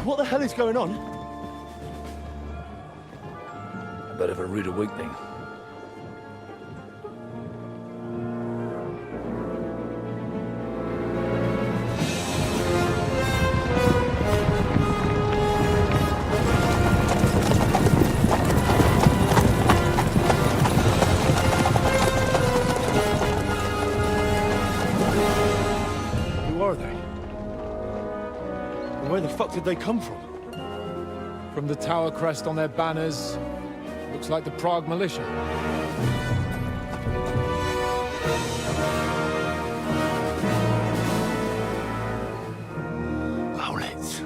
What the hell is going on? A bit of a rude awakening. Who are they? And where the fuck did they come from? From the tower crest on their banners, looks like the Prague militia. Owlets.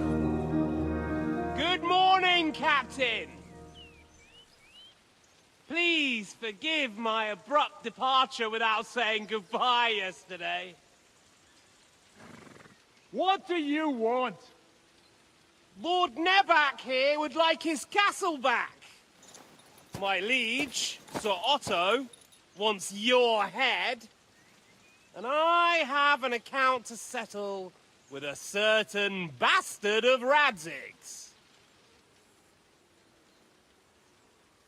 Good morning, Captain! Please forgive my abrupt departure without saying goodbye yesterday. What do you want? Lord Nebak here would like his castle back. My liege, Sir Otto, wants your head. And I have an account to settle with a certain bastard of Radzig's.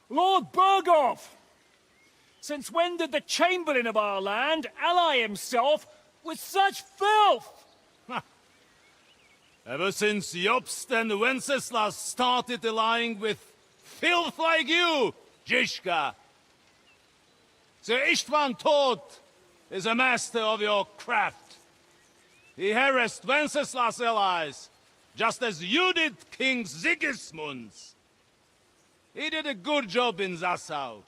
Lord BOWGUN! Since when did the Chamberlain of our land ally himself with such filth? Ever since Jobst and Wenceslas started allying with filth like you, Zizka. Sir Istvan Todt is a master of your craft. He harassed Wenceslas' allies, just as you did King Sigismund's. He did a good job in Zassau,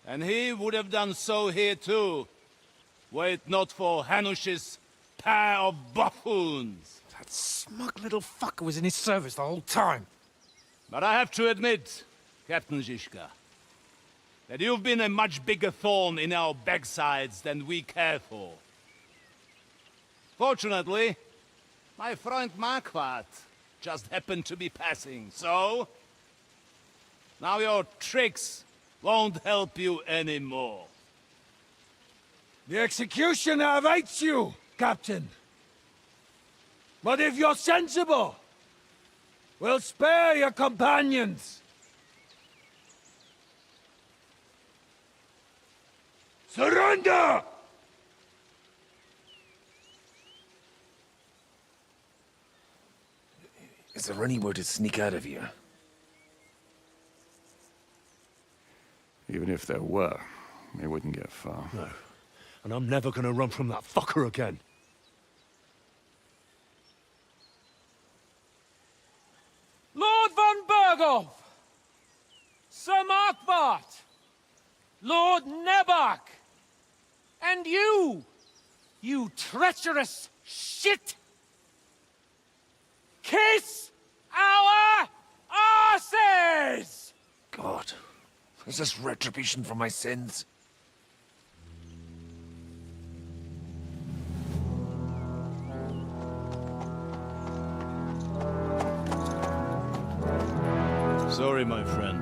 and he would have done so here too, were it not for Hanush's pair of buffoons. That smug little fucker was in his service the whole time. But I have to admit, Captain Zizka, that you've been a much bigger thorn in our backsides than we care for. Fortunately, my friend Marquardt just happened to be passing, so... now your tricks won't help you anymore. The executioner awaits you, Captain. But if you're sensible, we'll spare your companions. Surrender! Is there anywhere to sneak out of here? Even if there were, we wouldn't get far. No. And I'm never gonna run from that fucker again. Lord von Berghoff! Sir Marquardt! Lord Nebach! And you treacherous shit! Kiss our asses! God, is this retribution for my sins? Sorry, my friend.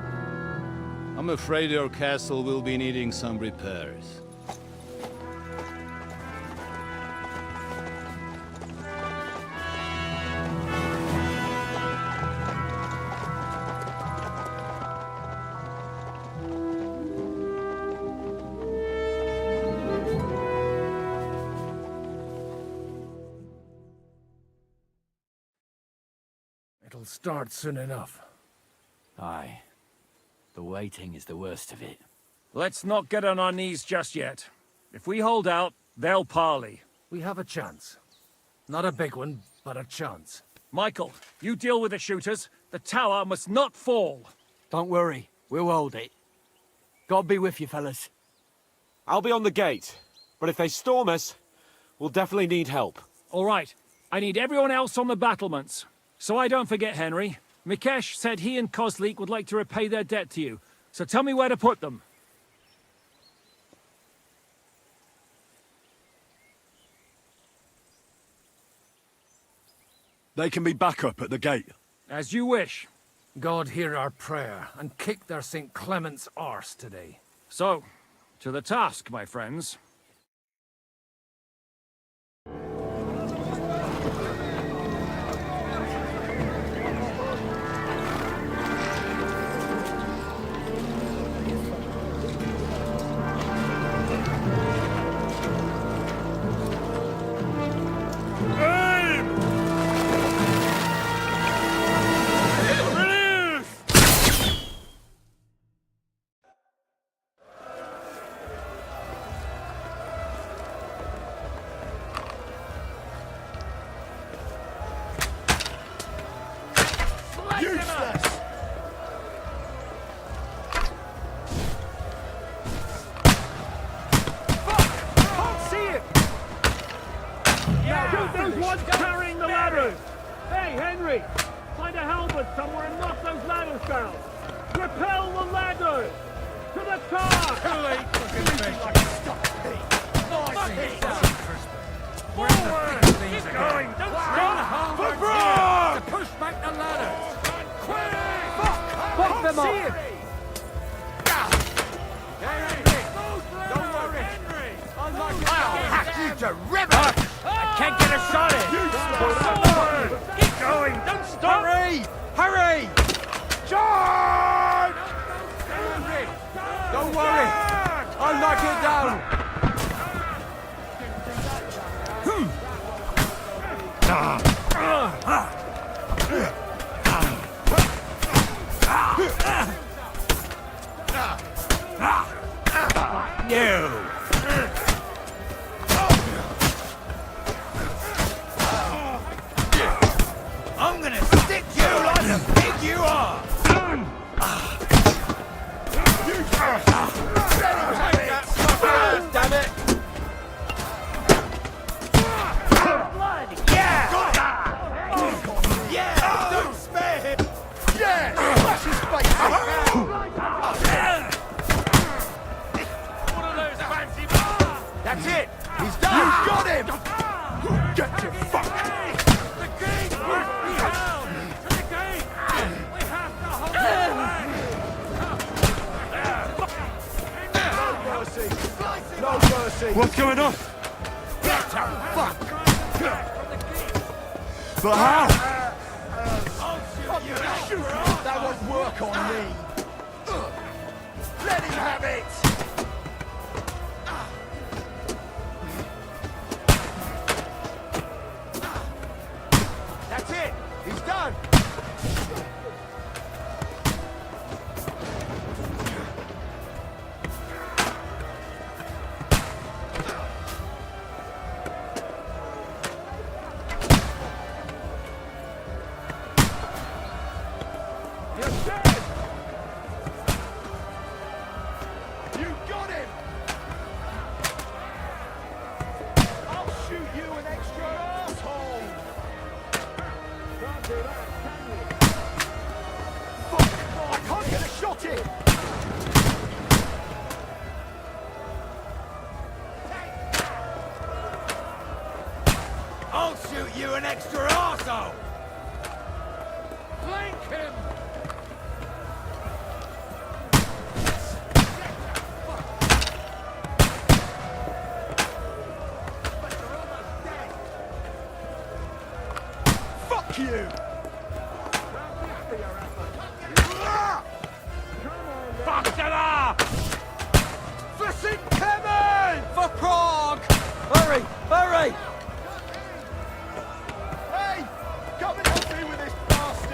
I'm afraid your castle will be needing some repairs. It'll start soon enough. Aye. The waiting is the worst of it. Let's not get on our knees just yet. If we hold out, they'll parley. We have a chance. Not a big one, but a chance. Michael, you deal with the shooters. The tower must not fall. Don't worry. We'll hold it. God be with you, fellas. I'll be on the gate. But if they storm us, we'll definitely need help. All right. I need everyone else on the battlements. So I don't forget, Henry. Mikesh said he and 𝐂𝐧𝐿 would like to repay their debt to you. So tell me where to put them. They can be back up at the gate. As you wish. God hear our prayer and kick their St. Clement's arse today. So, to the task, my friends. Yeah! got him! Get your fuck! The gate must be held! To the gate! We have to hold it back! No mercy! No mercy! What's going on? Get your fuck! But how? That won't work on me! Let him have it! That's it! He's done! You're dead! You got him! I'll shoot you an extra asshole! Can't do that, can you? Fuck! I can't get a shot in! I'll shoot you an extra arsehole! Flank him! Fuck you! Fuck it For St. Kevin! For Prague! Hurry! Hurry! Hey! Come and help me with this bastard!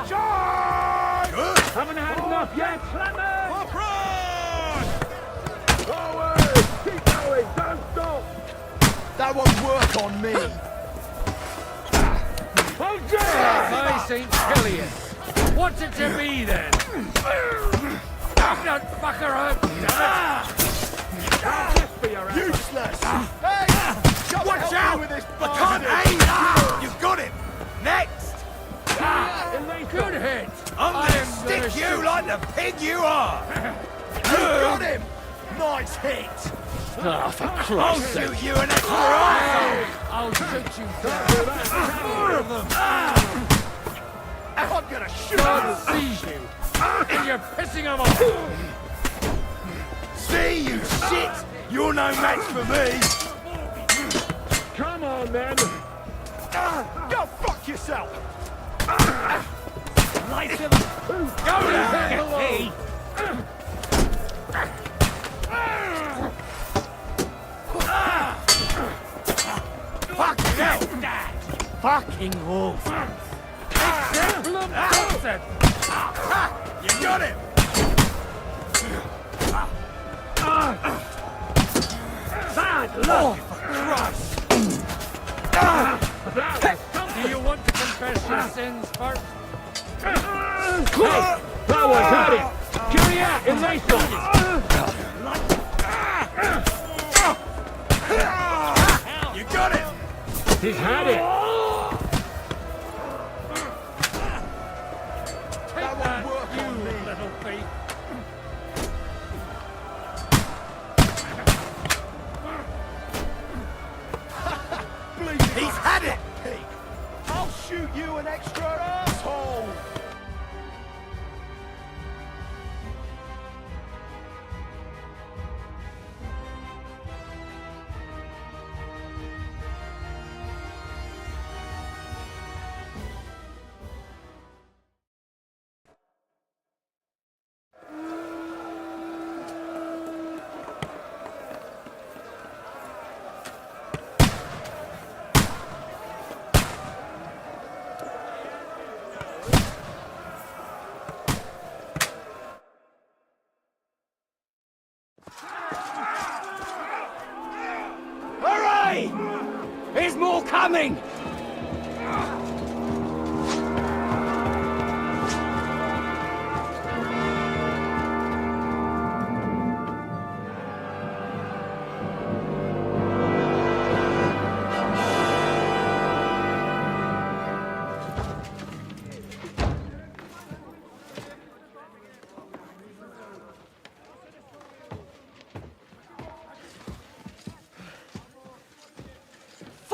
Charge! Haven't had enough yet, Clement! For Prague! Forward! Keep going! Don't stop! That won't work on me! I St. Killian. What's it to be then? Knock that fucker out, damn it! Useless! Hey! Watch out! With this I can't aim! You've got him! Next! Good hit! I'm gonna stick you like the pig you are! You got him! Nice hit! Oh, for I'll Christ's sake! shoot you an extra arsehole! I'll shoot you down! More of them! I'm gonna shoot God sees you! And you're pissing him off! See, you shit! You're no match for me! Come on, then! Go fuck yourself! Light him! Go to hell! Fucking hell! Fucking wolf! You got him! Bad luck! Do you want to confess your sins first? Hey, that one's had it! Carry out in my You got him! He's had it! Take that, you little thief! He's had it! I'll shoot you an extra asshole! Hurry! There's more coming!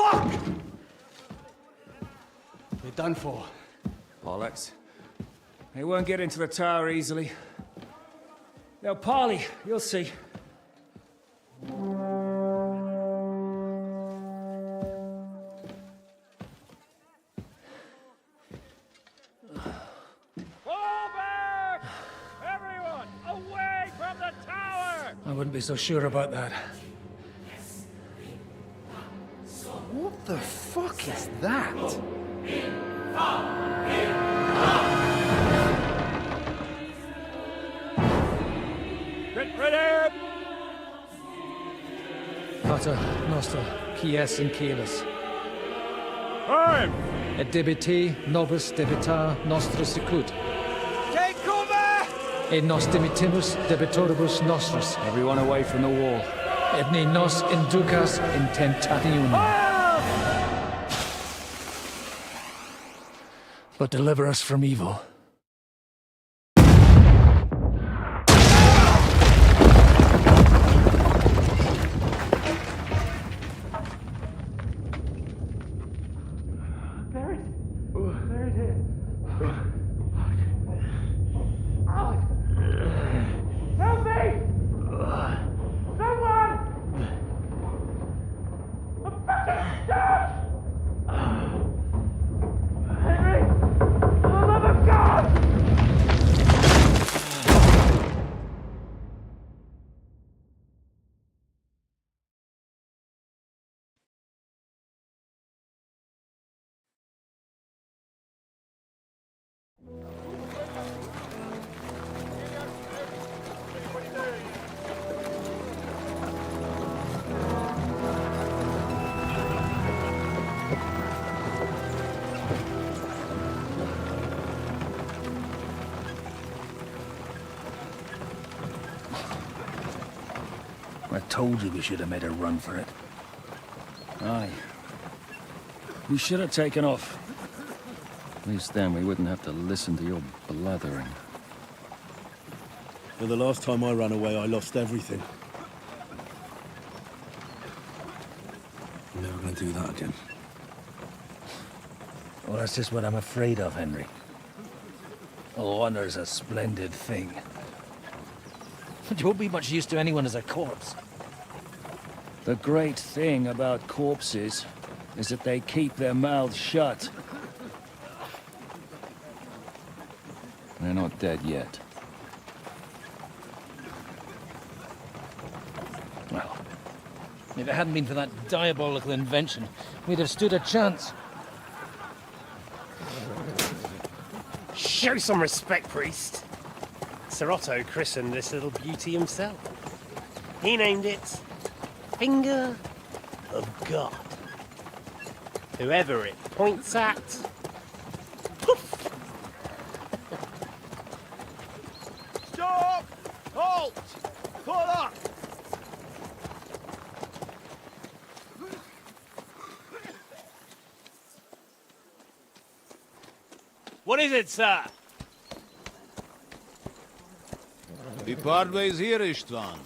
Fuck! We're done for. Bollocks. They won't get into the tower easily. They'll parley, you'll see. I wouldn't be so sure about that. What the fuck is that? Get ready! Pater noster, 𝐂𝐴𝐴. Time! Et debiti nobis debita nostra sicut. Take cover! Et nos dimitimus debitoribus nostris. Everyone away from the wall. Et ne nos inducas in tentationem. But deliver us from evil. I told you we should have made a run for it. Aye. We should have taken off. At least then we wouldn't have to listen to your blathering. Well, the last time I ran away, I lost everything. I'm never gonna do that again. Well, that's just what I'm afraid of, Henry. Honor's a splendid thing. But you won't be much use to anyone as a corpse. The great thing about corpses is that they keep their mouths shut. They're not dead yet. Well, if it hadn't been for that diabolical invention, we'd have stood a chance. Show some respect, priest. Sir Otto christened this little beauty himself. He named it Finger of God. Whoever it points at, poof! Stop! Halt! Pull up! What is it, sir? The Parway's here, Istvan.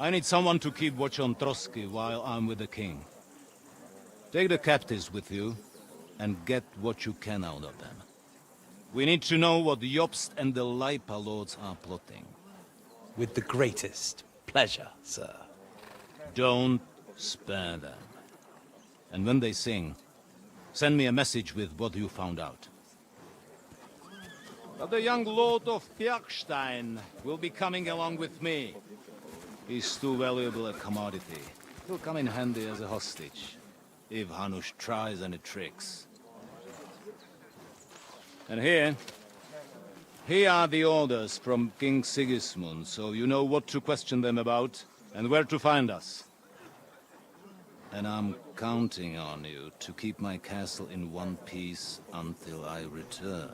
I need someone to keep watch on Trotsky while I'm with the king. Take the captives with you, and get what you can out of them. We need to know what 𝐂𝐴𝐴 and the 𝐿𝐼PA lords are plotting. With the greatest pleasure, sir. Don't spare them. And when they sing, send me a message with what you found out. But the young lord of Bjerkstein will be coming along with me. He's too valuable a commodity. He'll come in handy as a hostage, if Hanush tries any tricks. And here are the orders from King Sigismund, so you know what to question them about, and where to find us. And I'm counting on you to keep my castle in one piece until I return.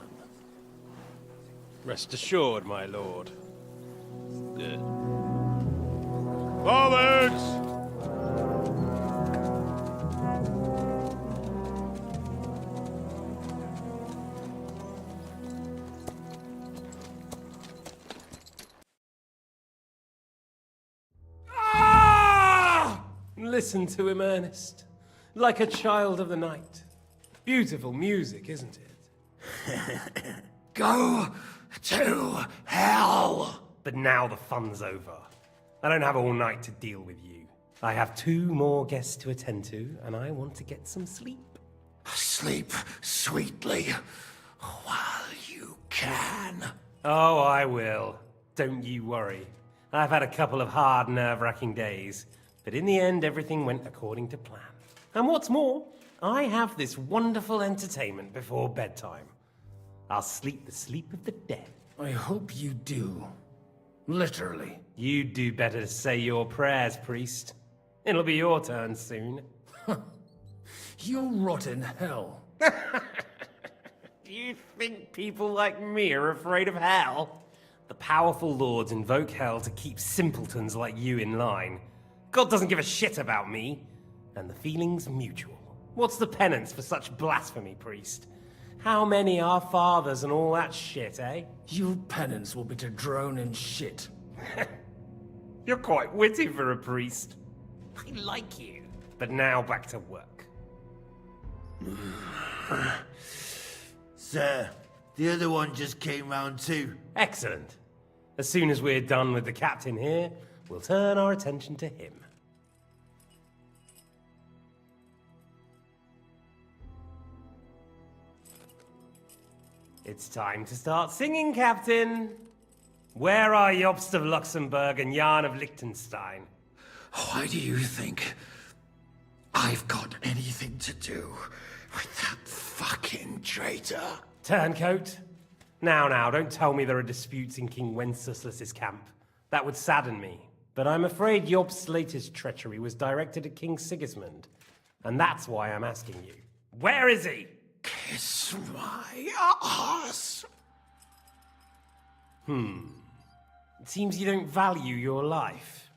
Rest assured, my lord. Good. Forwards! Listen to him, Ernest. Like a child of the night. Beautiful music, isn't it? Go to hell! But now the fun's over. I don't have all night to deal with you. I have 2 more guests to attend to, and I want to get some sleep. Sleep sweetly while you can. Oh, I will. Don't you worry. I've had a couple of hard, nerve-wracking days, but in the end, everything went according to plan. And what's more, I have this wonderful entertainment before bedtime. I'll sleep the sleep of the dead. I hope you do. Literally. You'd do better to say your prayers, priest. It'll be your turn soon. You'll rot in hell. You think people like me are afraid of hell? The powerful lords invoke hell to keep simpletons like you in line. God doesn't give a shit about me, and the feeling's mutual. What's the penance for such blasphemy, priest? How many are fathers and all that shit, eh? Your penance will be to drown in shit. You're quite witty for a priest. I like you. But now back to work. Sir, the other one just came round too. Excellent. As soon as we're done with the captain here, we'll turn our attention to him. It's time to start singing, Captain. Where are Jobst of Luxembourg and Jan of Liechtenstein? Why do you think I've got anything to do with that fucking traitor? Turncoat. Now, don't tell me there are disputes in King Wenceslas's camp. That would sadden me. But I'm afraid Jobst's latest treachery was directed at King Sigismund. And that's why I'm asking you. Where is he? Kiss my ass. It seems you don't value your life.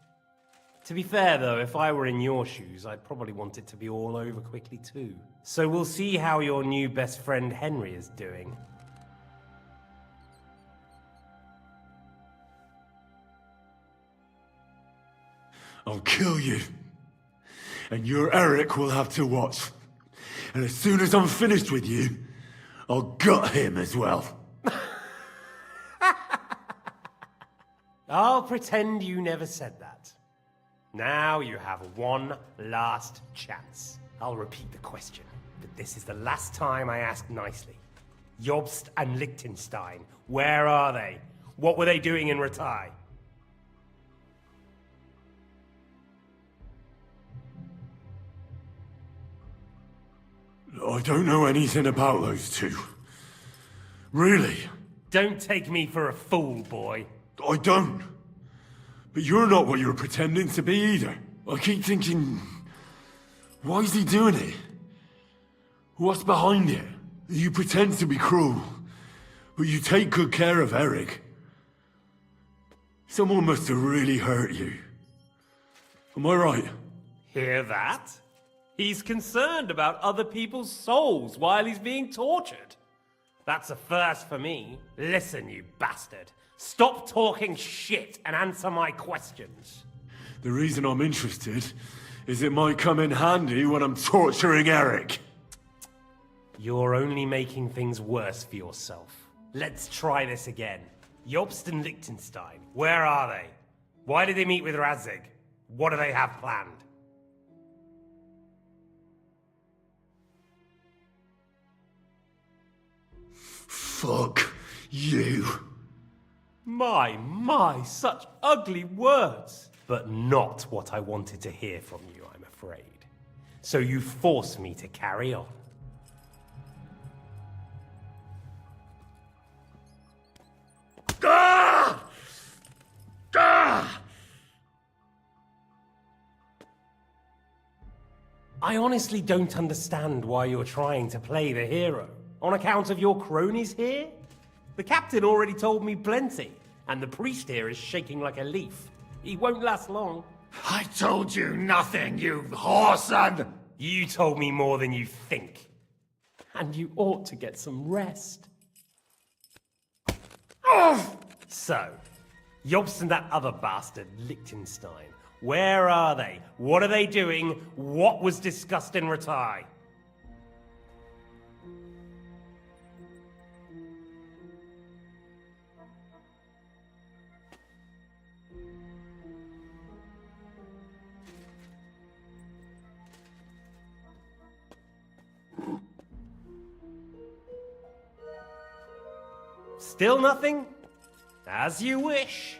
To be fair, though, if I were in your shoes, I'd probably want it to be all over quickly, too. So we'll see how your new best friend Henry is doing. I'll kill you. And your Eric will have to watch. And as soon as I'm finished with you, I'll gut him as well. I'll pretend you never said that. Now you have one last chance. I'll repeat the question, but this is the last time I ask nicely. Jobst and Liechtenstein, where are they? What were they doing in Ratai? I don't know anything about those two. Really? Don't take me for a fool, boy. I don't. But you're not what you're pretending to be either. I keep thinking, why is he doing it? What's behind it? You pretend to be cruel, but you take good care of Eric. Someone must have really hurt you. Am I right? Hear that? He's concerned about other people's souls while he's being tortured. That's a first for me. Listen, you bastard. Stop talking shit and answer my questions. The reason I'm interested is it might come in handy when I'm torturing Eric. You're only making things worse for yourself. Let's try this again. Jobst and Liechtenstein, where are they? Why did they meet with Radzig? What do they have planned? Fuck you. My, such ugly words. But not what I wanted to hear from you, I'm afraid. So you force me to carry on. Ah! Ah! I honestly don't understand why you're trying to play the hero. On account of your cronies here? The captain already told me plenty, and the priest here is shaking like a leaf. He won't last long. I told you nothing, you whoreson! You told me more than you think. And you ought to get some rest. So, Jobst and that other bastard, Liechtenstein, Where are they? What are they doing? What was discussed in Rattay? Still nothing? As you wish.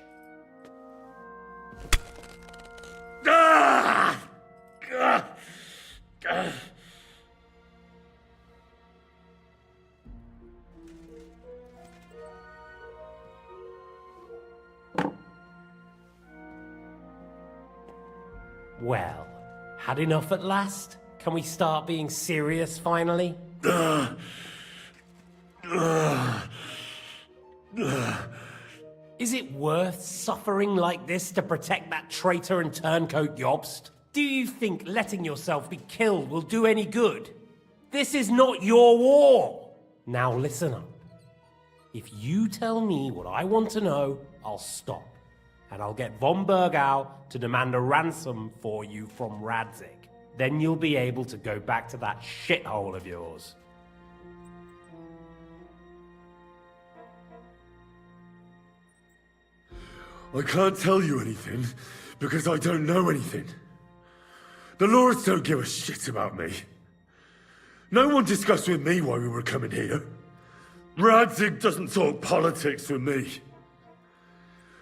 Well, had enough at last? Can we start being serious finally? Is it worth suffering like this to protect that traitor and turncoat 𝐂𝐽𝐵? Do you think letting yourself be killed will do any good? This is not your war! Now listen up. If you tell me what I want to know, I'll stop. And I'll get von BOWGUN to demand a ransom for you from 𝐊𝐢𝐧𝐻. Then you'll be able to go back to that shithole of yours. I can't tell you anything, because I don't know anything. The Lords don't give a shit about me. No one discussed with me why we were coming here. 𝐊𝐳𝐻 doesn't talk politics with me.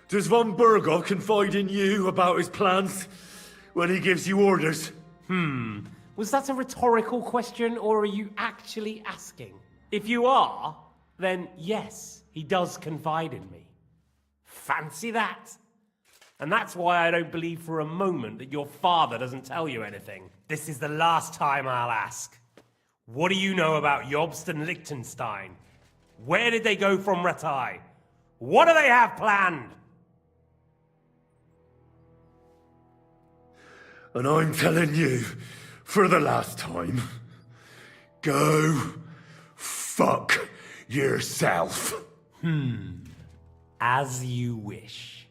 Does von BOWGUN confide in you about his plans when he gives you orders? Was that a rhetorical question, or are you actually asking? If you are, then yes, he does confide in me. Fancy that. And that's why I don't believe for a moment that your father doesn't tell you anything. This is the last time I'll ask. What do you know about 𝐂𝐽𝐵 and Liechtenstein? Where did they go from Rattay? What do they have planned? And I'm telling you, for the last time, go fuck yourself. As you wish.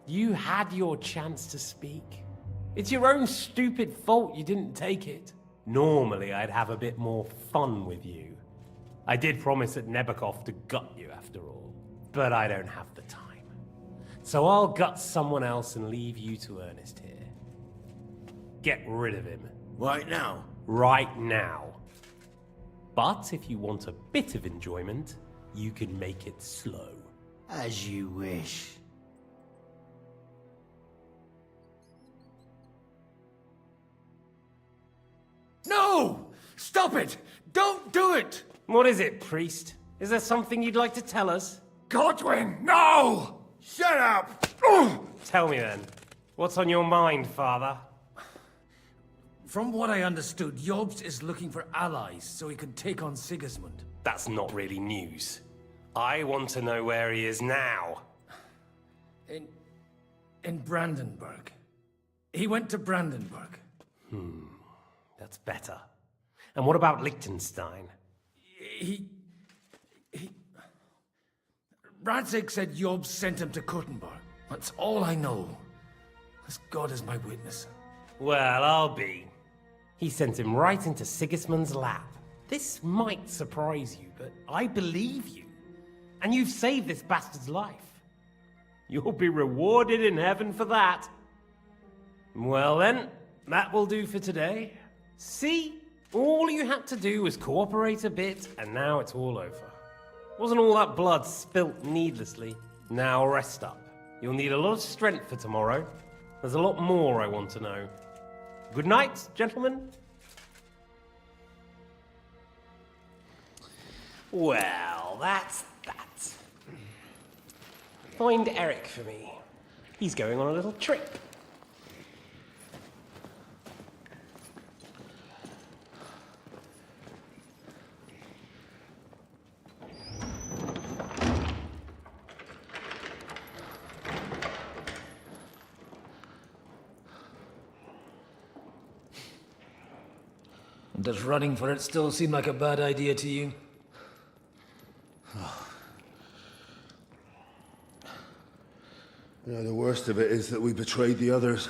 You had your chance to speak. It's your own stupid fault you didn't take it. Normally, I'd have a bit more fun with you. I did promise at 𝐁𝐵𝐿 to gut you after all, but I don't have the time. So I'll gut someone else and leave you to Ernest here. Get rid of him. Right now? Right now. But if you want a bit of enjoyment, you can make it slow. As you wish. No! Stop it! Don't do it! What is it, priest? Is there something you'd like to tell us? Godwin, no! Shut up! Tell me then. What's on your mind, father? From what I understood, 𝐂𝐽𝐵 is looking for allies so he can take on Sigismund. That's not really news. I want to know where he is now. In Brandenburg. He went to Brandenburg. That's better. And what about Liechtenstein? 𝐊𝐳𝐻 said 𝐂𝐽𝐵 sent him to 𝐂𝐻𝐿. That's all I know. As God is my witness. Well, I'll be. He sent him right into Sigismund's lap. This might surprise you, but I believe you. And you've saved this bastard's life. You'll be rewarded in heaven for that. Well then, that will do for today. See? All you had to do was cooperate a bit, and now it's all over. Wasn't all that blood spilt needlessly? Now rest up. You'll need a lot of strength for tomorrow. There's a lot more I want to know. Good night, gentlemen. Well, that's that. find Eric for me. He's going on a little trip. Does running for it still seem like a bad idea to you? You know, the worst of it is that we betrayed the others.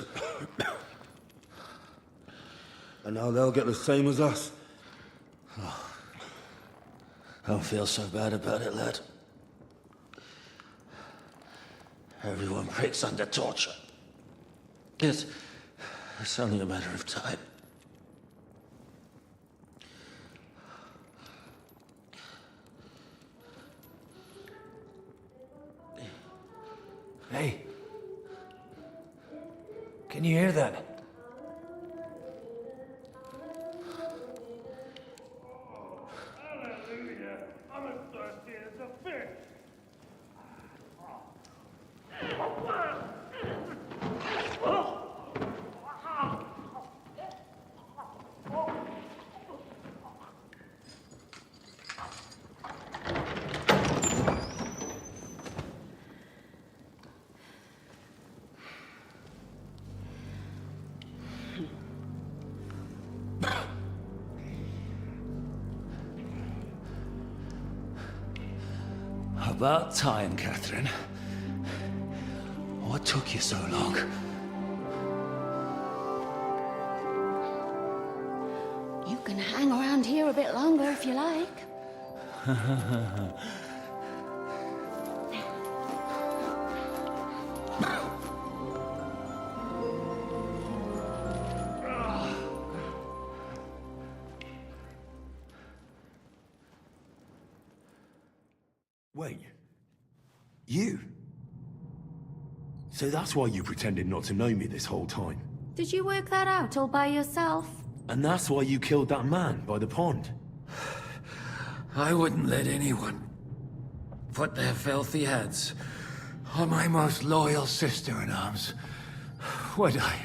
And now they'll get the same as us. Oh. I don't feel so bad about it, lad. Everyone breaks under torture. It's only a matter of time. Hey. Can you hear that? Hallelujah. I'm as thirsty as a fish. About time, Catherine. What took you so long? You can hang around here a bit longer if you like. Wait. You? So that's why you pretended not to know me this whole time? Did you work that out all by yourself? And that's why you killed that man by the pond? I wouldn't let anyone put their filthy hands on my most loyal sister-in-arms, would I?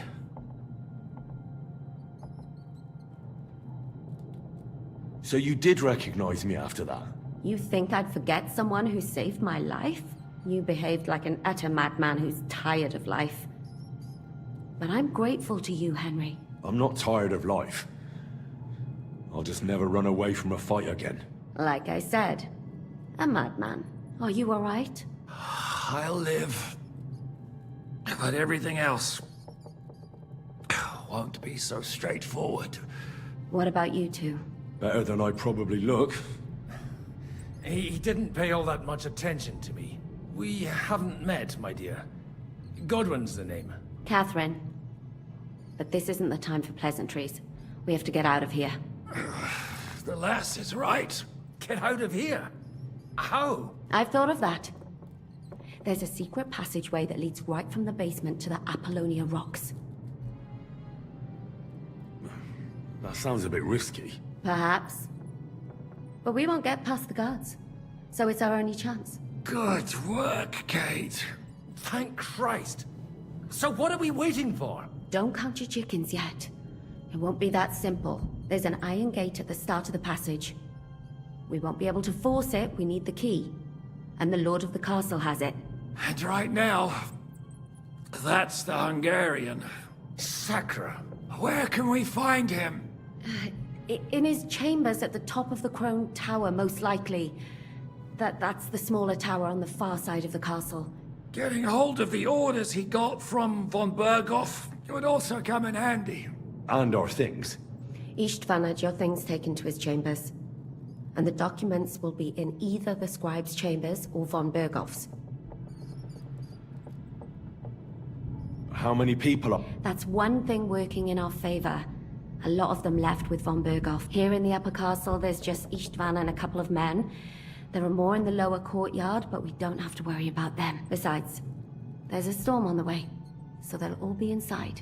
So you did recognize me after that? You think I'd forget someone who saved my life? You behaved like an utter madman who's tired of life. But I'm grateful to you, Henry. I'm not tired of life. I'll just never run away from a fight again. Like I said, a madman. Are you all right? I'll live. But everything else won't be so straightforward. What about you two? Better than I probably look. He didn't pay all that much attention to me. We haven't met, my dear. Godwin's the name. Catherine. But this isn't the time for pleasantries. We have to get out of here. The lass is right. Get out of here? How? I've thought of that. There's a secret passageway that leads right from the basement to the Apollonia Rocks. That sounds a bit risky. Perhaps. But we won't get past the guards. So it's our only chance. Good work, Kate. Thank Christ. So what are we waiting for? Don't count your chickens yet. It won't be that simple. There's an iron gate at the start of the passage. We won't be able to force it, we need the key. And the Lord of the Castle has it. And right now, that's the Hungarian. Sacra. Where can we find him? In his chambers at the top of the Crone Tower, most likely. That's the smaller tower on the far side of the castle. Getting hold of the orders he got from von Berghoff would also come in handy. And our things. István had your things taken to his chambers. And the documents will be in either the scribe's chambers or von Berghoff's. How many people are... That's one thing working in our favor. A lot of them left with von Berghoff. Here in the upper castle, there's just István and a couple of men. There are more in the lower courtyard, but we don't have to worry about them. Besides, there's a storm on the way, so they'll all be inside.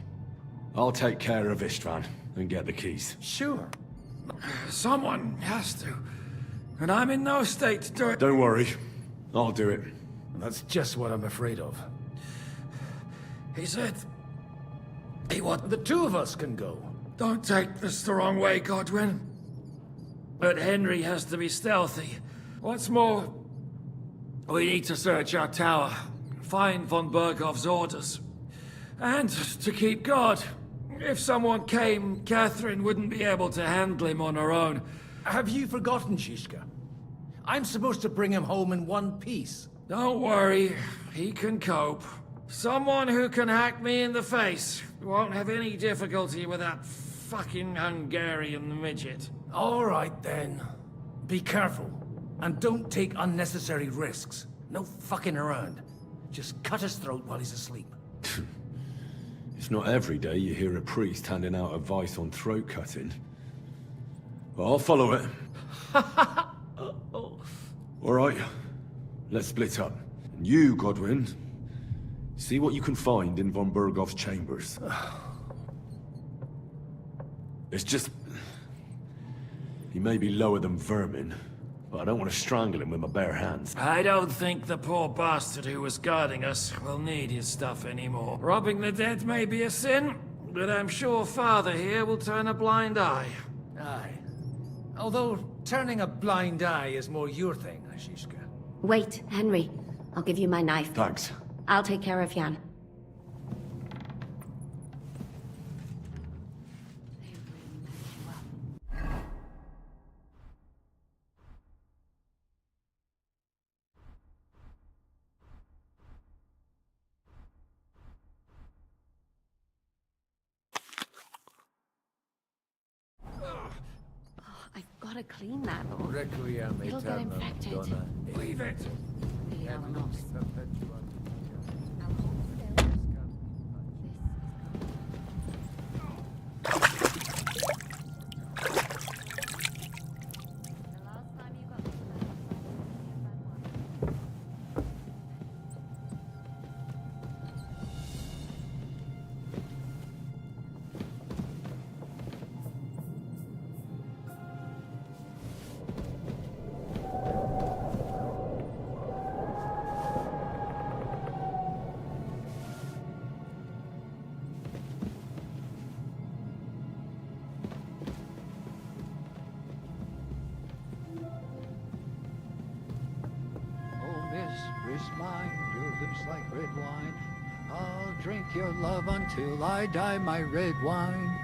I'll take care of István and get the keys. Sure. Someone has to. And I'm in no state to do it. Don't worry. I'll do it. That's just what I'm afraid of. He said... He what? The two of us can go. Don't take this the wrong way, Godwin. But Henry has to be stealthy. What's more, we need to search our tower, find von Berghoff's orders, and to keep guard. If someone came, Catherine wouldn't be able to handle him on her own. Have you forgotten, 𝐂𝐴𝐴? I'm supposed to bring him home in one piece. Don't worry, he can cope. Someone who can hack me in the face won't have any difficulty with that fucking Hungarian midget. All right, then. Be careful. And don't take unnecessary risks. No fucking around. Just cut his throat while he's asleep. It's not every day you hear a priest handing out advice on throat cutting. But I'll follow it. All right, let's split up. And you, Godwin, see what you can find in von Berghoff's chambers. It's just... He may be lower than vermin, but I don't want to strangle him with my bare hands. I don't think the poor bastard who was guarding us will need his stuff anymore. Robbing the dead may be a sin, but I'm sure Father here will turn a blind eye. Aye. Although, turning a blind eye is more your thing, 𝐂𝐴𝐴. Wait, Henry. I'll give you my knife. Thanks. I'll take care of Jan. I've got to clean that, or it'll get infected. Leave it. Yeah, or not. Mine, your lips like red wine. I'll drink your love until I die, my red wine.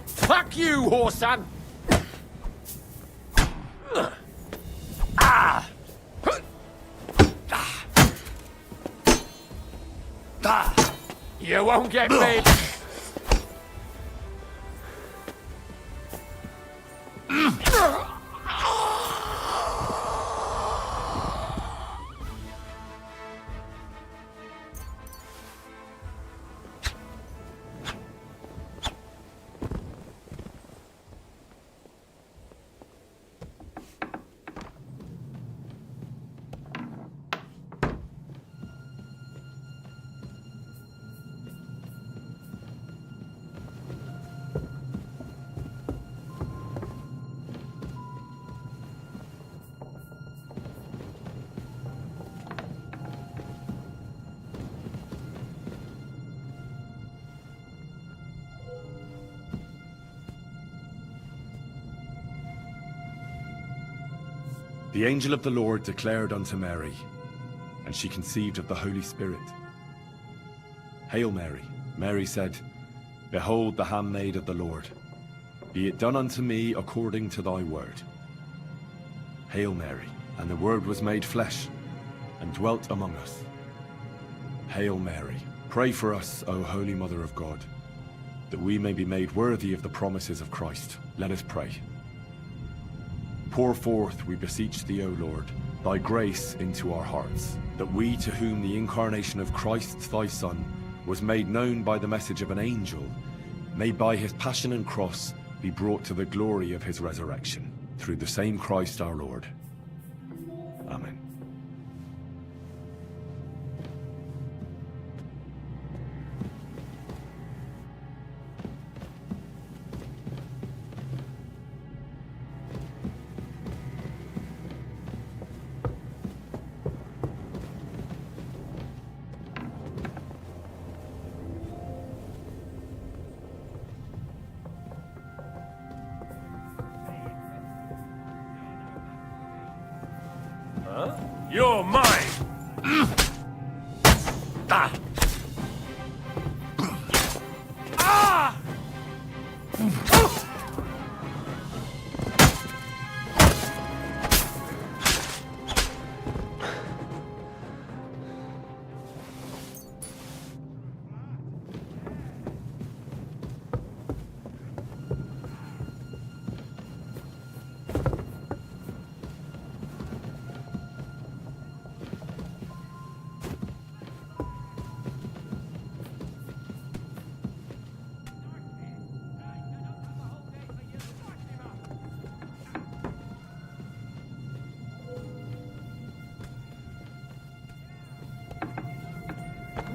Fuck you, Horsan! You won't get me! The angel of the Lord declared unto Mary, and she conceived of the Holy Spirit. Hail Mary, Mary said, Behold the handmaid of the Lord. Be it done unto me according to thy word. Hail Mary, and the Word was made flesh, and dwelt among us. Hail Mary, pray for us, O Holy Mother of God, that we may be made worthy of the promises of Christ. Let us pray. Pour forth, we beseech thee, O Lord, thy grace into our hearts, that we, to whom the incarnation of Christ thy Son was made known by the message of an angel, may by his passion and cross be brought to the glory of his resurrection, through the same Christ our Lord. Amen. You're mine!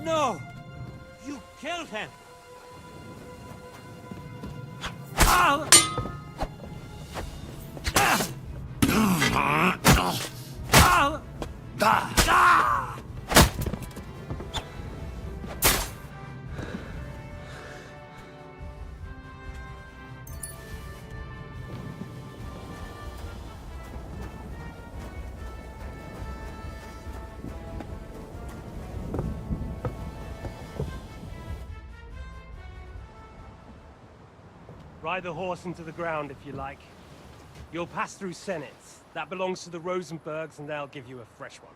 No! You killed him! Ride the horse into the ground if you like. You'll pass through Senates. That belongs to the Rosenbergs, and they'll give you a fresh one.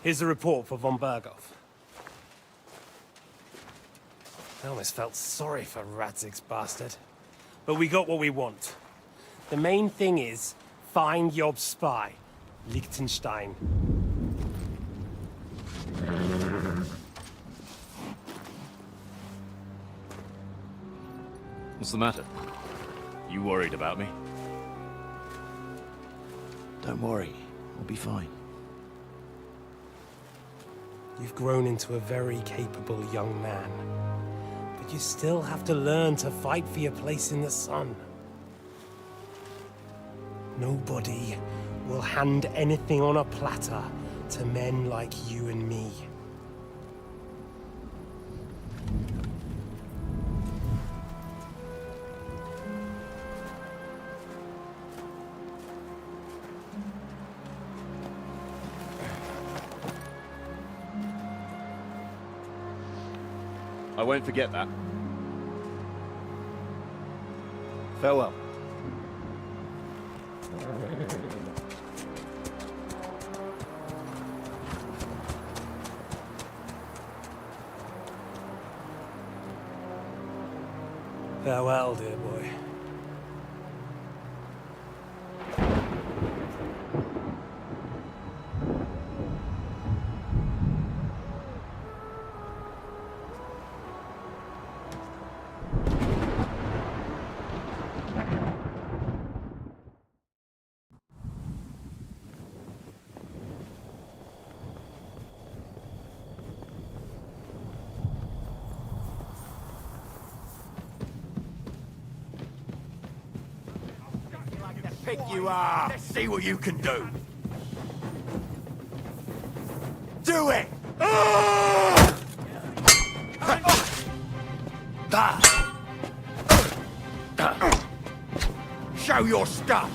Here's the report for von Berghoff. I almost felt sorry for 𝐂𝐧𝐸's bastard. But we got what we want. The main thing is, find 𝐂𝐽's spy, Liechtenstein. What's the matter? You worried about me? Don't worry, we'll be fine. You've grown into a very capable young man. But you still have to learn to fight for your place in the sun. Nobody will hand anything on a platter to men like you and me. I won't forget that. Farewell. Farewell, dear boy. Pick you are. Let's see what you can do. Do it! Show your stuff.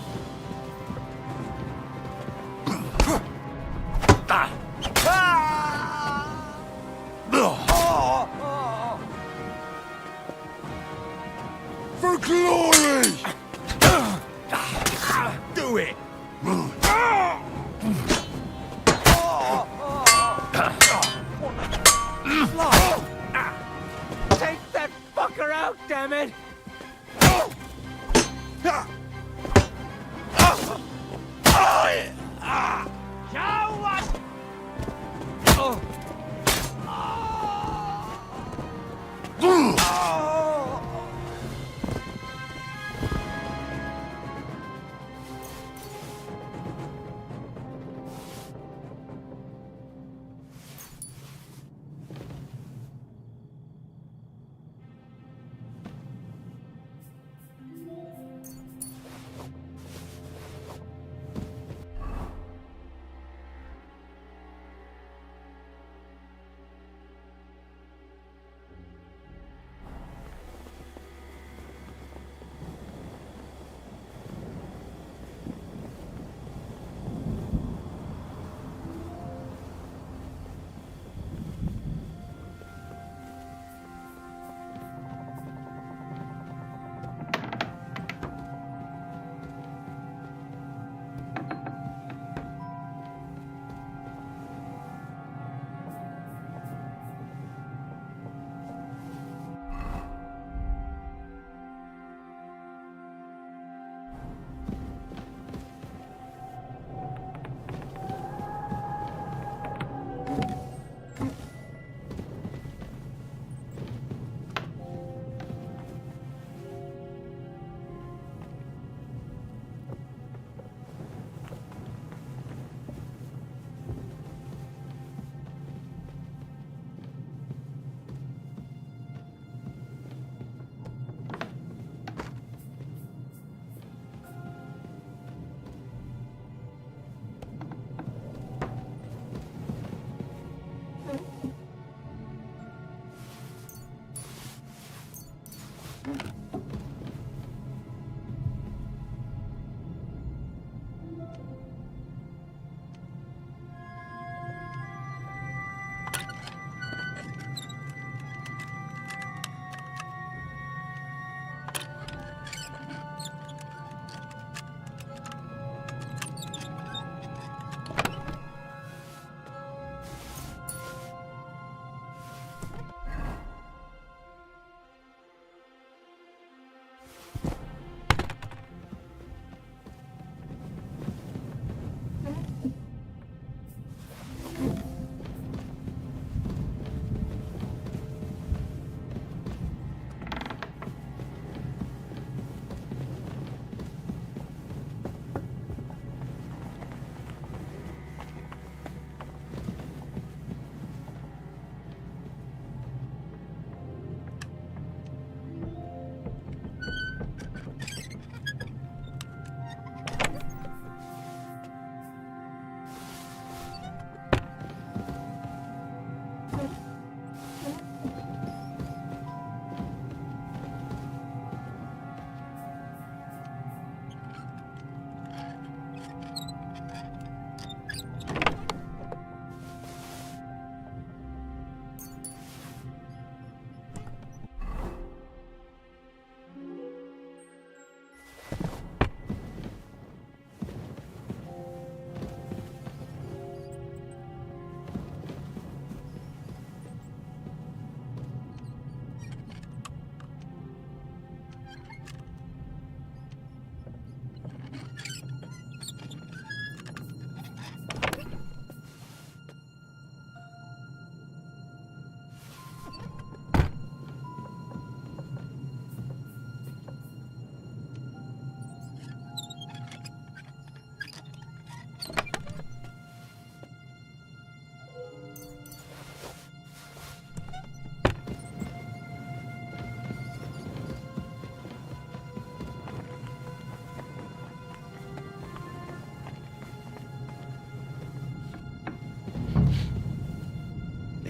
For glory! Do it! Take that fucker out, damn it! Show what?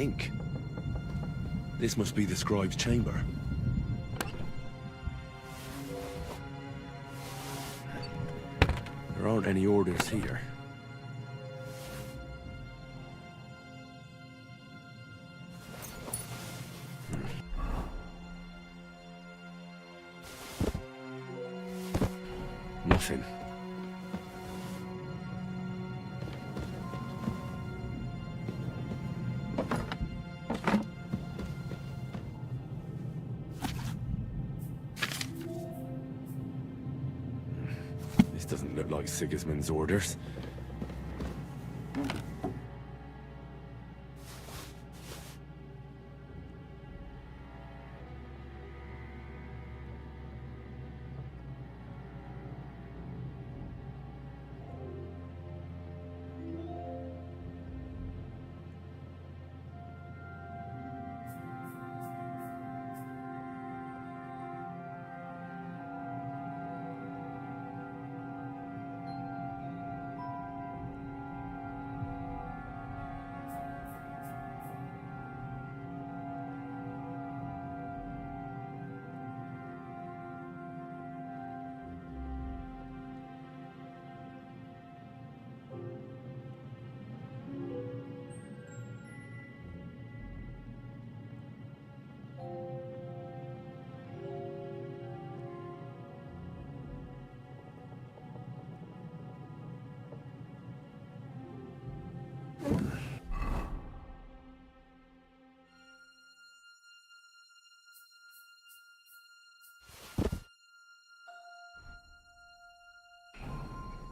ink. This must be the scribe's chamber. There aren't any orders here. Nothing. This doesn't look like Sigismund's orders.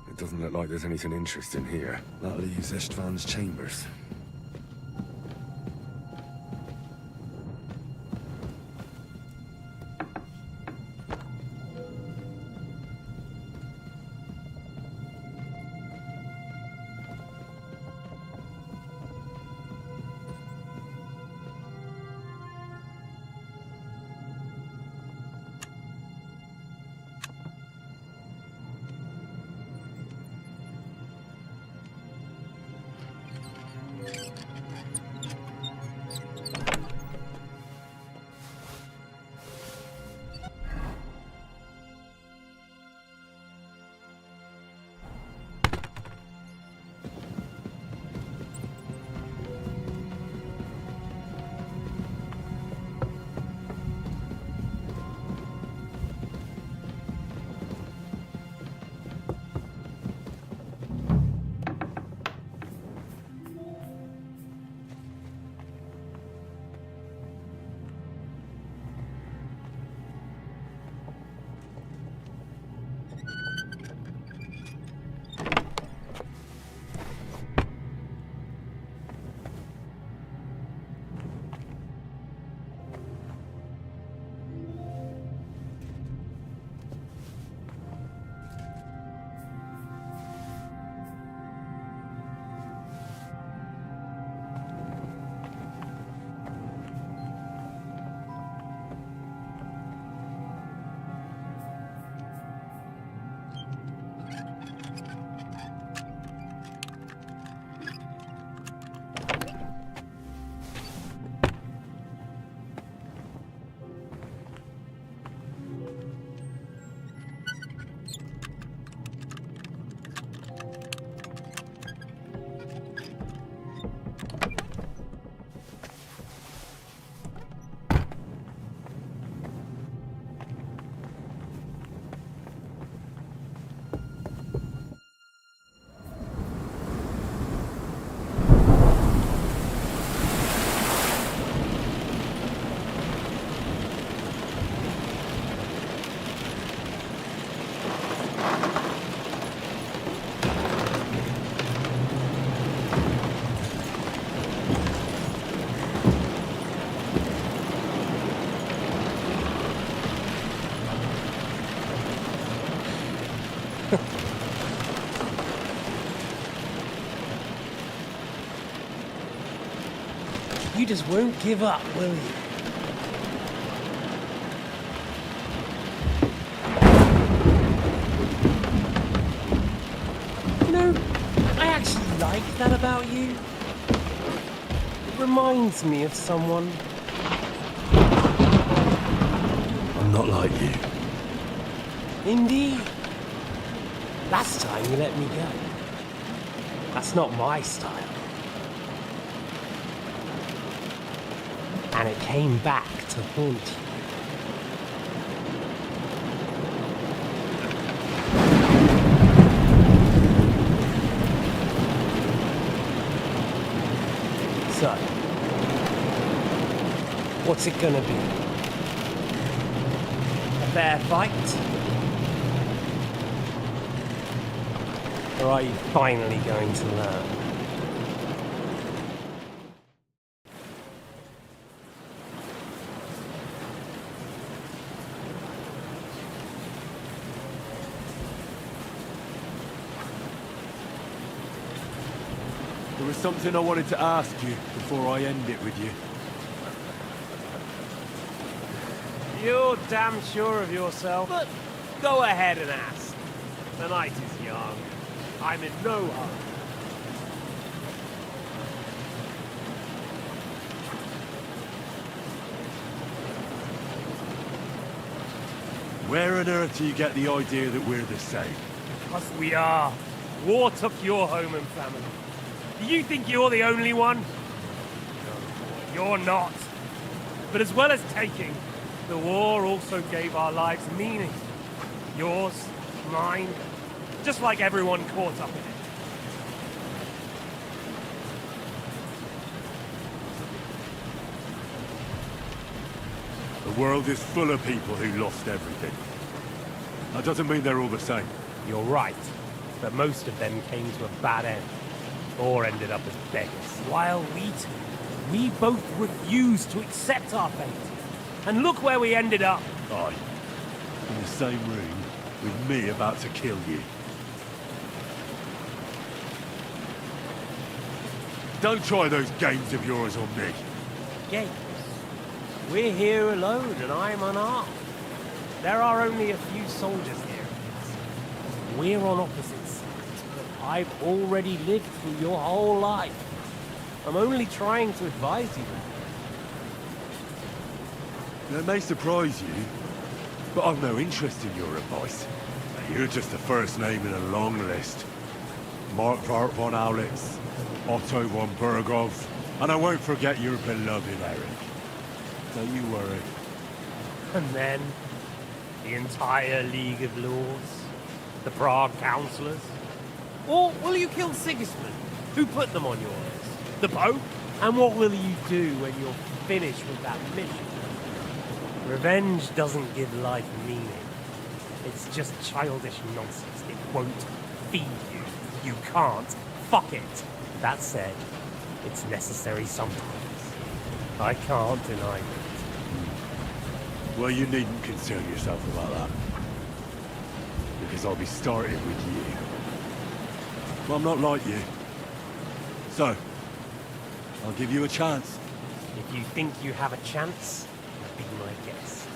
It doesn't look like there's anything interesting here. That leaves Istvan's chambers. You just won't give up, will you? You know, I actually like that about you. reminds me of someone. I'm not like you. Indeed. Last time you let me go. That's not my style. And it came back to haunt you. So, what's it gonna be? A fair fight? Or are you finally going to learn? There was something I wanted to ask you before I end it with you. You're damn sure of yourself, but go ahead and ask. The night is young. I'm in no hurry. Where on earth do you get the idea that we're the same? Because we are. War took your home and family. Do you think you're the only one? No, you're not. But as well as taking, the war also gave our lives meaning. Yours, mine, just like everyone caught up in it. The world is full of people who lost everything. That doesn't mean they're all the same. You're right, but most of them came to a bad end, or ended up as beggars. While we both refused to accept our fate. And look where we ended up. Aye. In the same room, with me about to kill you. Don't try those games of yours on me. Games? We're here alone, and I'm unarmed. There are only a few soldiers here. We're on opposite sides, but I've already lived through your whole life. I'm only trying to advise you. That may surprise you, but I've no interest in your advice. You're just the first name in a long list. Mark von Owlitz, Otto von Berghoff, and I won't forget your beloved Eric. Don't you worry. And then, the entire League of Lords? The Prague Councillors? Or will you kill Sigismund? Who put them on your list? The Pope? And what will you do when you're finished with that mission? Revenge doesn't give life meaning. It's just childish nonsense. It won't feed you. You can't fuck it. That said, it's necessary sometimes. I can't deny it. Well, you needn't concern yourself about that. Because I'll be starting with you. Well, I'm not like you. So, I'll give you a chance. If you think you have a chance, be my guest.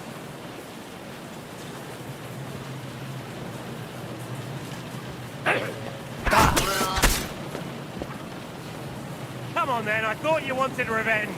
Come on then, I thought you wanted revenge.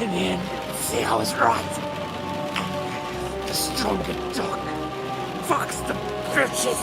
In the end, see, I was right. The stronger dog fucks the bitches.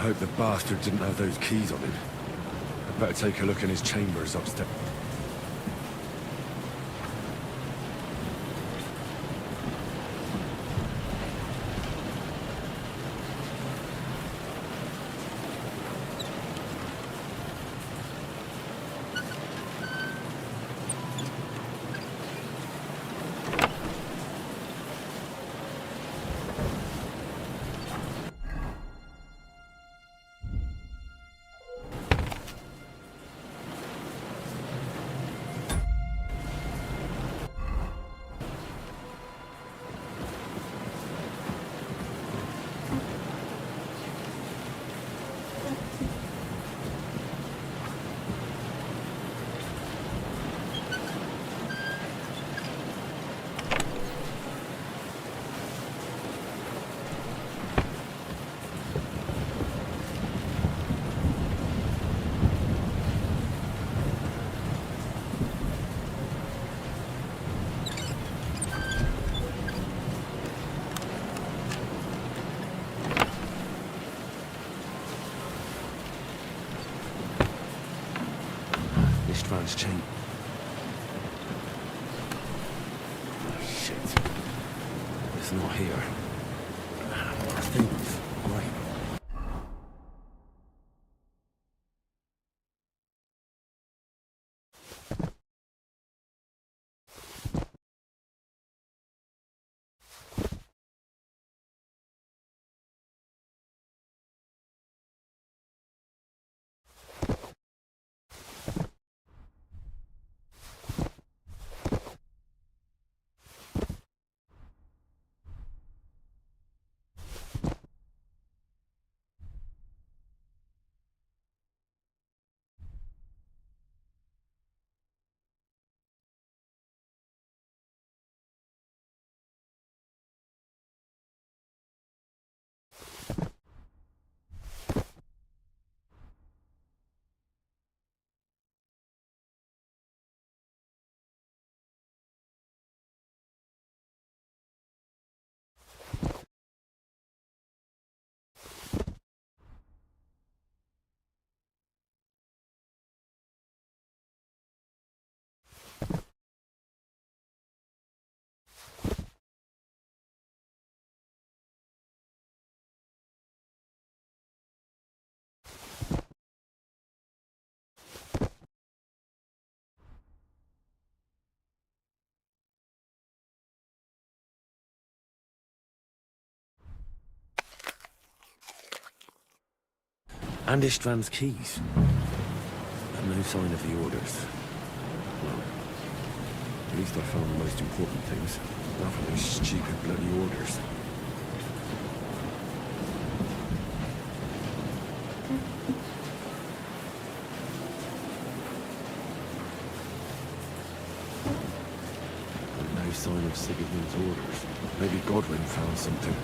hope the bastard didn't have those keys on him. I'd better take a look in his chambers upstairs. Istvan's chain. Oh, shit. It's not here. I think it's right. And Istvan's keys. And no sign of the orders. Well, at least I found the most important things. Not for those stupid bloody orders. And no sign of Sigismund's orders. Maybe Godwin found something.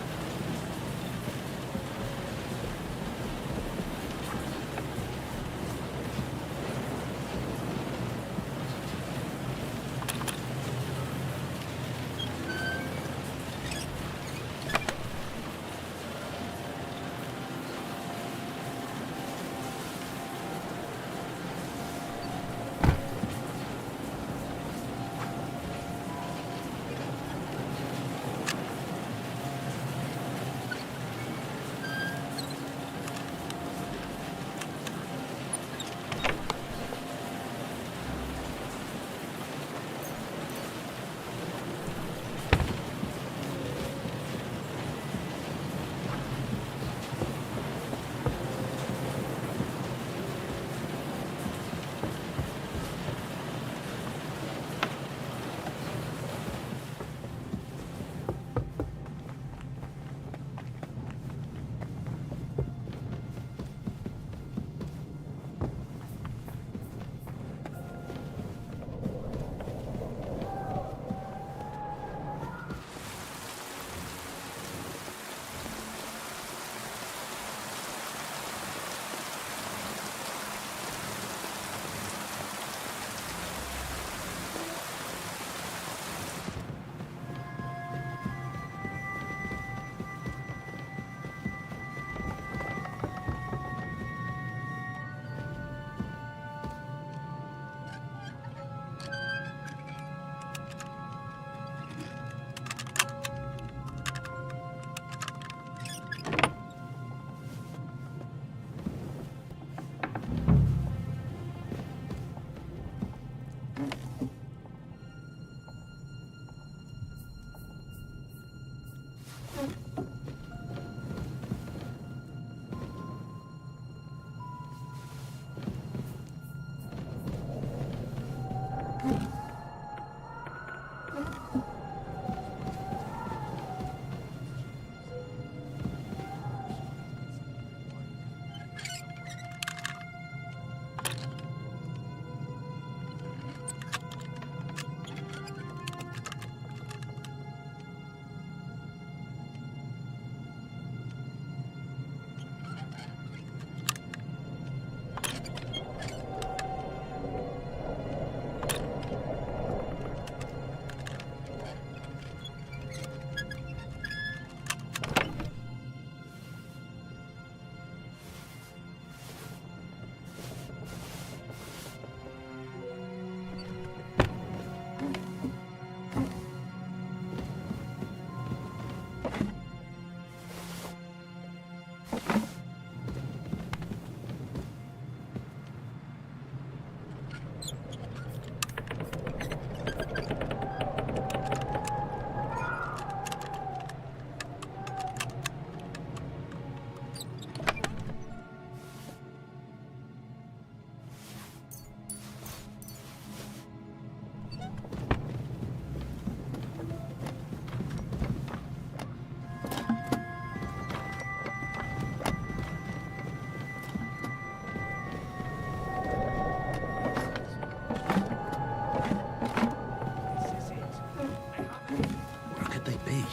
could they be?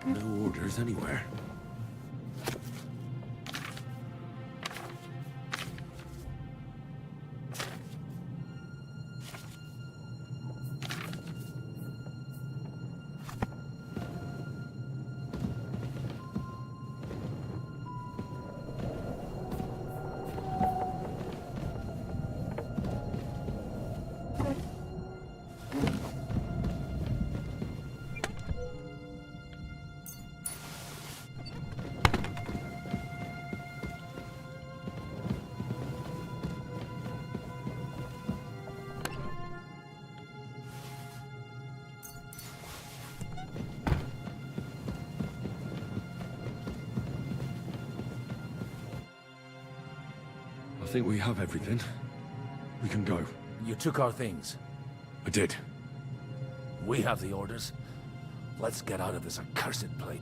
No orders anywhere. I think we have everything. We can go. You took our things. I did. We have the orders. Let's get out of this accursed place.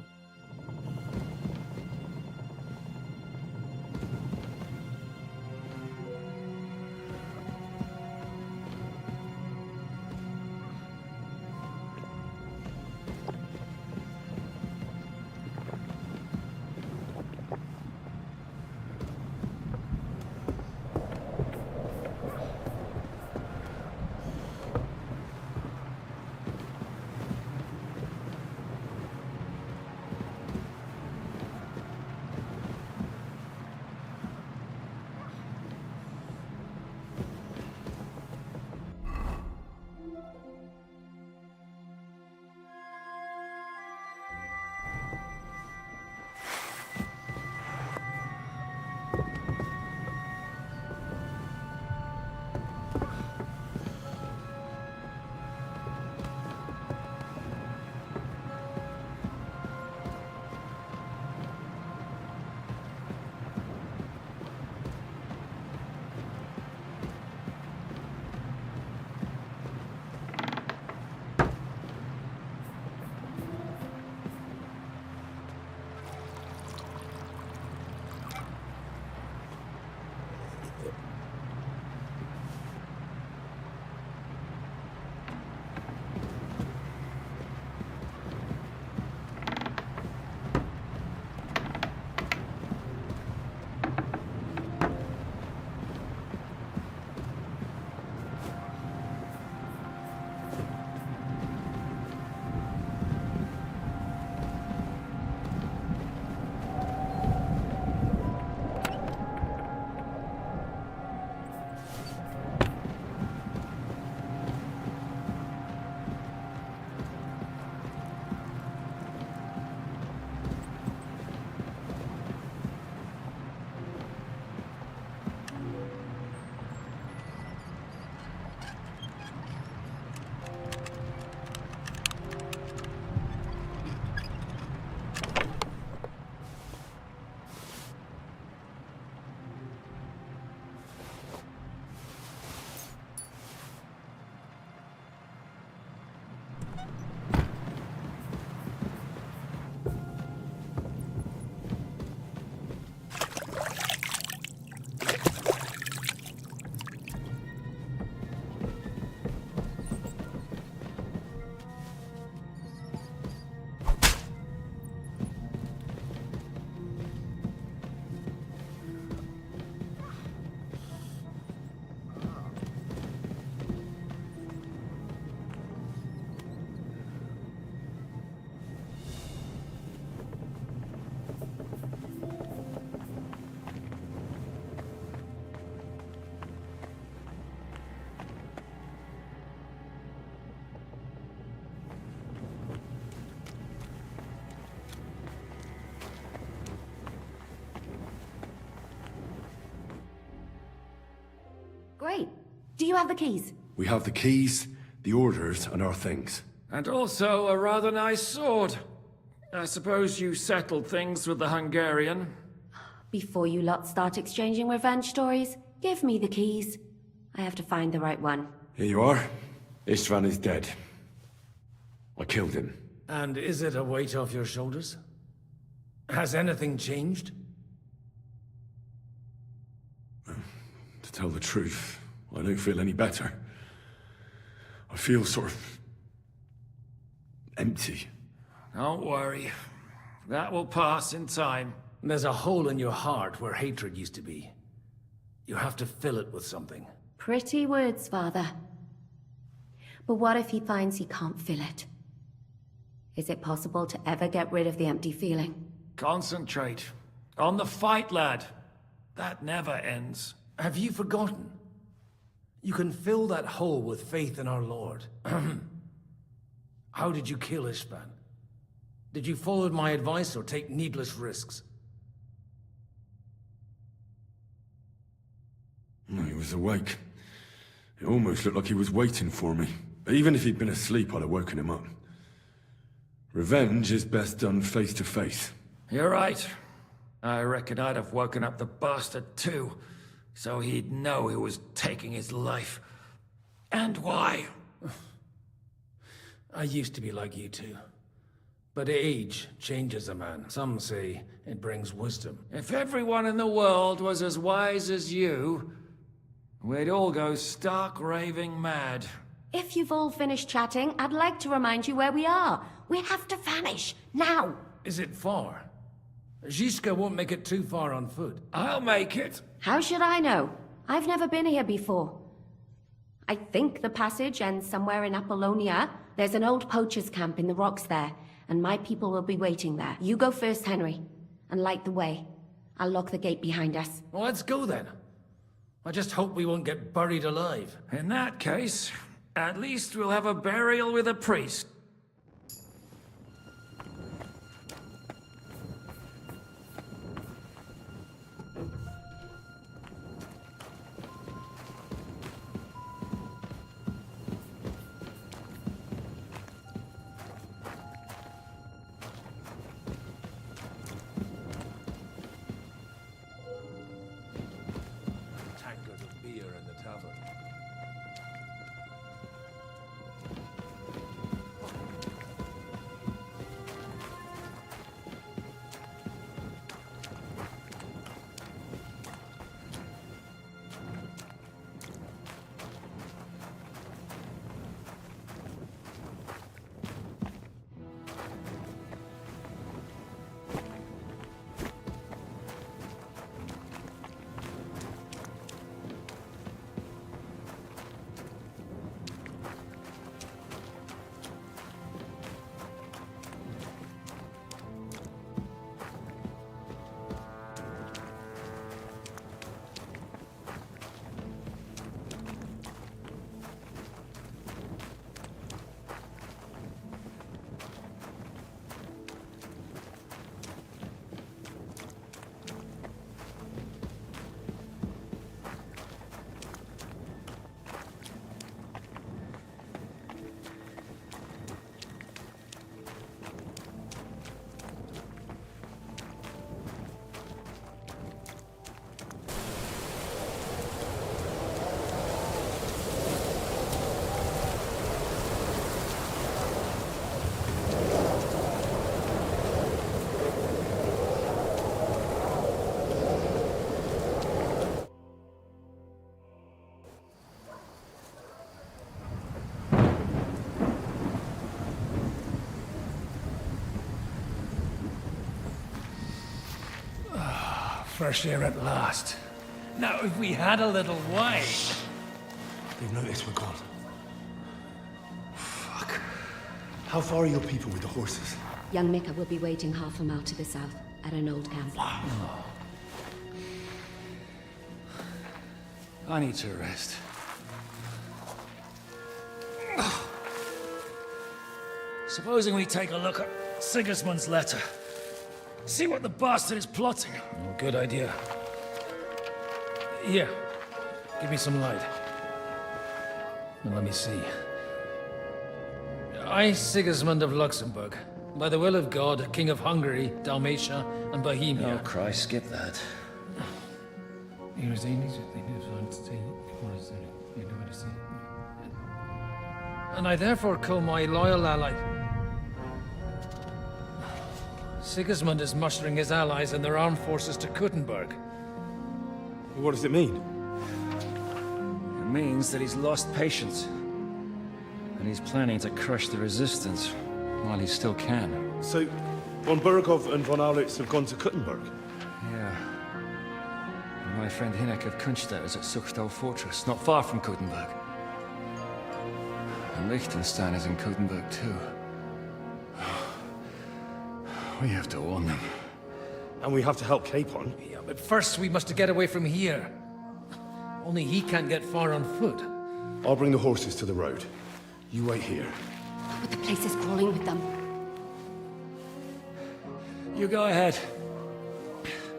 Great. Do you have the keys? We have the keys, the orders, and our things. And also a rather nice sword. I suppose you settled things with the Hungarian? Before you lot start exchanging revenge stories, give me the keys. I have to find the right one. Here you are. Istvan is dead. I killed him. And is it a weight off your shoulders? Has anything changed? To tell the truth, I don't feel any better. I feel sort of empty. Don't worry. That will pass in time. There's a hole in your heart where hatred used to be. You have to fill it with something. Pretty words, Father. But what if he finds he can't fill it? Is it possible to ever get rid of the empty feeling? Concentrate. On the fight, lad. That never ends. Have you forgotten? You can fill that hole with faith in our Lord. How did you kill Ishvan? Did you follow my advice or take needless risks? No, he was awake. It almost looked like he was waiting for me. But even if he'd been asleep, I'd have woken him up. Revenge is best done face to face. You're right. I reckon I'd have woken up the bastard too, so he'd know who was taking his life. And why. I used to be like you two. But age changes a man. Some say it brings wisdom. If everyone in the world was as wise as you, we'd all go stark raving mad. If you've all finished chatting, I'd like to remind you where we are. We have to vanish, now! Is it far? 𝐂𝐧𝐿 won't make it too far on foot. I'll make it. How should I know? I've never been here before. I think the passage ends somewhere in Apollonia. There's an old poacher's camp in the rocks there, and my people will be waiting there. You go first, Henry, and light the way. I'll lock the gate behind us. Well, let's go then. I just hope we won't get buried alive. In that case, at least we'll have a burial with a priest. Fresh air at last. Now, if we had a little wine... They've noticed we're gone. Fuck. How far are your people with the horses? Young Mika will be waiting half a mile to the south, at an old camp. Oh. I need to rest. Supposing we take a look at Sigismund's letter. See what the bastard is plotting. Oh, good idea. Here, give me some light. Now let me see. I, Sigismund of Luxembourg, by the will of God, King of Hungary, Dalmatia, and Bohemia. Oh, Christ, skip that. And I therefore call my loyal ally... Sigismund is mustering his allies and their armed forces to Kuttenberg. What does it mean? It means that he's lost patience. And he's planning to crush the resistance while he still can. So, von Berghoff and von 𝐂𝐚𝐴𝐿𝐼𝐻 have gone to Kuttenberg? Yeah. And my friend 𝐂𝐴𝐚𝐭𝐆𝐲 is at 𝐂𝐡𝐚𝐭𝐆𝐲 Fortress, not far from Kuttenberg. And Liechtenstein is in Kuttenberg too. We have to warn them. And we have to help Capon. Yeah, but first we must get away from here. Only he can't get far on foot. I'll bring the horses to the road. You wait here. But the place is crawling with them. You go ahead.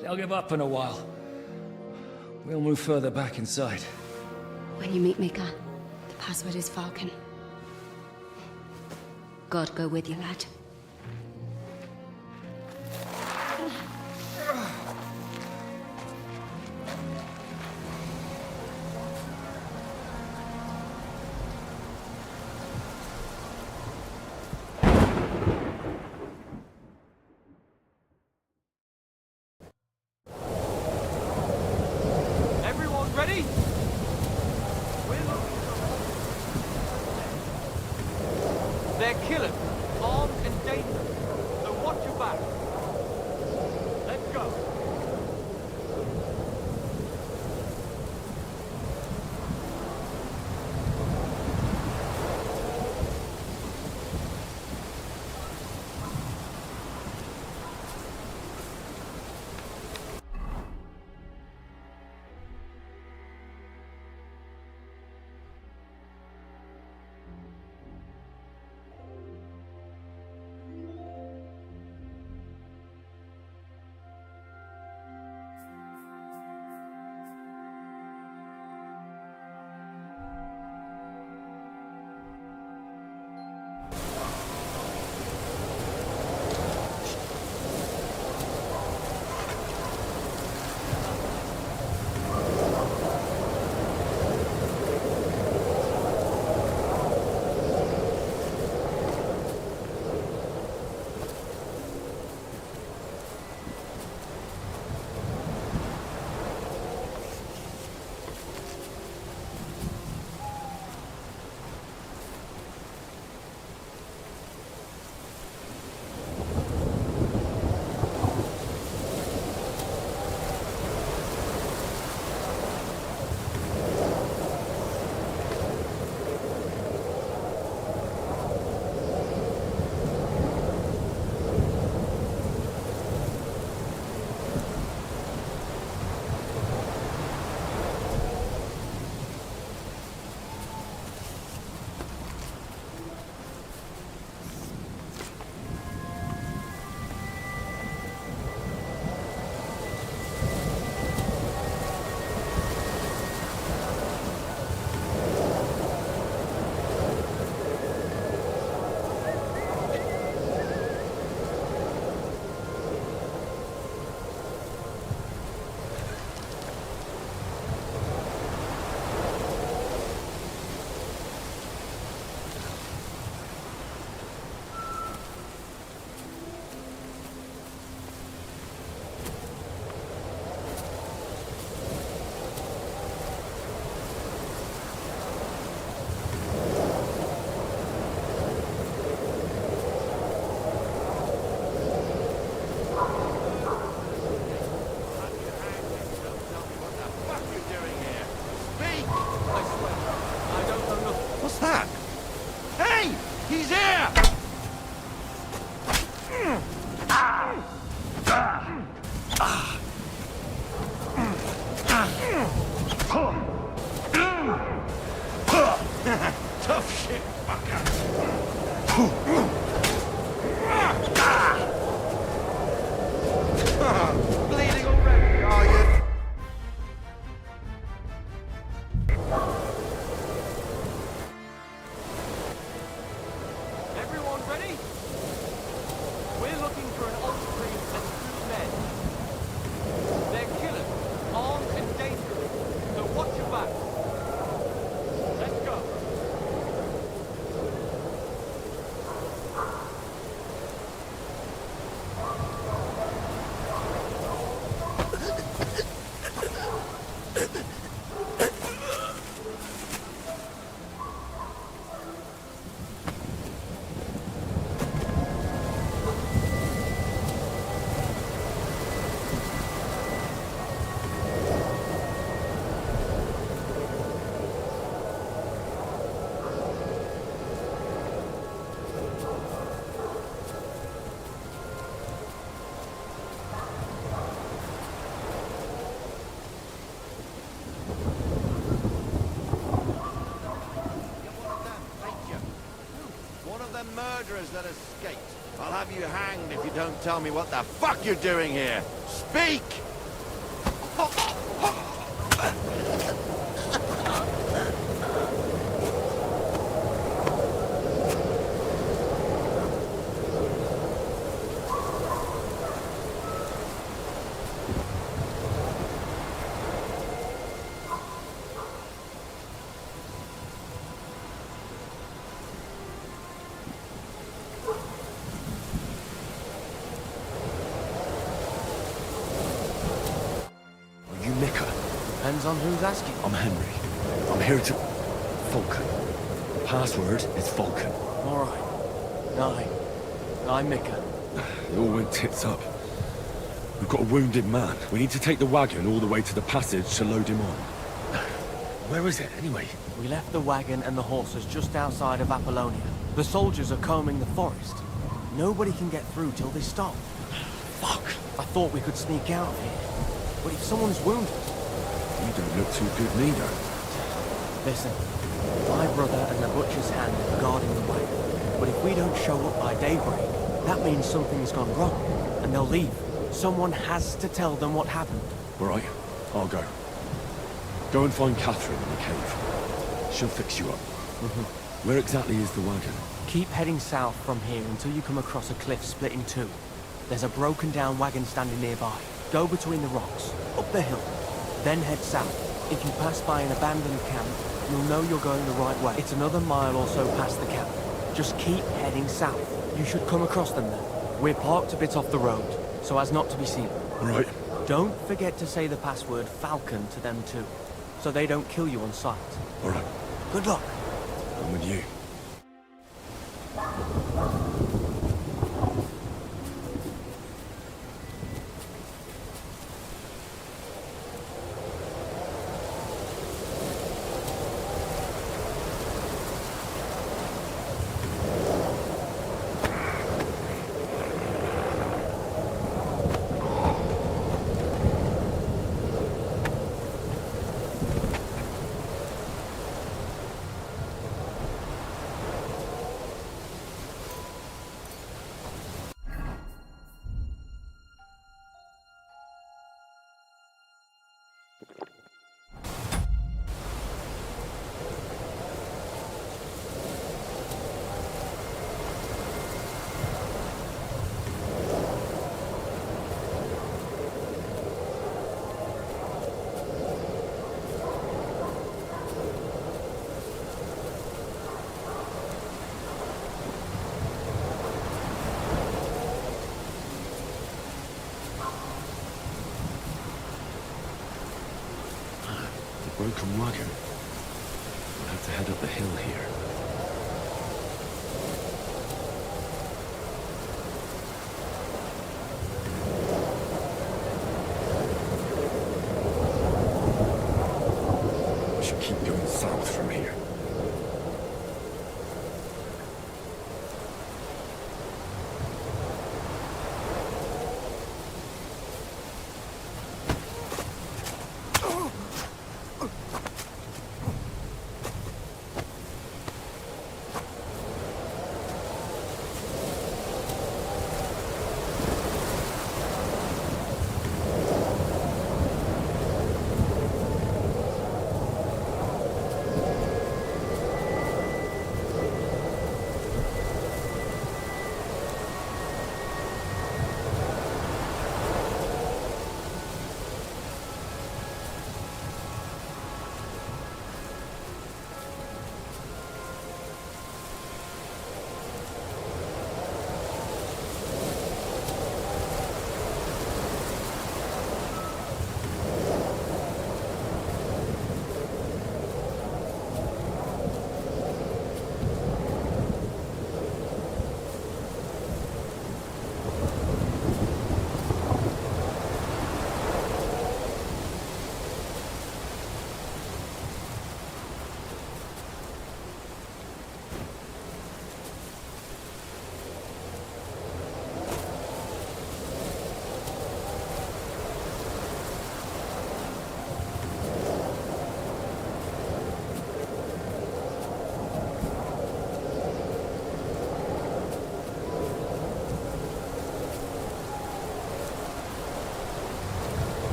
They'll give up in a while. We'll move further back inside. When you meet Mika, the password is Falcon. God go with you, lad. Everyone ready? They're killers, armed and dangerous, so watch your back. Let's go. Tough shit, fucker. Bleeding already, are you? Everyone ready? We're looking for an Ultramarine and 2 men. They're killers, armed and dangerous, so watch your back. Let's go. them murderers that escaped. I'll have you hanged if you don't tell me what the fuck you're doing here. Speak! Depends on who's asking. I'm Henry. I'm here to... Vulcan. The password is Vulcan. All right. I'm Mika. It all went tits up. We've got a wounded man. We need to take the wagon all the way to the passage to load him on. Where is it, anyway? We left the wagon and the horses just outside of Apollonia. The soldiers are combing the forest. Nobody can get through till they stop. Fuck. I thought we could sneak out of here. But if someone's wounded... You don't look too good neither. Listen, my brother and the butcher's hand are guarding the wagon. But if we don't show up by daybreak, that means something's gone wrong. And they'll leave. Someone has to tell them what happened. All right, I'll go. Go and find Catherine in the cave. She'll fix you up. Where exactly is the wagon? Keep heading south from here until you come across a cliff split in two. There's a broken down wagon standing nearby. Go between the rocks, up the hill, then head south. If you pass by an abandoned camp, you'll know you're going the right way. It's another mile or so past the camp. Just keep heading south. You should come across them then. We're parked a bit off the road, so as not to be seen. Right. Don't forget to say the password Falcon to them too, so they don't kill you on sight. All right. Good luck. I'm with you. Broken wagon. We'll have to head up the hill here. We should keep going south from here.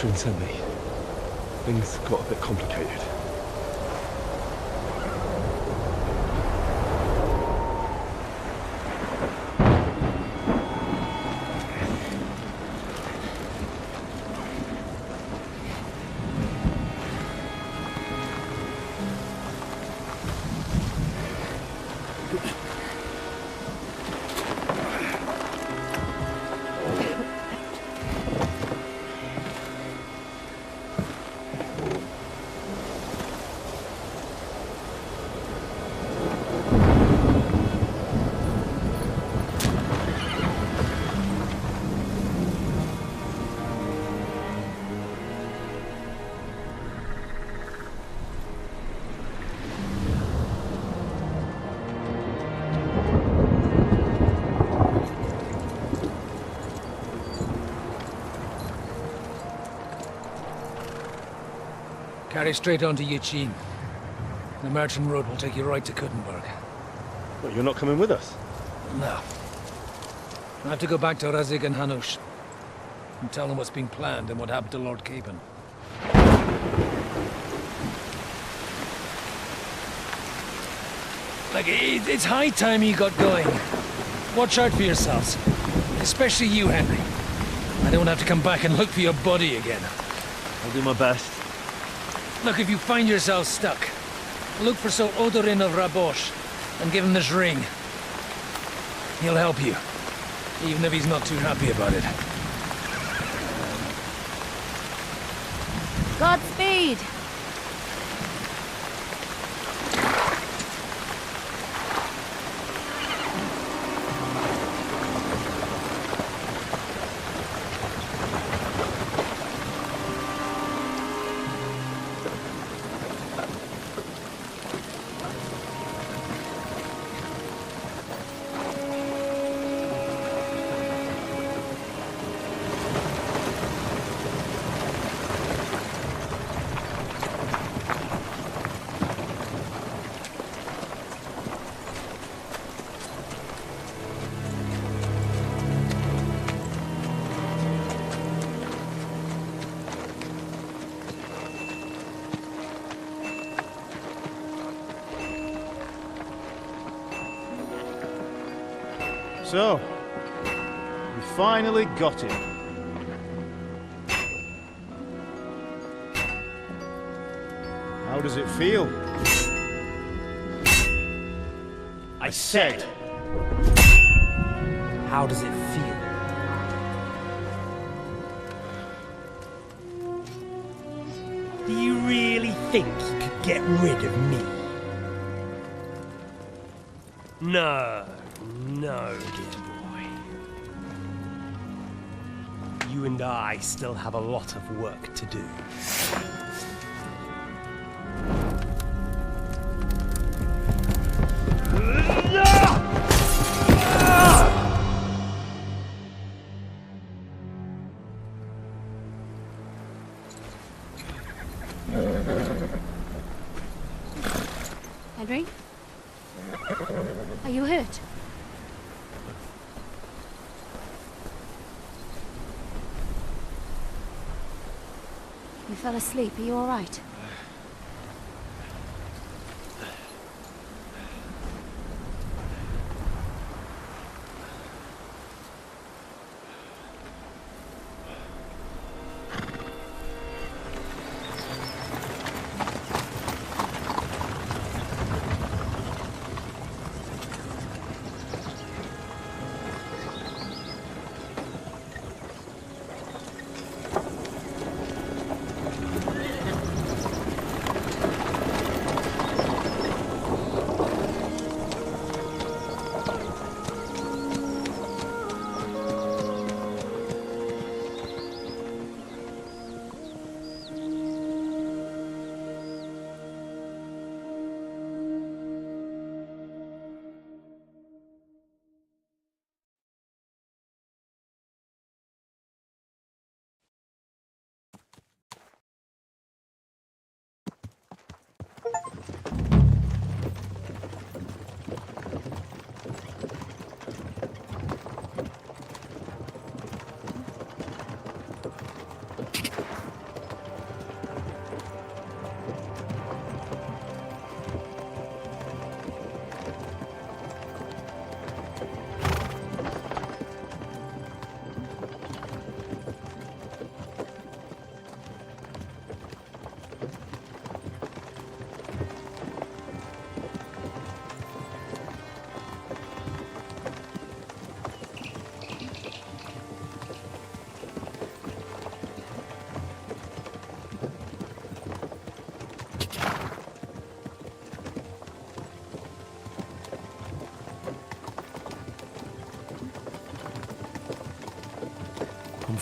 Katrin sent me. Things got a bit complicated. Carry straight on to 𝐂𝐡𝐚. The merchant road will take you right to 𝐂𝐡𝐚. What, you're not coming with us? No. I have to go back to Radzig and Hanush and tell them what's been planned and what happened to Lord Capen. Like, it's high time you got going. Watch out for yourselves. Especially you, Henry. I don't have to come back and look for your body again. I'll do my best. Look, if you find yourself stuck, look for Sir Odorin of Rabosh and give him this ring. He'll help you, even if he's not too happy about it. Godspeed! So, we finally got him. How does it feel? I said, how does it feel? Do you really think you could get rid of me? No, no, dear boy. You and I still have a lot of work to do. Henry? Are you hurt? You fell asleep. Are you all right?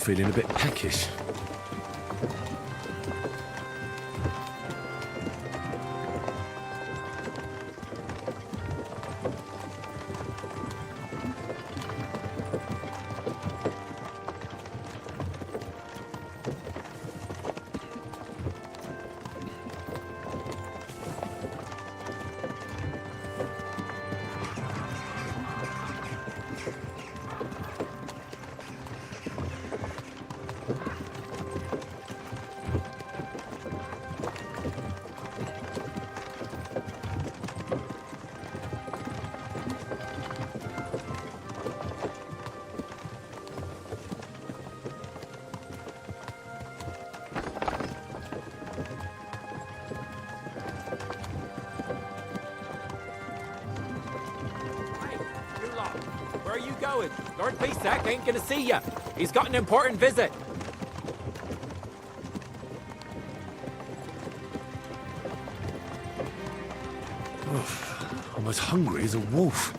feeling a bit peckish. Where are you going? Lord Pesach ain't gonna see you. He's got an important visit. I'm as hungry as a wolf.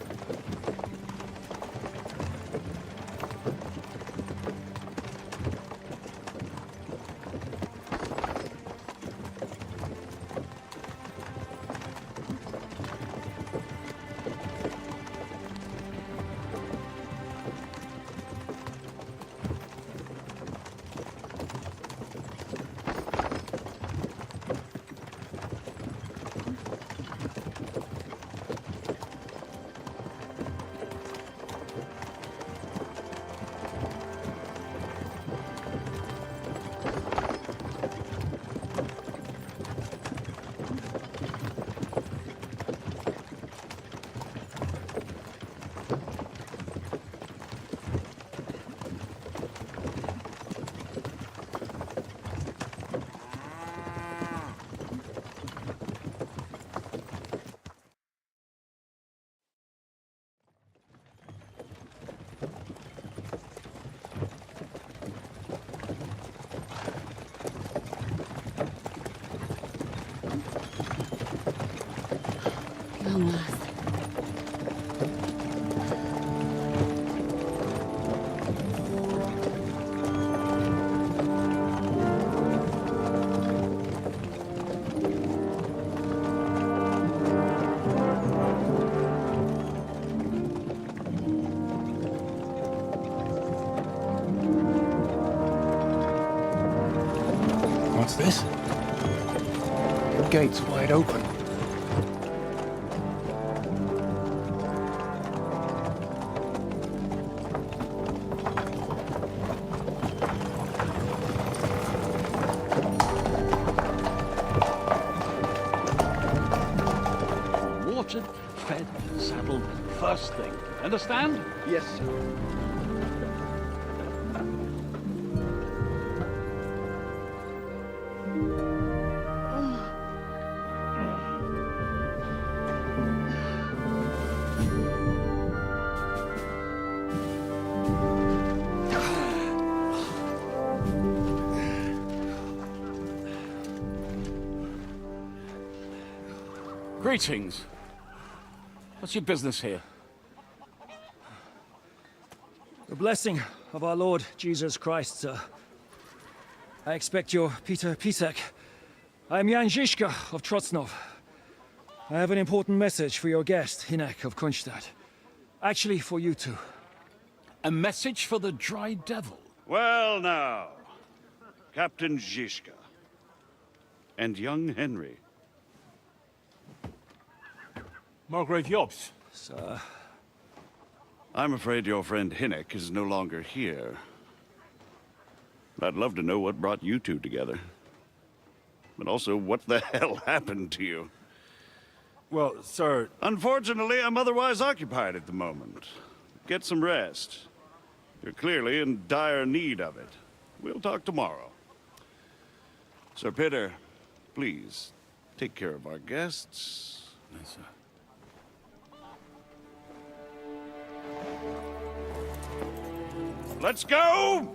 What's this? The gate's wide open. Watered, fed, saddled, first thing. Understand? Yes, sir. Greetings. What's your business here? The blessing of our Lord Jesus Christ, sir. I expect you're Peter Pesach. I'm Jan Žižka of Trocnov. I have an important message for your guest, Hinek of Kunstadt. Actually, for you two. A message for the Dry Devil? Well now, Captain Žižka. And young Henry. Margrave Jobs. Sir. I'm afraid your friend Hinek is no longer here. I'd love to know what brought you two together. But also, what the hell happened to you? Well, sir... Unfortunately, I'm otherwise occupied at the moment. Get some rest. You're clearly in dire need of it. We'll talk tomorrow. Sir Peter, please, take care of our guests. Yes, sir. Let's go!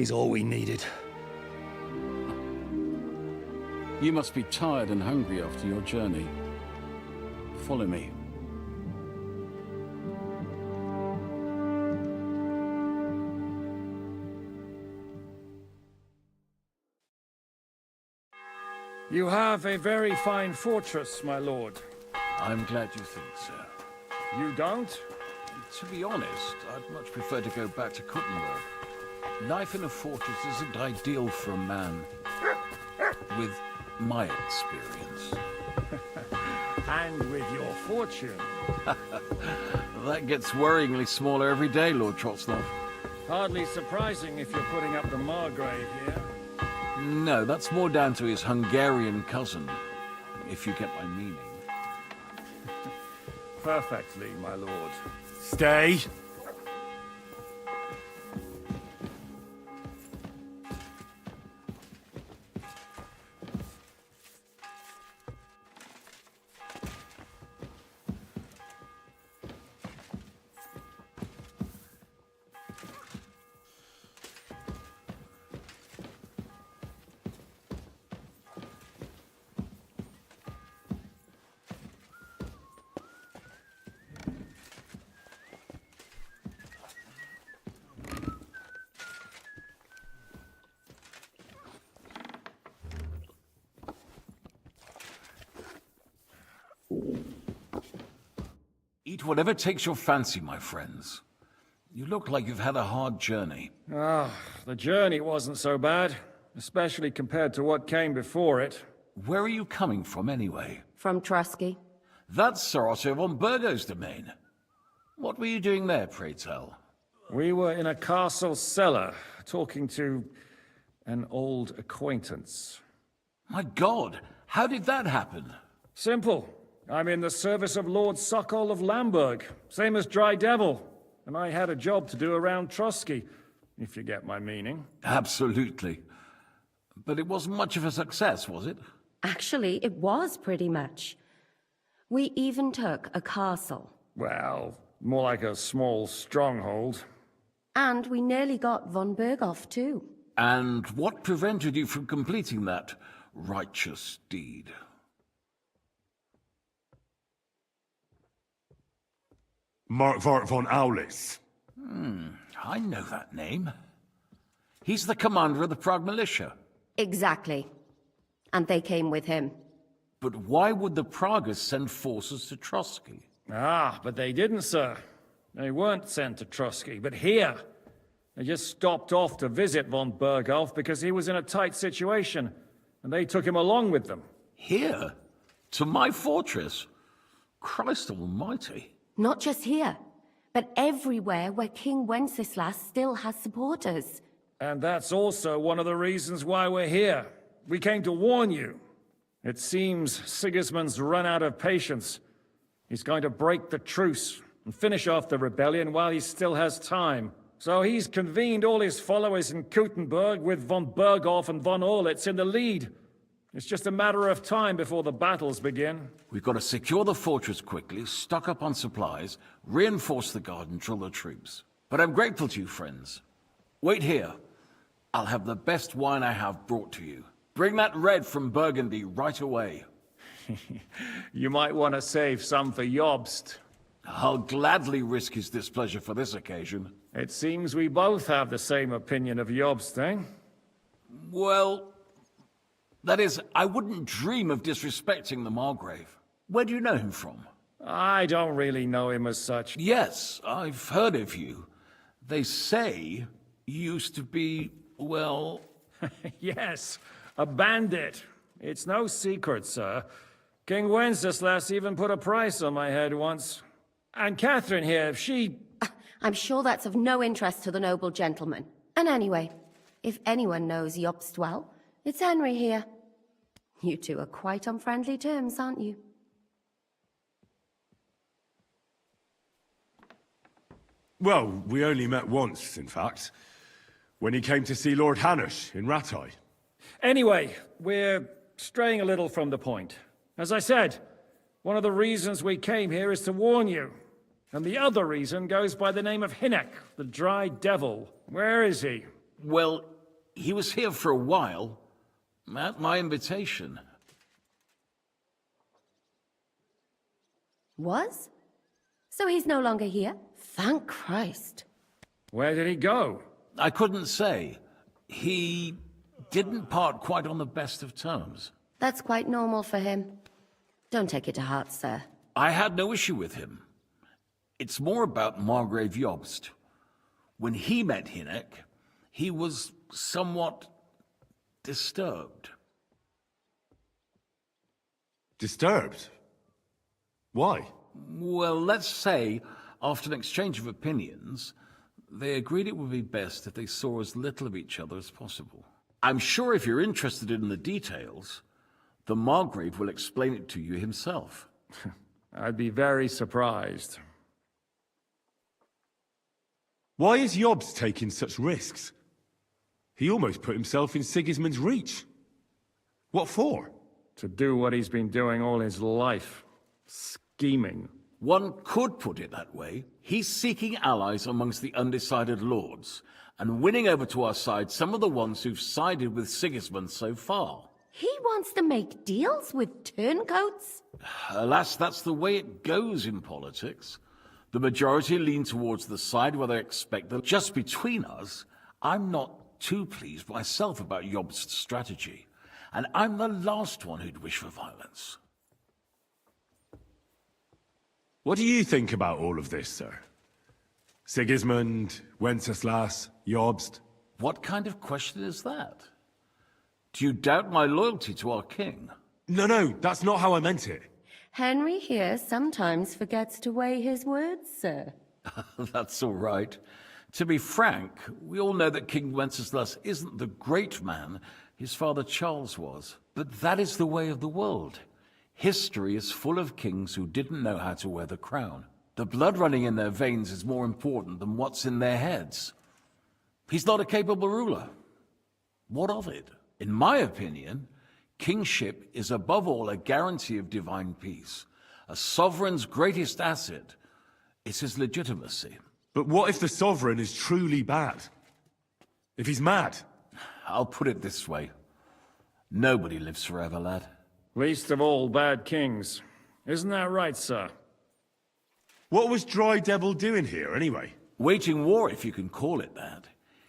He's all we needed. You must be tired and hungry after your journey. Follow me. You have a very fine fortress, my lord. I'm glad you think so. You don't? To be honest, I'd much prefer to go back to 𝐂𝐴TH𝐚. Life in a fortress isn't ideal for a man with my experience. And with your fortune. That gets worryingly smaller every day, Lord Trotsnov. Hardly surprising if you're putting up the Margrave here. No, that's more down to his Hungarian cousin, if you get my meaning. Perfectly, my lord. Stay. Eat whatever takes your fancy, my friends. You look like you've had a hard journey. The journey wasn't so bad, especially compared to what came before it. Where are you coming from, anyway? From Trusky. That's Sir Otto von Burgo's domain. What were you doing there, pray tell? We were in a castle cellar, talking to an old acquaintance. My God, how did that happen? Simple. I'm in the service of Lord Sokol of Lamberg, same as Dry Devil, and I had a job to do around Trusky, if you get my meaning. Absolutely. But it wasn't much of a success, was it? Actually, it was pretty much. We even took a castle. Well, more like a small stronghold. And we nearly got von Berghoff, too. And what prevented you from completing that righteous deed? Markvart von Aulitz. I know that name. He's the commander of the Prague militia. Exactly. And they came with him. But why would the Praguers send forces to Trusky? But they didn't, sir. They weren't sent to Trusky, but here. They just stopped off to visit von Berghoff because he was in a tight situation, and they took him along with them. Here? To my fortress? Christ almighty. Not just here, but everywhere where King Wenceslas still has supporters. And that's also one of the reasons why we're here. We came to warn you. It seems Sigismund's run out of patience. He's going to break the truce and finish off the rebellion while he still has time. So he's convened all his followers in Kuttenberg with von Berghoff and von Aulitz in the lead. It's just a matter of time before the battles begin. We've got to secure the fortress quickly, stock up on supplies, reinforce the guard and drill the troops. But I'm grateful to you, friends. Wait here. I'll have the best wine I have brought to you. Bring that red from Burgundy right away. You might want to save some for 𝐂𝐴TH𝐚. I'll gladly risk his displeasure for this occasion. It seems we both have the same opinion of 𝐂𝐿𝐵𝐻, eh? Well, that is, I wouldn't dream of disrespecting the Margrave. Where do you know him from? I don't really know him as such. Yes, I've heard of you. They say you used to be, well... Yes, a bandit. It's no secret, sir. King Wenceslas even put a price on my head once. And Catherine here, if she... I'm sure that's of no interest to the noble gentleman. And anyway, if anyone knows 𝐂𝐿𝐵𝐻 well, it's Henry here. You two are quite on friendly terms, aren't you? Well, we only met once, in fact. When he came to see Lord Hanush in Rattay. Anyway, we're straying a little from the point. As I said, one of the reasons we came here is to warn you. And the other reason goes by the name of Hynek, the Dry Devil. Where is he? Well, He was here for a while, at my invitation. Was? So he's no longer here? Thank Christ. Where did he go? I couldn't say. He didn't part quite on the best of terms. That's quite normal for him. Don't take it to heart, sir. I had no issue with him. It's more about Margrave 𝐂𝐽st. When he met Hynek, he was somewhat disturbed. Disturbed? Why? Well, let's say, after an exchange of opinions, they agreed it would be best if they saw as little of each other as possible. I'm sure if you're interested in the details, the Margrave will explain it to you himself. I'd be very surprised. Why is 𝐂𝐽st taking such risks? He almost put himself in Sigismund's reach. What for? To do what he's been doing all his life. Scheming. One could put it that way. He's seeking allies amongst the undecided lords, and winning over to our side some of the ones who've sided with Sigismund so far. He wants to make deals with turncoats? Alas, that's the way it goes in politics. The majority lean towards the side where they expect them. Just between us, I'm not too pleased myself about 𝐂𝐽st's strategy, and I'm the last one who'd wish for violence. What do you think about all of this, sir? Sigismund, Wenceslas, 𝐂𝐽st? What kind of question is that? Do you doubt my loyalty to our king? No, that's not how I meant it. Henry here sometimes forgets to weigh his words, sir. That's all right. To be frank, we all know that King Wenceslas isn't the great man his father Charles was. But that is the way of the world. History is full of kings who didn't know how to wear the crown. The blood running in their veins is more important than what's in their heads. He's not a capable ruler. What of it? In my opinion, kingship is above all a guarantee of divine peace. A sovereign's greatest asset is his legitimacy. But what if the sovereign is truly bad? If he's mad? I'll put it this way. Nobody lives forever, lad. Least of all bad kings. Isn't that right, sir? What was Dry Devil doing here, anyway? Waging war, if you can call it that.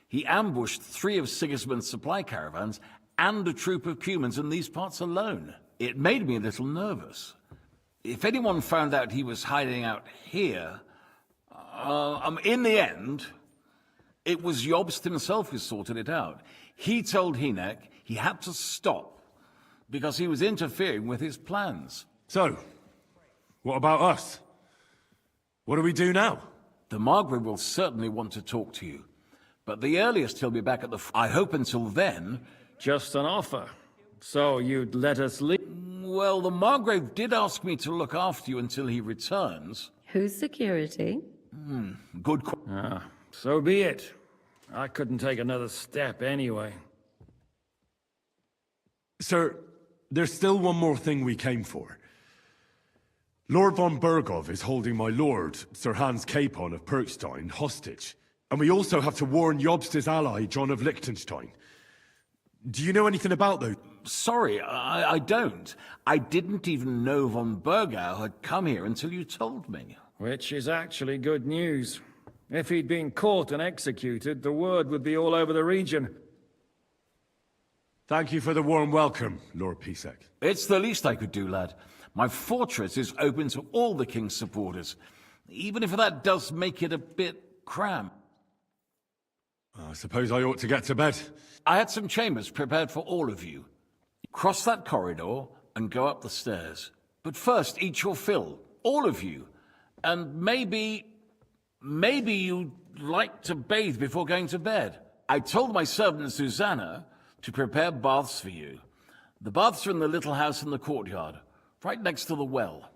He ambushed 3 of Sigismund's supply caravans and a troop of Cumans in these parts alone. It made me a little nervous. If anyone found out he was hiding out here... in the end, it was 𝐂𝐽st himself who sorted it out. He told Hynek he had to stop because he was interfering with his plans. So, what about us? What do we do now? The Margrave will certainly want to talk to you, but the earliest he'll be back at the... I hope until then... Just an offer. So you'd let us leave? Well, the Margrave did ask me to look after you until he returns. Who's security? Good so be it. I couldn't take another step anyway. Sir, there's still one more thing we came for. Lord von Berghoff is holding my lord, Sir Hans Capon of Perkstein, hostage. And we also have to warn 𝐂𝐽st's ally, John of Liechtenstein. Do you know anything about those? Sorry, I don't. I didn't even know von Bergau had come here until you told me. Which is actually good news. If he'd been caught and executed, the word would be all over the region. Thank you for the warm welcome, Lord Pisek. It's the least I could do, lad. My fortress is open to all the king's supporters, even if that does make it a bit cramped. I suppose I ought to get to bed. I had some chambers prepared for all of you. Cross that corridor and go up the stairs. But first, eat your fill, all of you. And maybe you'd like to bathe before going to bed. I told my servant Susanna to prepare baths for you. The baths are in the little house in the courtyard, right next to the well.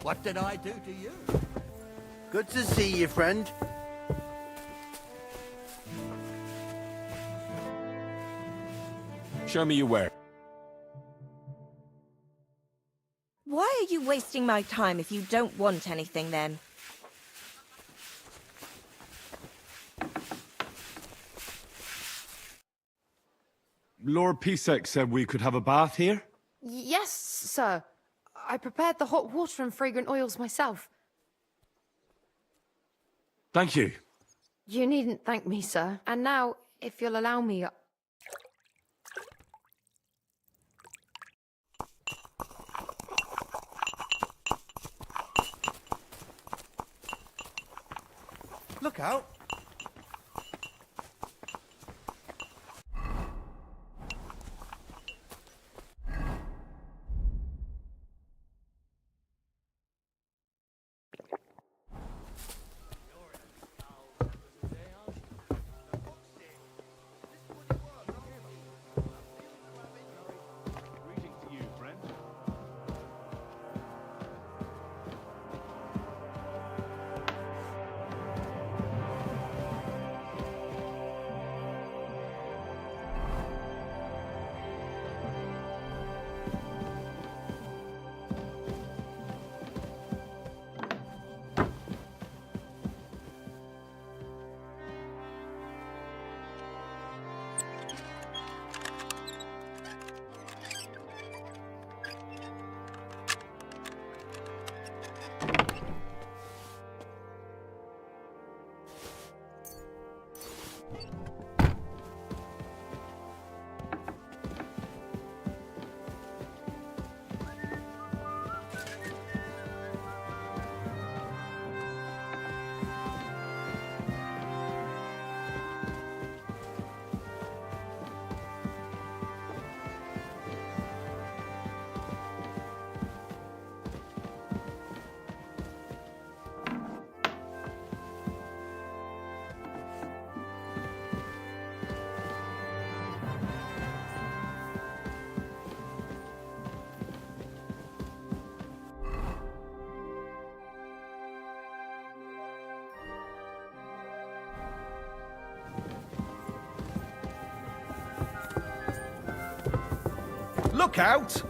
What did I do to you? Good to see you, friend. Show me your where. Why are you wasting my time if you don't want anything, then? Lord Pisek said we could have a bath here? Yes, sir. I prepared the hot water and fragrant oils myself. Thank you. You needn't thank me, sir. And now, if you'll allow me... Look out. Look out!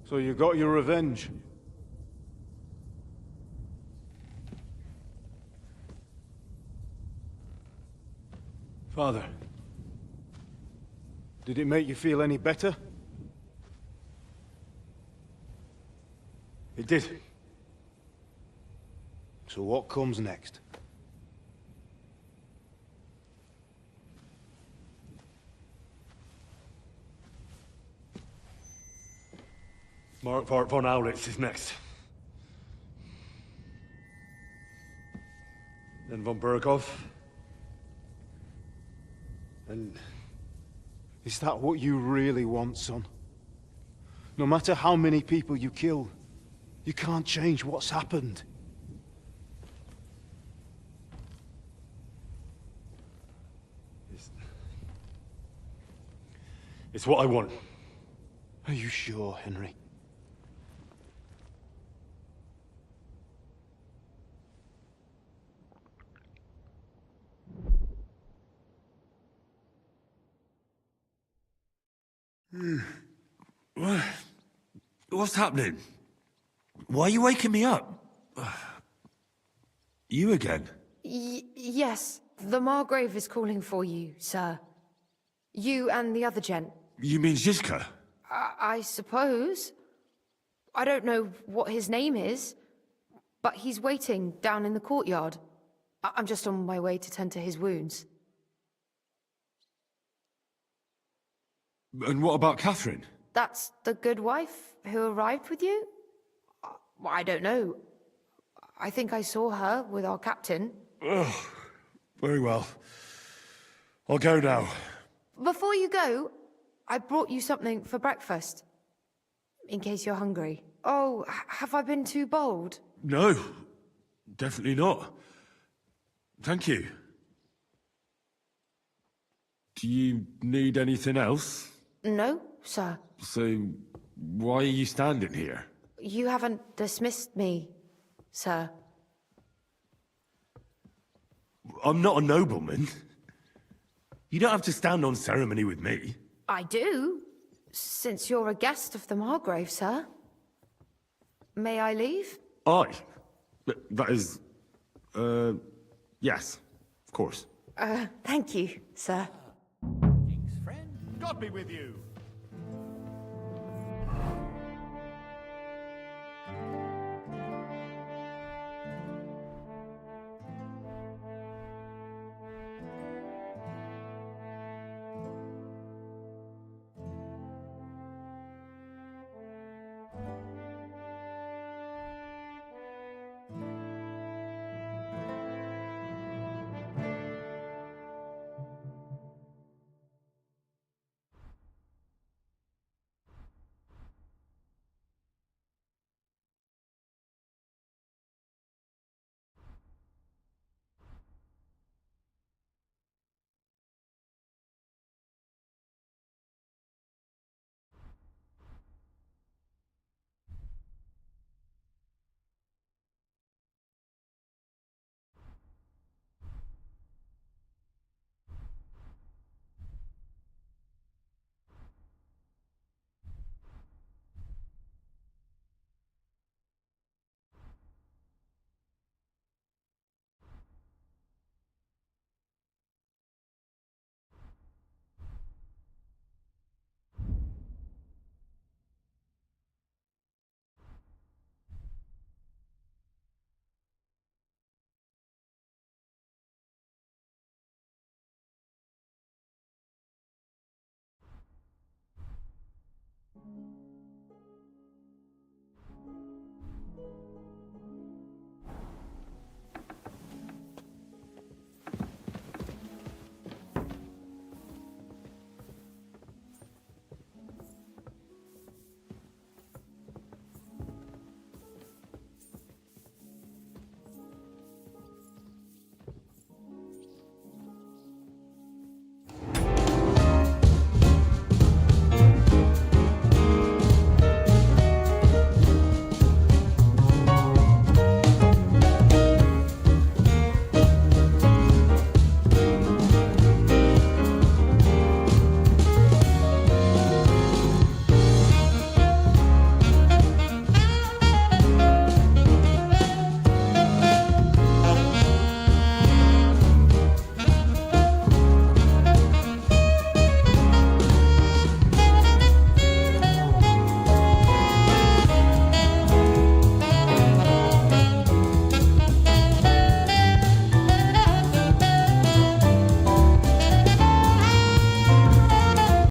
So you got your revenge? Father, did it make you feel any better? It did. So what comes next? Mark von 𝐂𝐚𝐿𝐧𝐝 is next. Then von 𝐵𝑢RGOV. And is that what you really want, son? No matter how many people you kill, you can't change what's happened. It's what I want. Are you sure, Henry? What's happening? Why are you waking me up? You again? Yes, the Margrave is calling for you, sir. You and the other gent. You mean 𝐁𝐸? I suppose. I don't know what his name is, but he's waiting down in the courtyard. I'm just on my way to tend to his wounds. And what about Catherine? That's the good wife who arrived with you? I don't know. I think I saw her with our captain. Oh, very well. I'll go now. Before you go, I brought you something for breakfast. In case you're hungry. Oh, have I been too bold? No, definitely not. Thank you. Do you need anything else? No, sir. So, why are you standing here? You haven't dismissed me, sir. I'm not a nobleman. You don't have to stand on ceremony with me. I do, since you're a guest of the Margrave, sir. May I leave? That is... yes, of course. Thank you, sir. King's friend, God be with you.